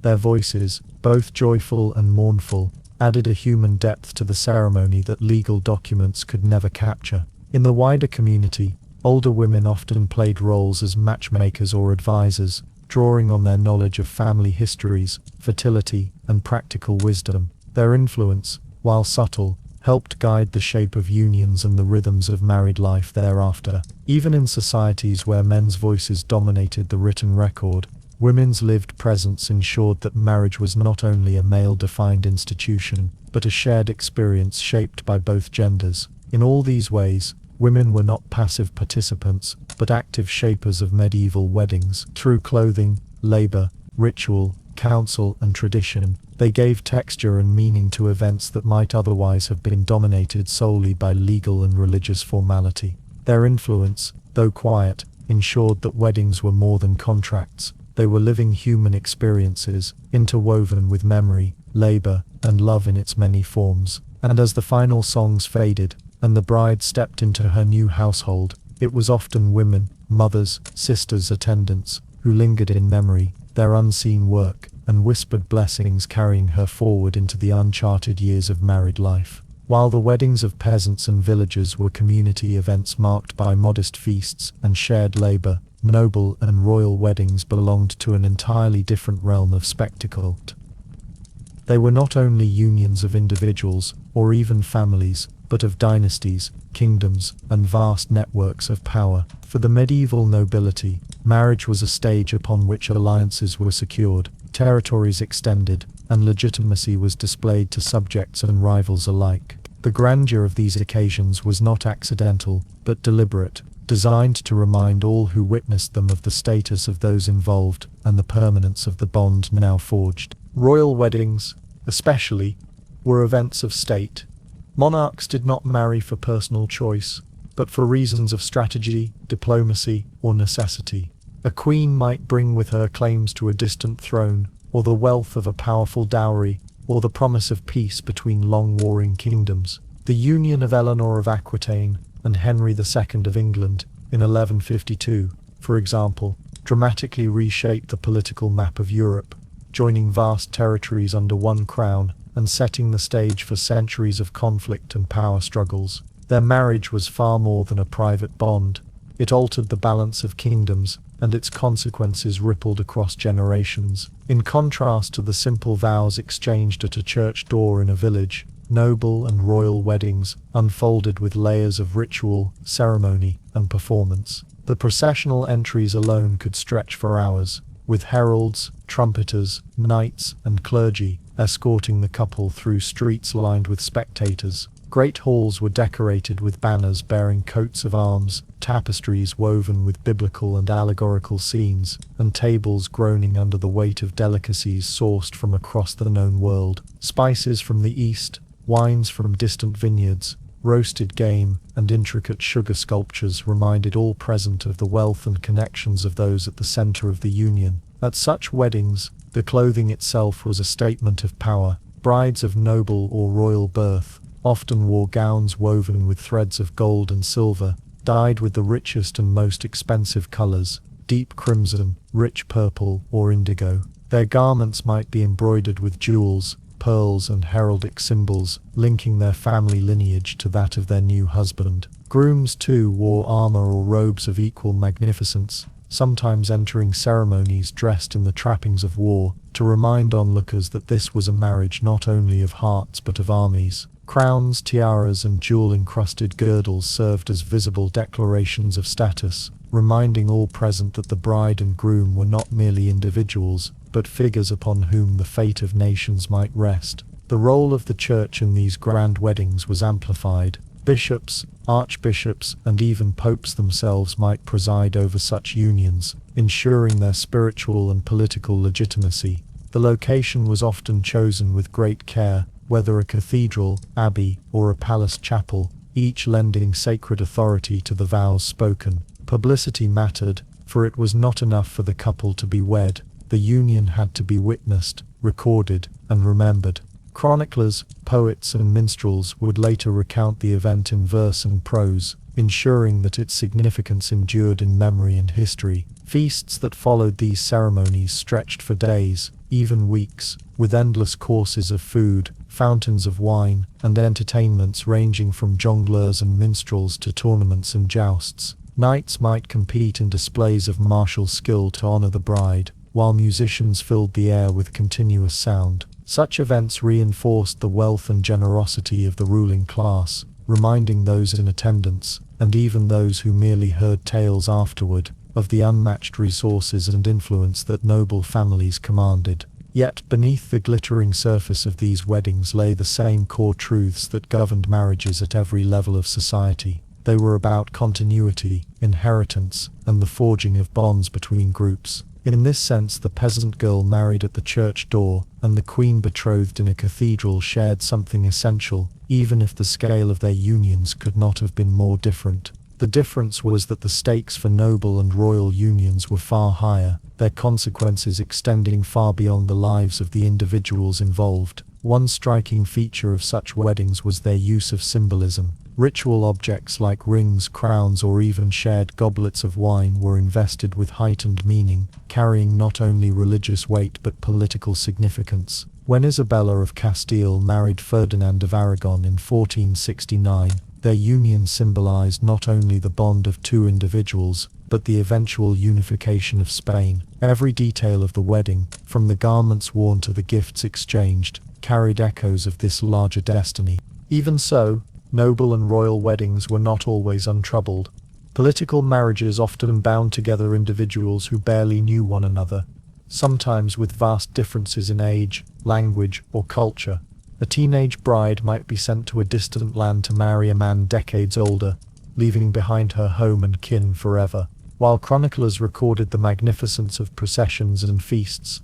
Their voices, both joyful and mournful, added a human depth to the ceremony that legal documents could never capture. In the wider community, older women often played roles as matchmakers or advisors, drawing on their knowledge of family histories, fertility, and practical wisdom. Their influence, while subtle, helped guide the shape of unions and the rhythms of married life thereafter. Even in societies where men's voices dominated the written record, women's lived presence ensured that marriage was not only a male-defined institution, but a shared experience shaped by both genders. In all these ways, women were not passive participants, but active shapers of medieval weddings. Through clothing, labor, ritual, counsel, and tradition, they gave texture and meaning to events that might otherwise have been dominated solely by legal and religious formality. Their influence, though quiet, ensured that weddings were more than contracts. They were living human experiences, interwoven with memory, labor, and love in its many forms. And as the final songs faded, and the bride stepped into her new household, it was often women, mothers, sisters, attendants, who lingered in memory, their unseen work, and whispered blessings carrying her forward into the uncharted years of married life. While the weddings of peasants and villagers were community events marked by modest feasts and shared labor, noble and royal weddings belonged to an entirely different realm of spectacle. They were not only unions of individuals, or even families, but of dynasties, kingdoms, and vast networks of power. For the medieval nobility, marriage was a stage upon which alliances were secured, territories extended, and legitimacy was displayed to subjects and rivals alike. The grandeur of these occasions was not accidental, but deliberate, designed to remind all who witnessed them of the status of those involved and the permanence of the bond now forged. Royal weddings, especially, were events of state. Monarchs did not marry for personal choice, but for reasons of strategy, diplomacy, or necessity. A queen might bring with her claims to a distant throne, or the wealth of a powerful dowry, or the promise of peace between long-warring kingdoms. The union of Eleanor of Aquitaine and Henry II of England in 1152, for example, dramatically reshaped the political map of Europe, joining vast territories under one crown and setting the stage for centuries of conflict and power struggles. Their marriage was far more than a private bond. It altered the balance of kingdoms, and its consequences rippled across generations. In contrast to the simple vows exchanged at a church door in a village, noble and royal weddings unfolded with layers of ritual, ceremony, and performance. The processional entries alone could stretch for hours, with heralds, trumpeters, knights, and clergy escorting the couple through streets lined with spectators. Great halls were decorated with banners bearing coats of arms, tapestries woven with biblical and allegorical scenes, and tables groaning under the weight of delicacies sourced from across the known world. Spices from the east, wines from distant vineyards, roasted game, and intricate sugar sculptures reminded all present of the wealth and connections of those at the center of the union. At such weddings, the clothing itself was a statement of power. Brides of noble or royal birth often wore gowns woven with threads of gold and silver, dyed with the richest and most expensive colors, deep crimson, rich purple, or indigo. Their garments might be embroidered with jewels, pearls, and heraldic symbols, linking their family lineage to that of their new husband. Grooms, too, wore armor or robes of equal magnificence, sometimes entering ceremonies dressed in the trappings of war, to remind onlookers that this was a marriage not only of hearts but of armies. Crowns, tiaras, and jewel-encrusted girdles served as visible declarations of status, reminding all present that the bride and groom were not merely individuals, but figures upon whom the fate of nations might rest. The role of the church in these grand weddings was amplified. Bishops, archbishops, and even popes themselves might preside over such unions, ensuring their spiritual and political legitimacy. The location was often chosen with great care, whether a cathedral, abbey, or a palace chapel, each lending sacred authority to the vows spoken. Publicity mattered, for it was not enough for the couple to be wed. The union had to be witnessed, recorded, and remembered. Chroniclers, poets, and minstrels would later recount the event in verse and prose, ensuring that its significance endured in memory and history. Feasts that followed these ceremonies stretched for days, even weeks, with endless courses of food, fountains of wine, and entertainments ranging from jongleurs and minstrels to tournaments and jousts. Knights might compete in displays of martial skill to honor the bride, while musicians filled the air with continuous sound. Such events reinforced the wealth and generosity of the ruling class, reminding those in attendance, and even those who merely heard tales afterward, of the unmatched resources and influence that noble families commanded. Yet beneath the glittering surface of these weddings lay the same core truths that governed marriages at every level of society. They were about continuity, inheritance, and the forging of bonds between groups. In this sense, the peasant girl married at the church door, and the queen betrothed in a cathedral shared something essential, even if the scale of their unions could not have been more different. The difference was that the stakes for noble and royal unions were far higher, their consequences extending far beyond the lives of the individuals involved. One striking feature of such weddings was their use of symbolism. Ritual objects like rings, crowns, or even shared goblets of wine were invested with heightened meaning, carrying not only religious weight but political significance. When Isabella of Castile married Ferdinand of Aragon in 1469, their union symbolized not only the bond of two individuals, but the eventual unification of Spain. Every detail of the wedding, from the garments worn to the gifts exchanged, carried echoes of this larger destiny. Even so, noble and royal weddings were not always untroubled. Political marriages often bound together individuals who barely knew one another, sometimes with vast differences in age, language, or culture. A teenage bride might be sent to a distant land to marry a man decades older, leaving behind her home and kin forever. While chroniclers recorded the magnificence of processions and feasts,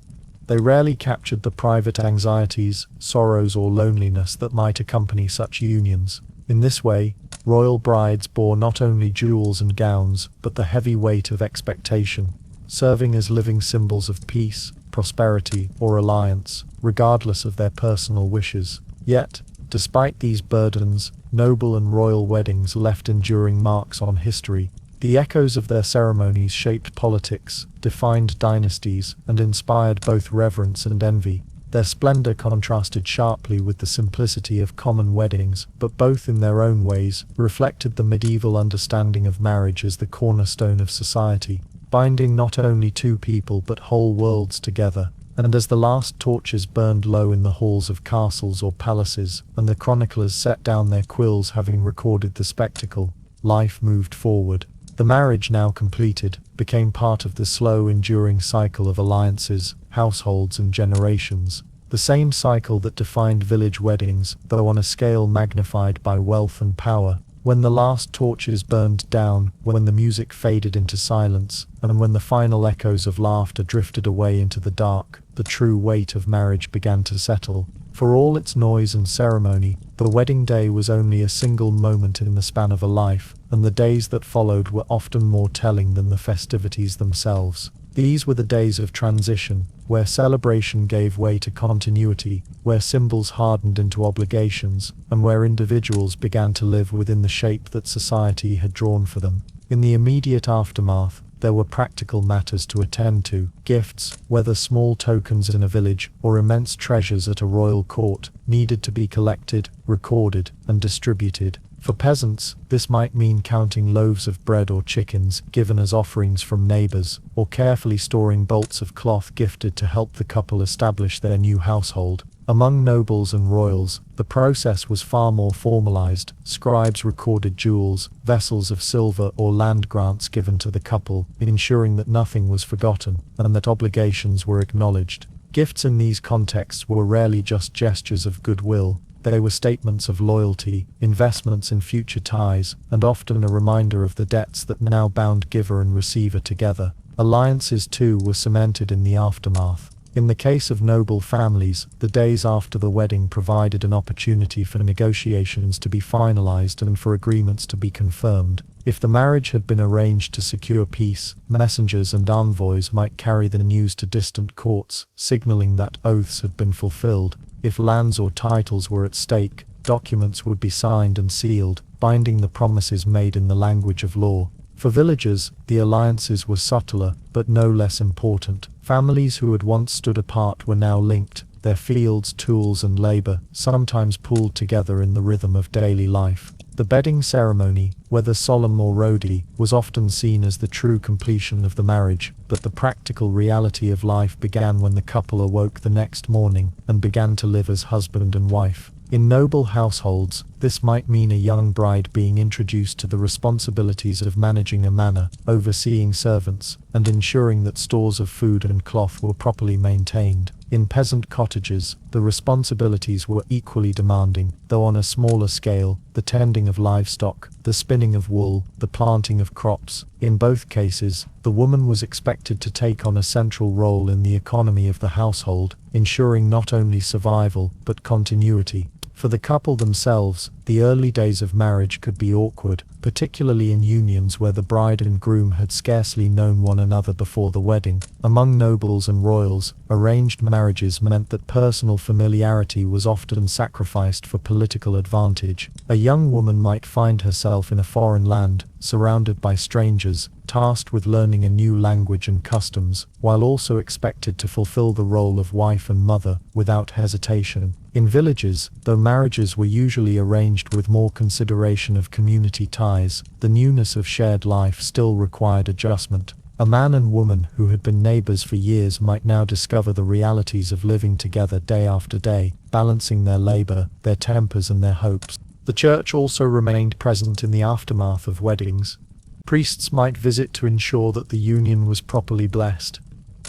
they rarely captured the private anxieties, sorrows, or loneliness that might accompany such unions. In this way, royal brides bore not only jewels and gowns, but the heavy weight of expectation, serving as living symbols of peace, prosperity, or alliance, regardless of their personal wishes. Yet, despite these burdens, noble and royal weddings left enduring marks on history. The echoes of their ceremonies shaped politics, defined dynasties, and inspired both reverence and envy. Their splendor contrasted sharply with the simplicity of common weddings, but both in their own ways reflected the medieval understanding of marriage as the cornerstone of society, binding not only two people but whole worlds together. And as the last torches burned low in the halls of castles or palaces, and the chroniclers set down their quills having recorded the spectacle, life moved forward. The marriage, now completed, became part of the slow, enduring cycle of alliances, households, and generations. the same cycle that defined village weddings, though on a scale magnified by wealth and power. When the last torches burned down, when the music faded into silence, and when the final echoes of laughter drifted away into the dark, the true weight of marriage began to settle. For all its noise and ceremony, the wedding day was only a single moment in the span of a life, and the days that followed were often more telling than the festivities themselves. These were the days of transition, where celebration gave way to continuity, where symbols hardened into obligations, and where individuals began to live within the shape that society had drawn for them. In the immediate aftermath, there were practical matters to attend to. Gifts, whether small tokens in a village or immense treasures at a royal court, needed to be collected, recorded, and distributed. For peasants, this might mean counting loaves of bread or chickens given as offerings from neighbors, or carefully storing bolts of cloth gifted to help the couple establish their new household. Among nobles and royals, the process was far more formalized. Scribes recorded jewels, vessels of silver, or land grants given to the couple, ensuring that nothing was forgotten, and that obligations were acknowledged. Gifts in these contexts were rarely just gestures of goodwill. They were statements of loyalty, investments in future ties, and often a reminder of the debts that now bound giver and receiver together. Alliances too were cemented in the aftermath. In the case of noble families, the days after the wedding provided an opportunity for negotiations to be finalized and for agreements to be confirmed. If the marriage had been arranged to secure peace, messengers and envoys might carry the news to distant courts, signaling that oaths had been fulfilled. If lands or titles were at stake, documents would be signed and sealed, binding the promises made in the language of law. For villagers, the alliances were subtler, but no less important. Families who had once stood apart were now linked, their fields, tools, and labor sometimes pooled together in the rhythm of daily life. The bedding ceremony, whether solemn or rowdy, was often seen as the true completion of the marriage, but the practical reality of life began when the couple awoke the next morning and began to live as husband and wife. In noble households, this might mean a young bride being introduced to the responsibilities of managing a manor, overseeing servants, and ensuring that stores of food and cloth were properly maintained. In peasant cottages, the responsibilities were equally demanding, though on a smaller scale: the tending of livestock, the spinning of wool, the planting of crops. In both cases, the woman was expected to take on a central role in the economy of the household, ensuring not only survival, but continuity. For the couple themselves, the early days of marriage could be awkward, particularly in unions where the bride and groom had scarcely known one another before the wedding. Among nobles and royals, arranged marriages meant that personal familiarity was often sacrificed for political advantage. A young woman might find herself in a foreign land, surrounded by strangers, tasked with learning a new language and customs, while also expected to fulfill the role of wife and mother without hesitation. In villages, though marriages were usually arranged with more consideration of community ties, the newness of shared life still required adjustment. A man and woman who had been neighbors for years might now discover the realities of living together day after day, balancing their labor, their tempers, and their hopes. The church also remained present in the aftermath of weddings. Priests might visit to ensure that the union was properly blessed,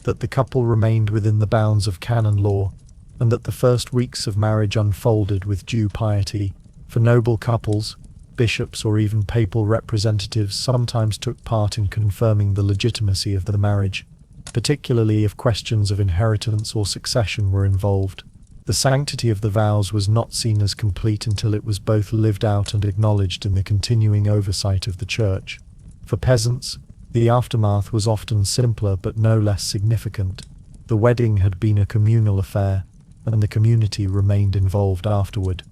that the couple remained within the bounds of canon law, and that the first weeks of marriage unfolded with due piety. For noble couples, bishops or even papal representatives sometimes took part in confirming the legitimacy of the marriage, particularly if questions of inheritance or succession were involved. The sanctity of the vows was not seen as complete until it was both lived out and acknowledged in the continuing oversight of the church. For peasants, the aftermath was often simpler but no less significant. The wedding had been a communal affair, and the community remained involved afterward.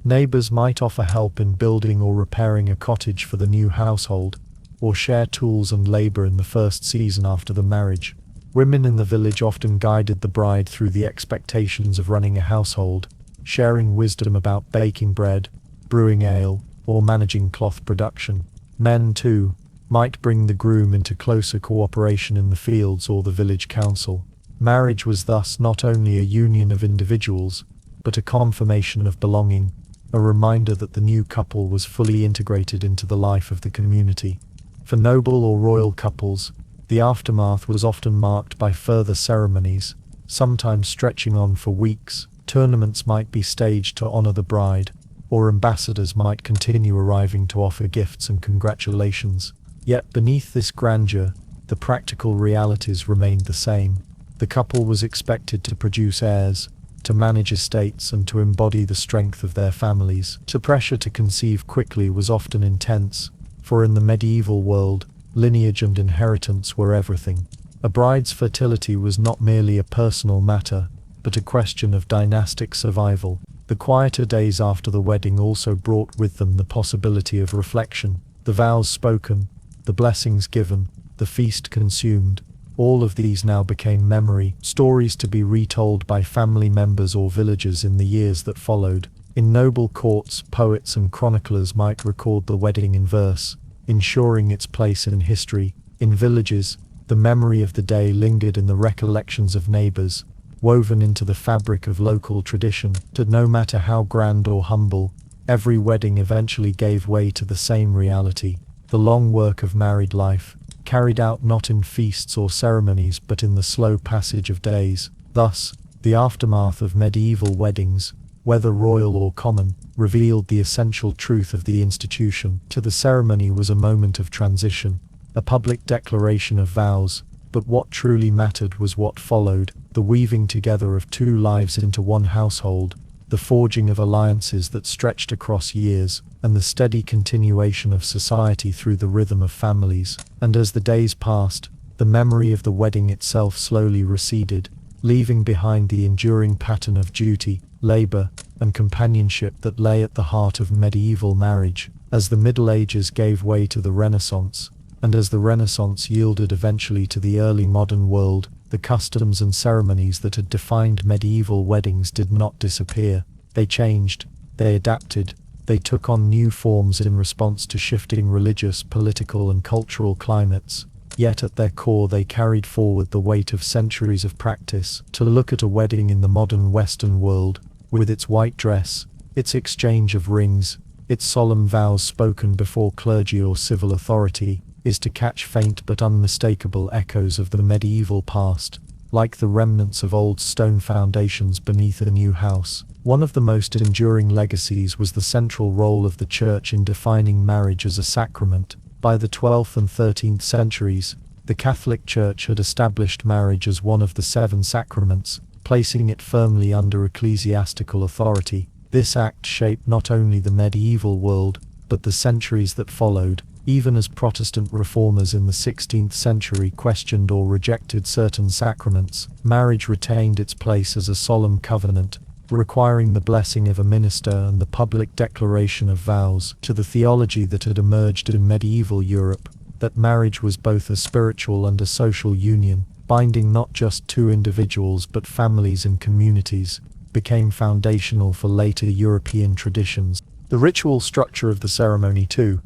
Neighbors might offer help in building or repairing a cottage for the new household, or share tools and labor in the first season after the marriage. Women in the village often guided the bride through the expectations of running a household, sharing wisdom about baking bread, brewing ale, or managing cloth production. Men, too, might bring the groom into closer cooperation in the fields or the village council. Marriage was thus not only a union of individuals, but a confirmation of belonging, a reminder that the new couple was fully integrated into the life of the community. For noble or royal couples, the aftermath was often marked by further ceremonies, sometimes stretching on for weeks. Tournaments might be staged to honor the bride, or ambassadors might continue arriving to offer gifts and congratulations. Yet beneath this grandeur, the practical realities remained the same. The couple was expected to produce heirs, to manage estates, and to embody the strength of their families. The pressure to conceive quickly was often intense, for in the medieval world, lineage and inheritance were everything. A bride's fertility was not merely a personal matter, but a question of dynastic survival. The quieter days after the wedding also brought with them the possibility of reflection. The vows spoken, the blessings given, the feast consumed, all of these now became memory, stories to be retold by family members or villagers in the years that followed. In noble courts, poets and chroniclers might record the wedding in verse, ensuring its place in history. In villages, the memory of the day lingered in the recollections of neighbors, woven into the fabric of local tradition. That no matter how grand or humble, every wedding eventually gave way to the same reality: the long work of married life, carried out not in feasts or ceremonies but in the slow passage of days. Thus, the aftermath of medieval weddings, whether royal or common, revealed the essential truth of the institution. To the ceremony was a moment of transition, a public declaration of vows, but what truly mattered was what followed: the weaving together of two lives into one household, the forging of alliances that stretched across years, and the steady continuation of society through the rhythm of families. And as the days passed, the memory of the wedding itself slowly receded, leaving behind the enduring pattern of duty, labor, and companionship that lay at the heart of medieval marriage. As the Middle Ages gave way to the Renaissance, and as the Renaissance yielded eventually to the early modern world, the customs and ceremonies that had defined medieval weddings did not disappear. They changed, they adapted, they took on new forms in response to shifting religious, political, and cultural climates. Yet at their core they carried forward the weight of centuries of practice. To look at a wedding in the modern Western world, with its white dress, its exchange of rings, its solemn vows spoken before clergy or civil authority, is to catch faint but unmistakable echoes of the medieval past, like the remnants of old stone foundations beneath a new house. One of the most enduring legacies was the central role of the Church in defining marriage as a sacrament. By the 12th and 13th centuries, the Catholic Church had established marriage as one of the 7 sacraments, placing it firmly under ecclesiastical authority. This act shaped not only the medieval world, but the centuries that followed. Even as Protestant reformers in the 16th century questioned or rejected certain sacraments, marriage retained its place as a solemn covenant, requiring the blessing of a minister and the public declaration of vows. To the theology that had emerged in medieval Europe, that marriage was both a spiritual and a social union, binding not just two individuals but families and communities, became foundational for later European traditions. The ritual structure of the ceremony, too,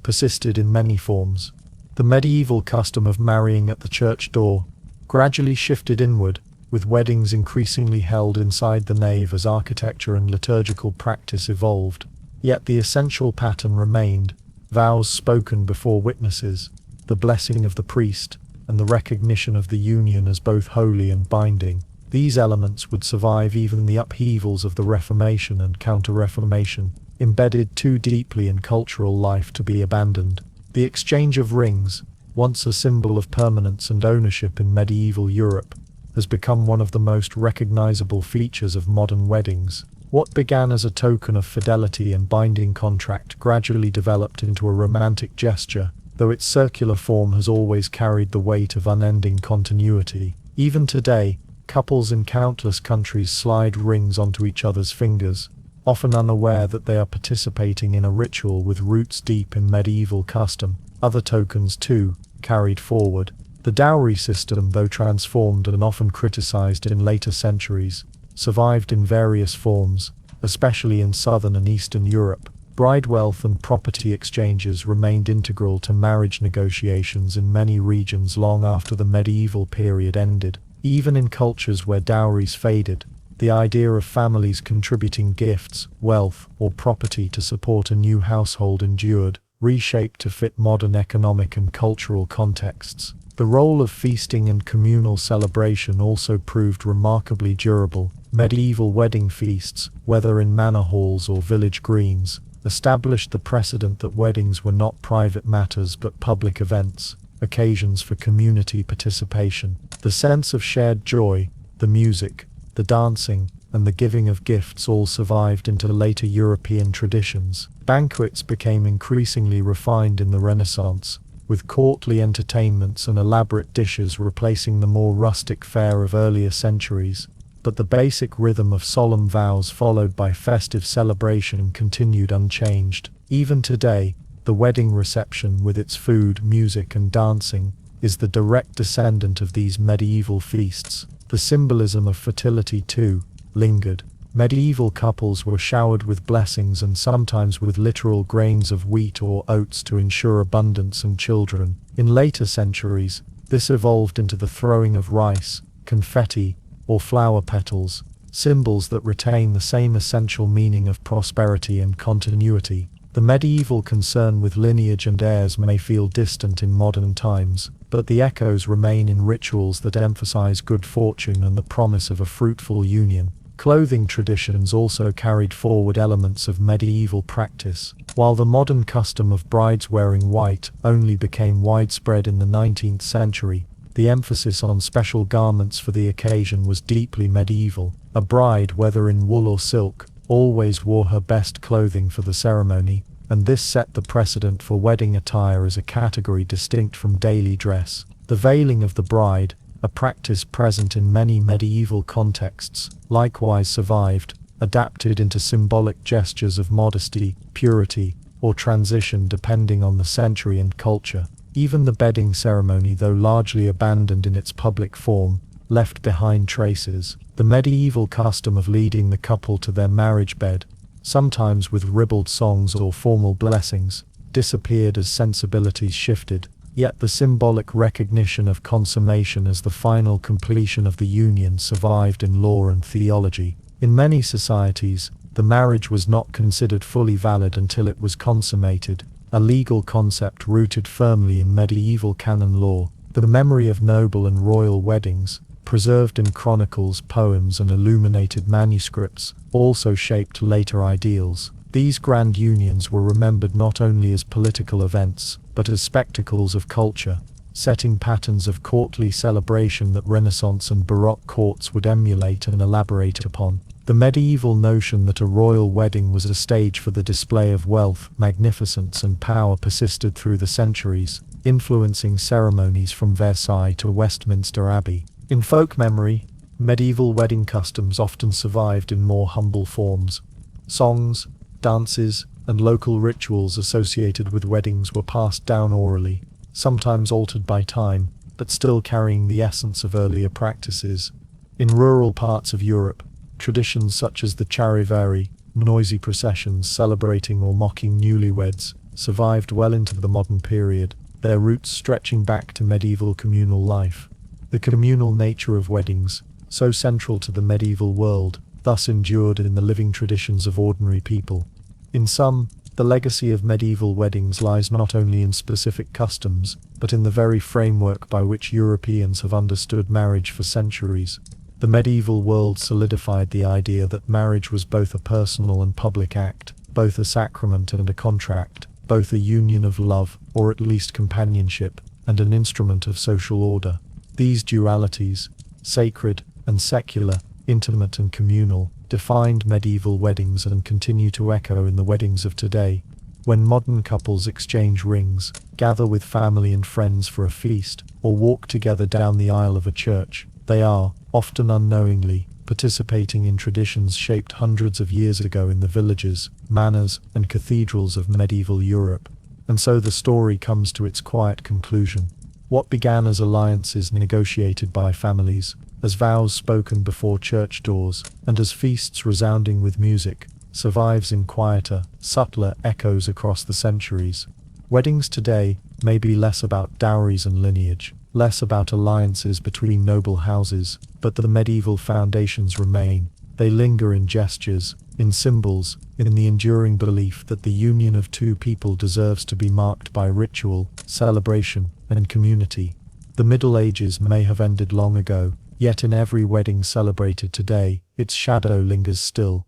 persisted in many forms. The medieval custom of marrying at the church door gradually shifted inward, with weddings increasingly held inside the nave as architecture and liturgical practice evolved. Yet the essential pattern remained: vows spoken before witnesses, the blessing of the priest, and the recognition of the union as both holy and binding. These elements would survive even the upheavals of the Reformation and Counter-Reformation, embedded too deeply in cultural life to be abandoned. The exchange of rings, once a symbol of permanence and ownership in medieval Europe, has become one of the most recognizable features of modern weddings. What began as a token of fidelity and binding contract gradually developed into a romantic gesture, though its circular form has always carried the weight of unending continuity. Even today, couples in countless countries slide rings onto each other's fingers, often unaware that they are participating in a ritual with roots deep in medieval custom. Other tokens, too, carried forward. The dowry system, though transformed and often criticized in later centuries, survived in various forms, especially in southern and eastern Europe. Bride wealth and property exchanges remained integral to marriage negotiations in many regions long after the medieval period ended. Even in cultures where dowries faded, the idea of families contributing gifts, wealth, or property to support a new household endured, reshaped to fit modern economic and cultural contexts. The role of feasting and communal celebration also proved remarkably durable. Medieval wedding feasts, whether in manor halls or village greens, established the precedent that weddings were not private matters but public events, occasions for community participation. The sense of shared joy, the music, the dancing, and the giving of gifts all survived into later European traditions. Banquets became increasingly refined in the Renaissance, with courtly entertainments and elaborate dishes replacing the more rustic fare of earlier centuries. But the basic rhythm of solemn vows followed by festive celebration continued unchanged. Even today, the wedding reception with its food, music, and dancing is the direct descendant of these medieval feasts. The symbolism of fertility, too, lingered. Medieval couples were showered with blessings and sometimes with literal grains of wheat or oats to ensure abundance and children. In later centuries, this evolved into the throwing of rice, confetti, or flower petals, symbols that retain the same essential meaning of prosperity and continuity. The medieval concern with lineage and heirs may feel distant in modern times, but the echoes remain in rituals that emphasize good fortune and the promise of a fruitful union. Clothing traditions also carried forward elements of medieval practice. While the modern custom of brides wearing white only became widespread in the 19th century, the emphasis on special garments for the occasion was deeply medieval. A bride, whether in wool or silk, always wore her best clothing for the ceremony, and this set the precedent for wedding attire as a category distinct from daily dress. The veiling of the bride, a practice present in many medieval contexts, likewise survived, adapted into symbolic gestures of modesty, purity, or transition depending on the century and culture. Even the bedding ceremony, though largely abandoned in its public form, left behind traces. The medieval custom of leading the couple to their marriage bed, sometimes with ribald songs or formal blessings, disappeared as sensibilities shifted. Yet the symbolic recognition of consummation as the final completion of the union survived in law and theology. In many societies, the marriage was not considered fully valid until it was consummated, a legal concept rooted firmly in medieval canon law. The memory of noble and royal weddings, preserved in chronicles, poems, and illuminated manuscripts, also shaped later ideals. These grand unions were remembered not only as political events, but as spectacles of culture, setting patterns of courtly celebration that Renaissance and Baroque courts would emulate and elaborate upon. The medieval notion that a royal wedding was a stage for the display of wealth, magnificence, and power persisted through the centuries, influencing ceremonies from Versailles to Westminster Abbey. In folk memory, medieval wedding customs often survived in more humble forms. Songs, dances, and local rituals associated with weddings were passed down orally, sometimes altered by time, but still carrying the essence of earlier practices. In rural parts of Europe, traditions such as the charivari, noisy processions celebrating or mocking newlyweds, survived well into the modern period, their roots stretching back to medieval communal life. The communal nature of weddings, so central to the medieval world, thus endured in the living traditions of ordinary people. In sum, the legacy of medieval weddings lies not only in specific customs, but in the very framework by which Europeans have understood marriage for centuries. The medieval world solidified the idea that marriage was both a personal and public act, both a sacrament and a contract, both a union of love, or at least companionship, and an instrument of social order. These dualities, sacred and secular, intimate and communal, defined medieval weddings and continue to echo in the weddings of today. When modern couples exchange rings, gather with family and friends for a feast, or walk together down the aisle of a church, they are, often unknowingly, participating in traditions shaped hundreds of years ago in the villages, manors, and cathedrals of medieval Europe. And so the story comes to its quiet conclusion. What began as alliances negotiated by families, as vows spoken before church doors, and as feasts resounding with music, survives in quieter, subtler echoes across the centuries. Weddings today may be less about dowries and lineage, less about alliances between noble houses, but the medieval foundations remain. They linger in gestures, in symbols, in the enduring belief that the union of two people deserves to be marked by ritual, celebration, and community. The Middle Ages may have ended long ago, yet in every wedding celebrated today, its shadow lingers still.